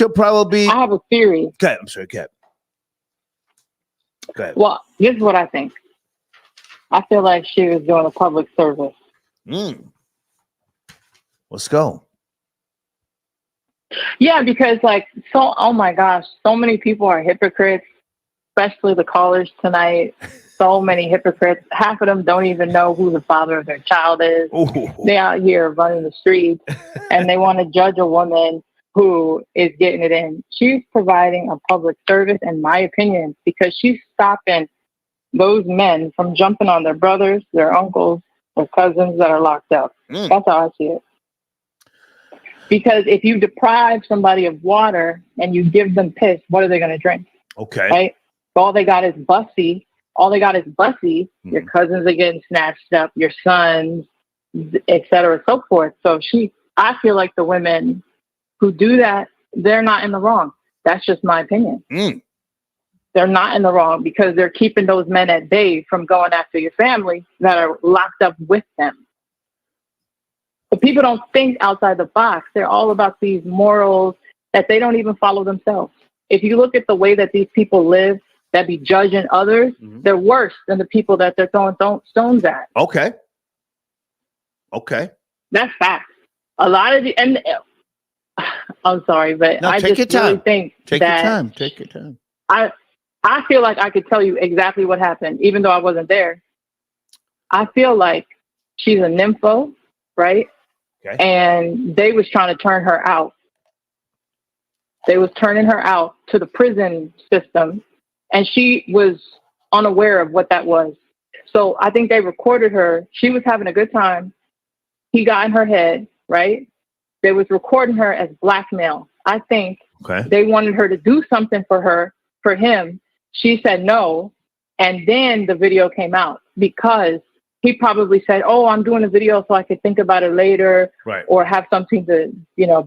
probably. I have a theory. Okay, I'm sorry, Kat. Go ahead. Well, this is what I think. I feel like she was doing a public service. Let's go. Yeah, because oh my gosh, so many people are hypocrites, especially the callers tonight. So many hypocrites. Half of them don't even know who the father of their child is. Ooh. They out here running the streets, and they want to judge a woman who is getting it in. She's providing a public service, in my opinion, because she's stopping those men from jumping on their brothers, their uncles, or cousins that are locked up. That's how I see it. Because if you deprive somebody of water and you give them piss, what are they going to drink? Okay. Right? All they got is bussy. Your cousins are getting snatched up, your sons, et cetera, so forth. So I feel like the women who do that, they're not in the wrong. That's just my opinion. They're not in the wrong because they're keeping those men at bay from going after your family that are locked up with them. But people don't think outside the box. They're all about these morals that they don't even follow themselves. If you look at the way that these people live, that be judging others, they're worse than the people that they're throwing stones at. Okay. That's fact. A lot of I'm sorry, but No, I take just your time. really think Take that your time. Take your time. I feel like I could tell you exactly what happened, even though I wasn't there. I feel like she's a nympho, right? Okay. And they was trying to turn her out. They was turning her out to the prison system, and she was unaware of what that was. So I think they recorded her. She was having a good time. He got in her head, right? They was recording her as blackmail. I think they wanted her to do something for him. She said no. And then the video came out because he probably said, oh, I'm doing a video so I could think about it later, or have something to,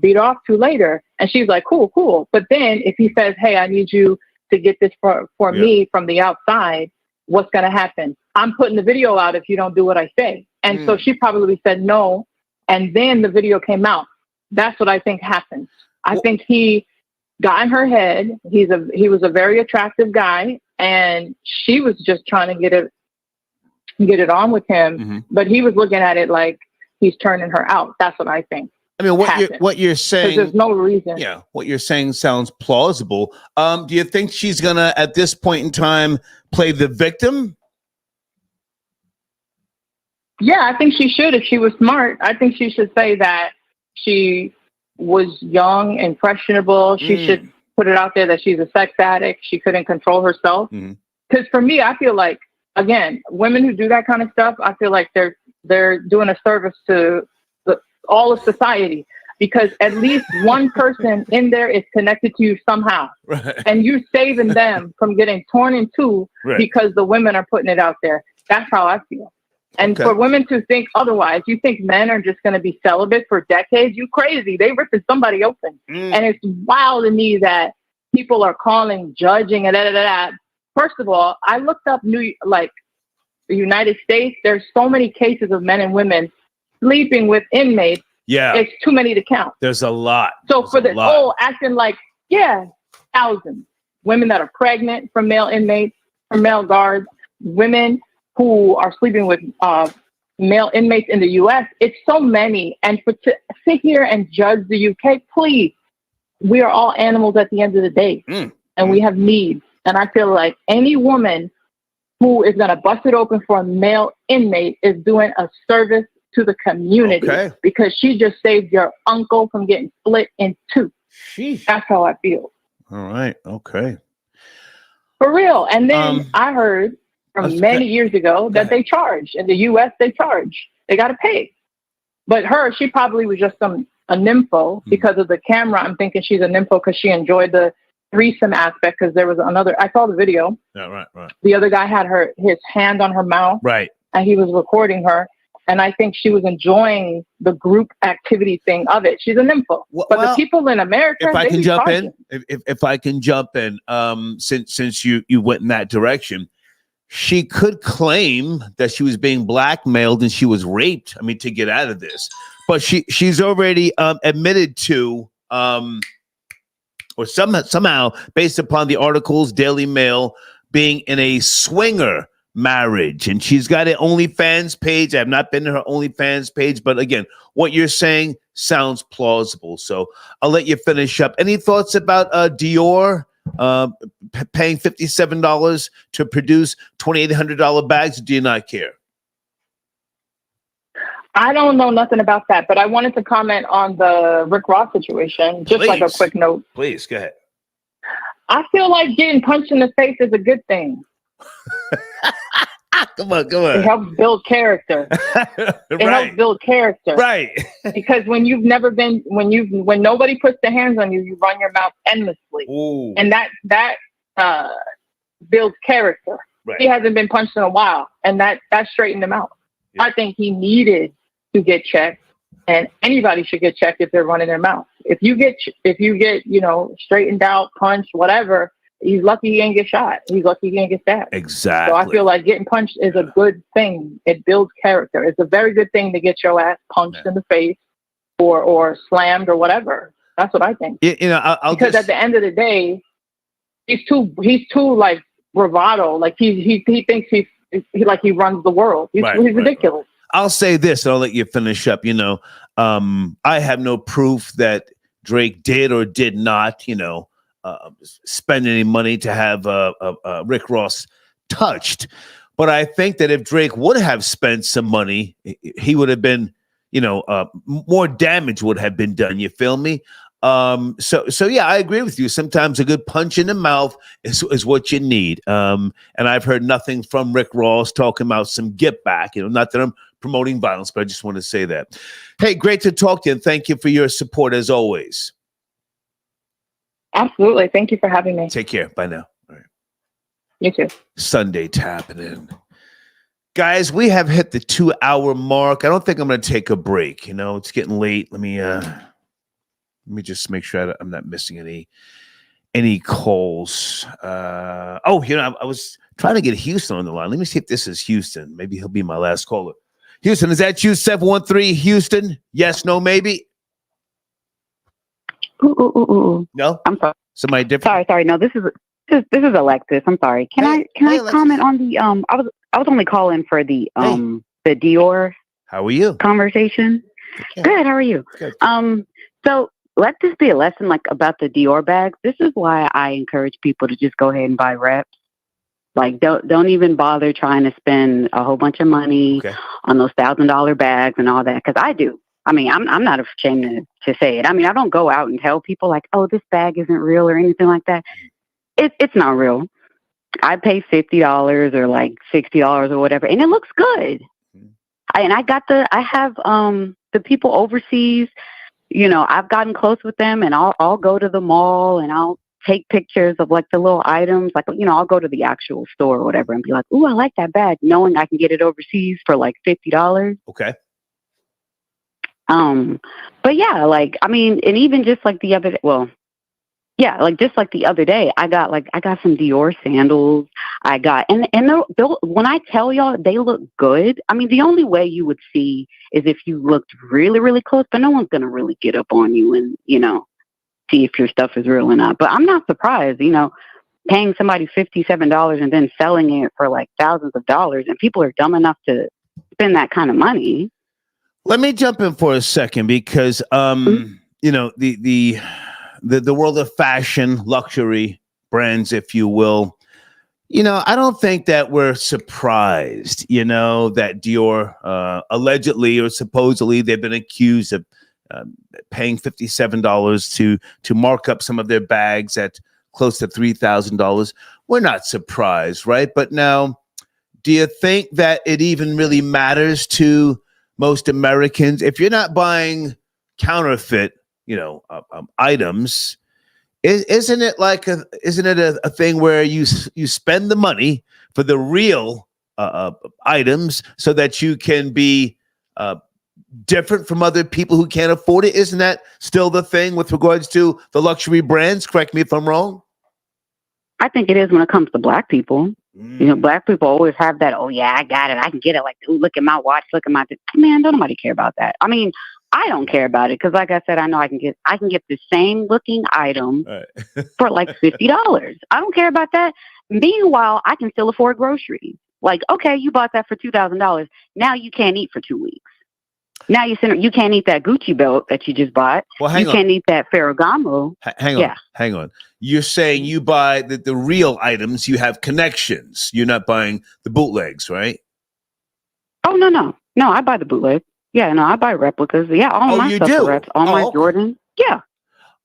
beat off to later. And she's like, cool. But then if he says, hey, I need you to get this for me from the outside, what's going to happen? I'm putting the video out if you don't do what I say. And so she probably said no. And then the video came out. That's what I think happened. I think he got in her head. He was a very attractive guy, and she was just trying to get it on with him. But he was looking at it like he's turning her out. That's what I think. I mean, what you're saying, there's no reason. Yeah, what you're saying sounds plausible. Do you think she's gonna, at this point in time, play the victim? Yeah, I think she should. If she was smart, I think she should say that she was young, impressionable. She should put it out there that she's a sex addict. She couldn't control herself. Because for me, I feel like, again, women who do that kind of stuff, I feel like they're doing a service to all of society, because at least one person in there is connected to you somehow, and you're saving them from getting torn in two because the women are putting it out there. That's how I feel. And for women to think otherwise, you think men are just going to be celibate for decades? You crazy. They ripping somebody open. And it's wild to me that people are calling, judging, and First of all, I looked up the United States. There's so many cases of men and women sleeping with inmates. Yeah. It's too many to count. There's a lot. So for the whole acting like, thousands. Women that are pregnant from male inmates, from male guards, women who are sleeping with male inmates in the U.S. It's so many. And to sit here and judge the UK, please, we are all animals at the end of the day. And we have needs. And I feel like any woman who is going to bust it open for a male inmate is doing a service to the community, because she just saved your uncle from getting split in two. That's how I feel. All right. Okay. For real. And then I heard from many years ago that they charge. In the U.S., they charge. They got to pay. But she probably was just a nympho because of the camera. I'm thinking she's a nympho because she enjoyed the threesome aspect, because there was I saw the video. Yeah, right. The other guy had his hand on her mouth. Right. And he was recording her. And I think she was enjoying the group activity thing of it. She's a nympho. But the people in America, if I can jump in, since you went in that direction, she could claim that she was being blackmailed and she was raped. I mean, to get out of this, but she's already admitted to, or somehow based upon the articles, DailyMail, being in a swinger marriage, and she's got an OnlyFans page. I've not been to her OnlyFans page, but again, what you're saying sounds plausible. So I'll let you finish up. Any thoughts about Dior paying $57 to produce $2,800 bags? Or do you not care? I don't know nothing about that, but I wanted to comment on the Rick Ross situation. Just like a quick note. Please, go ahead. I feel like getting punched in the face is a good thing. Come on. It helps build character. Helps build character. Right. Because when nobody puts their hands on you, you run your mouth endlessly. Ooh. And that builds character. Right. He hasn't been punched in a while, and that straightened him out. Yeah. I think he needed to get checked, and anybody should get checked if they're running their mouth. If you get straightened out, punched, whatever, he's lucky he didn't get shot. He's lucky he didn't get stabbed. Exactly. So I feel like getting punched is a good thing. It builds character. It's a very good thing to get your ass punched in the face or slammed or whatever. That's what I think. Because at the end of the day, he's too like bravado. Like he thinks he runs the world. He's ridiculous. I'll say this, and I'll let you finish up. I have no proof that Drake did or did not, spend any money to have Rick Ross touched. But I think that if Drake would have spent some money, he would have been, more damage would have been done. You feel me? So yeah, I agree with you. Sometimes a good punch in the mouth is what you need. And I've heard nothing from Rick Ross talking about some get back. Not that I'm promoting violence, but I just want to say that. Hey, great to talk to you, and thank you for your support as always. Absolutely. Thank you for having me. Take care. Bye now. All right. You too. Sunday tapping in. Guys, we have hit the 2-hour mark. I don't think I'm going to take a break. It's getting late. Let me just make sure I'm not missing any calls. I was trying to get Houston on the line. Let me see if this is Houston. Maybe he'll be my last caller. Houston, is that you? 713 Houston? Yes, no, maybe? Ooh. No? I'm sorry. Somebody different? Sorry. No, this is Alexis. I'm sorry. Can I comment on the I was only calling for the Dior. How are you? Conversation. Yeah. Good. How are you? Good. So let this be a lesson about the Dior bags. This is why I encourage people to just go ahead and buy reps. Don't even bother trying to spend a whole bunch of money on those $1,000 bags and all that, because I do. I mean, I'm not ashamed to say it. I mean, I don't go out and tell people oh, this bag isn't real or anything like that. It's not real. I pay $50 or $60 or whatever, and it looks good. And I have the people overseas. I've gotten close with them, and I'll go to the mall and I'll take pictures of the little items. I'll go to the actual store or whatever and be like, "Ooh, I like that bag," knowing I can get it overseas for $50. Okay. But yeah, and even just the other day, just the other day, I got some Dior sandals. When I tell y'all, they look good. I mean, the only way you would see is if you looked really, really close, but no one's going to really get up on you and, see if your stuff is real or not. But I'm not surprised, paying somebody $57 and then selling it for thousands of dollars, and people are dumb enough to spend that kind of money. Let me jump in for a second because, the world of fashion, luxury brands, if you will, I don't think that we're surprised, that Dior allegedly or supposedly they've been accused of paying $57 to mark up some of their bags at close to $3,000. We're not surprised, right? But now, do you think that it even really matters to most Americans if you're not buying counterfeit items? Isn't it a thing where you spend the money for the real items so that you can be different from other people who can't afford it? Isn't that still the thing with regards to the luxury brands? Correct me if I'm wrong. I think it is when it comes to Black people. Black people always have that, "Oh yeah, I got it. I can get it." Ooh, look at my watch. Look at my, man, don't nobody care about that. I mean, I don't care about it because, like I said, I know I can get the same looking item for $50. I don't care about that. Meanwhile, I can still afford groceries. Okay, you bought that for $2,000. Now you can't eat for 2 weeks. Now you can't eat that Gucci belt that you just bought. Well, hang on. Can't eat that Ferragamo. Hang on. You're saying you buy the real items. You have connections. You're not buying the bootlegs, right? Oh no! I buy the bootleg. Yeah, no, I buy replicas. Yeah, all my stuff are reps. All my Jordan. Yeah.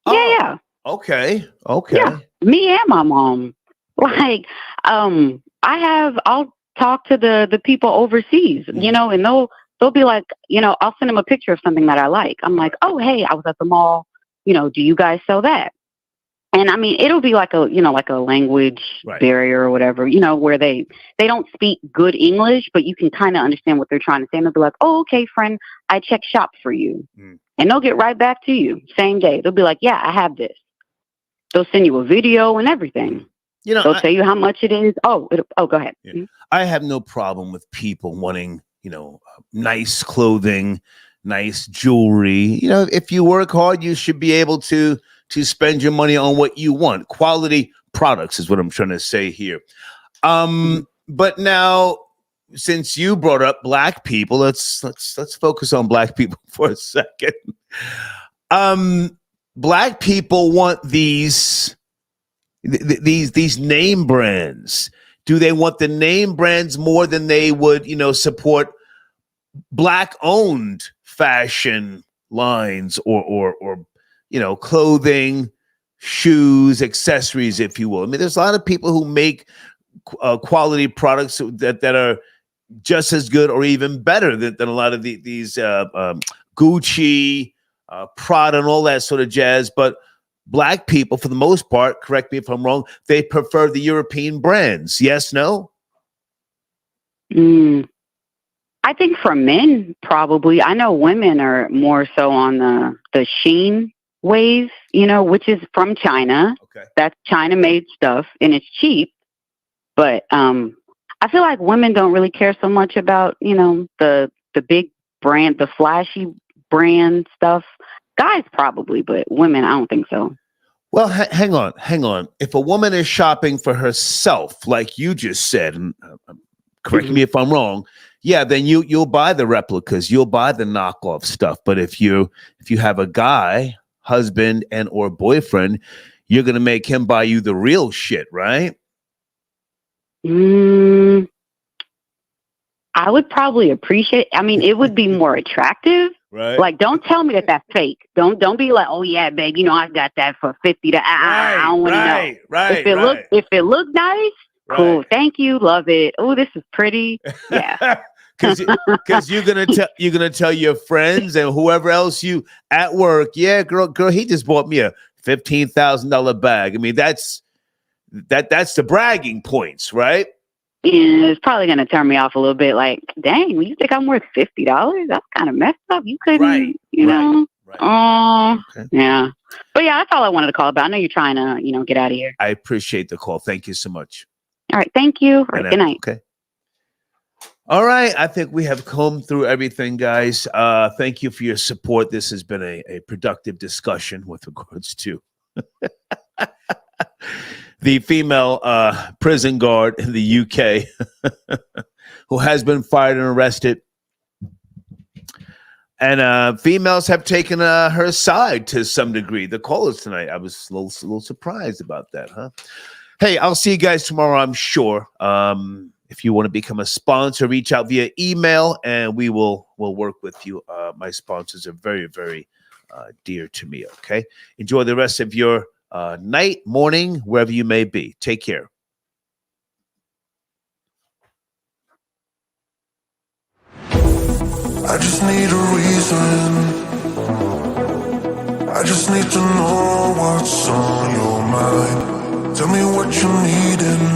Yeah. Okay. Yeah, me and my mom. I'll talk to the people overseas, and they'll be like, I'll send them a picture of something that I like. I'm like, "Oh, hey, I was at the mall. Do you guys sell that?" And I mean, it'll be like a language barrier or whatever, where they don't speak good English, but you can kind of understand what they're trying to say. And they'll be like, "Oh, okay, friend, I check shop for you." And they'll get right back to you same day. They'll be like, "Yeah, I have this." They'll send you a video and everything. They'll tell you how much it is. Go ahead. Yeah. I have no problem with people wanting, nice clothing, nice jewelry. If you work hard, you should be able to spend your money on what you want. Quality products is what I'm trying to say here. But now, since you brought up Black people, let's focus on Black people for a second. Black people want these these name brands? Do they want the name brands more than they would, support Black-owned fashion lines or clothing, shoes, accessories, if you will? I mean, there's a lot of people who make quality products that are just as good or even better than a lot of these Gucci, Prada, and all that sort of jazz. But Black people, for the most part, correct me if I'm wrong, they prefer the European brands. Yes, no? I think for men, probably. I know women are more so on the Shein wave, which is from China. Okay. That's China-made stuff, and it's cheap. But I feel like women don't really care so much about, the big brand, the flashy brand stuff. Guys probably, but women, I don't think so. Well, hang on. If a woman is shopping for herself, like you just said, and correct me if I'm wrong, yeah, then you'll buy the replicas, you'll buy the knockoff stuff. But if you have a guy, husband, and or boyfriend, you're gonna make him buy you the real shit, right? I would probably appreciate. I mean, it would be more attractive. Right. Like, don't tell me that that's fake. Don't be like, oh yeah, babe, I got that for 50. I don't want to know. Right. If it look nice, cool. Thank you, love it. Oh, this is pretty. Yeah. Because you're gonna tell your friends and whoever else you at work, yeah, girl, he just bought me a $15,000 bag. I mean, that's the bragging points, right? Yeah, it's probably going to turn me off a little bit. Like, dang, you think I'm worth $50? That's kind of messed up. You couldn't, know? Oh, yeah. But yeah, that's all I wanted to call about. I know you're trying to, get out of here. I appreciate the call. Thank you so much. All right. Thank you. All right, good night. Okay. All right. I think we have combed through everything, guys. Thank you for your support. This has been a productive discussion with regards to the female prison guard in the UK who has been fired and arrested. And females have taken her side to some degree. The callers tonight, I was a little surprised about that, huh? Hey, I'll see you guys tomorrow, I'm sure. If you want to become a sponsor, reach out via email, and we'll work with you. My sponsors are very, very dear to me, okay? Enjoy the rest of your night, morning, wherever you may be. Take care. I just need a reason. I just need to know what's on your mind. Tell me what you need and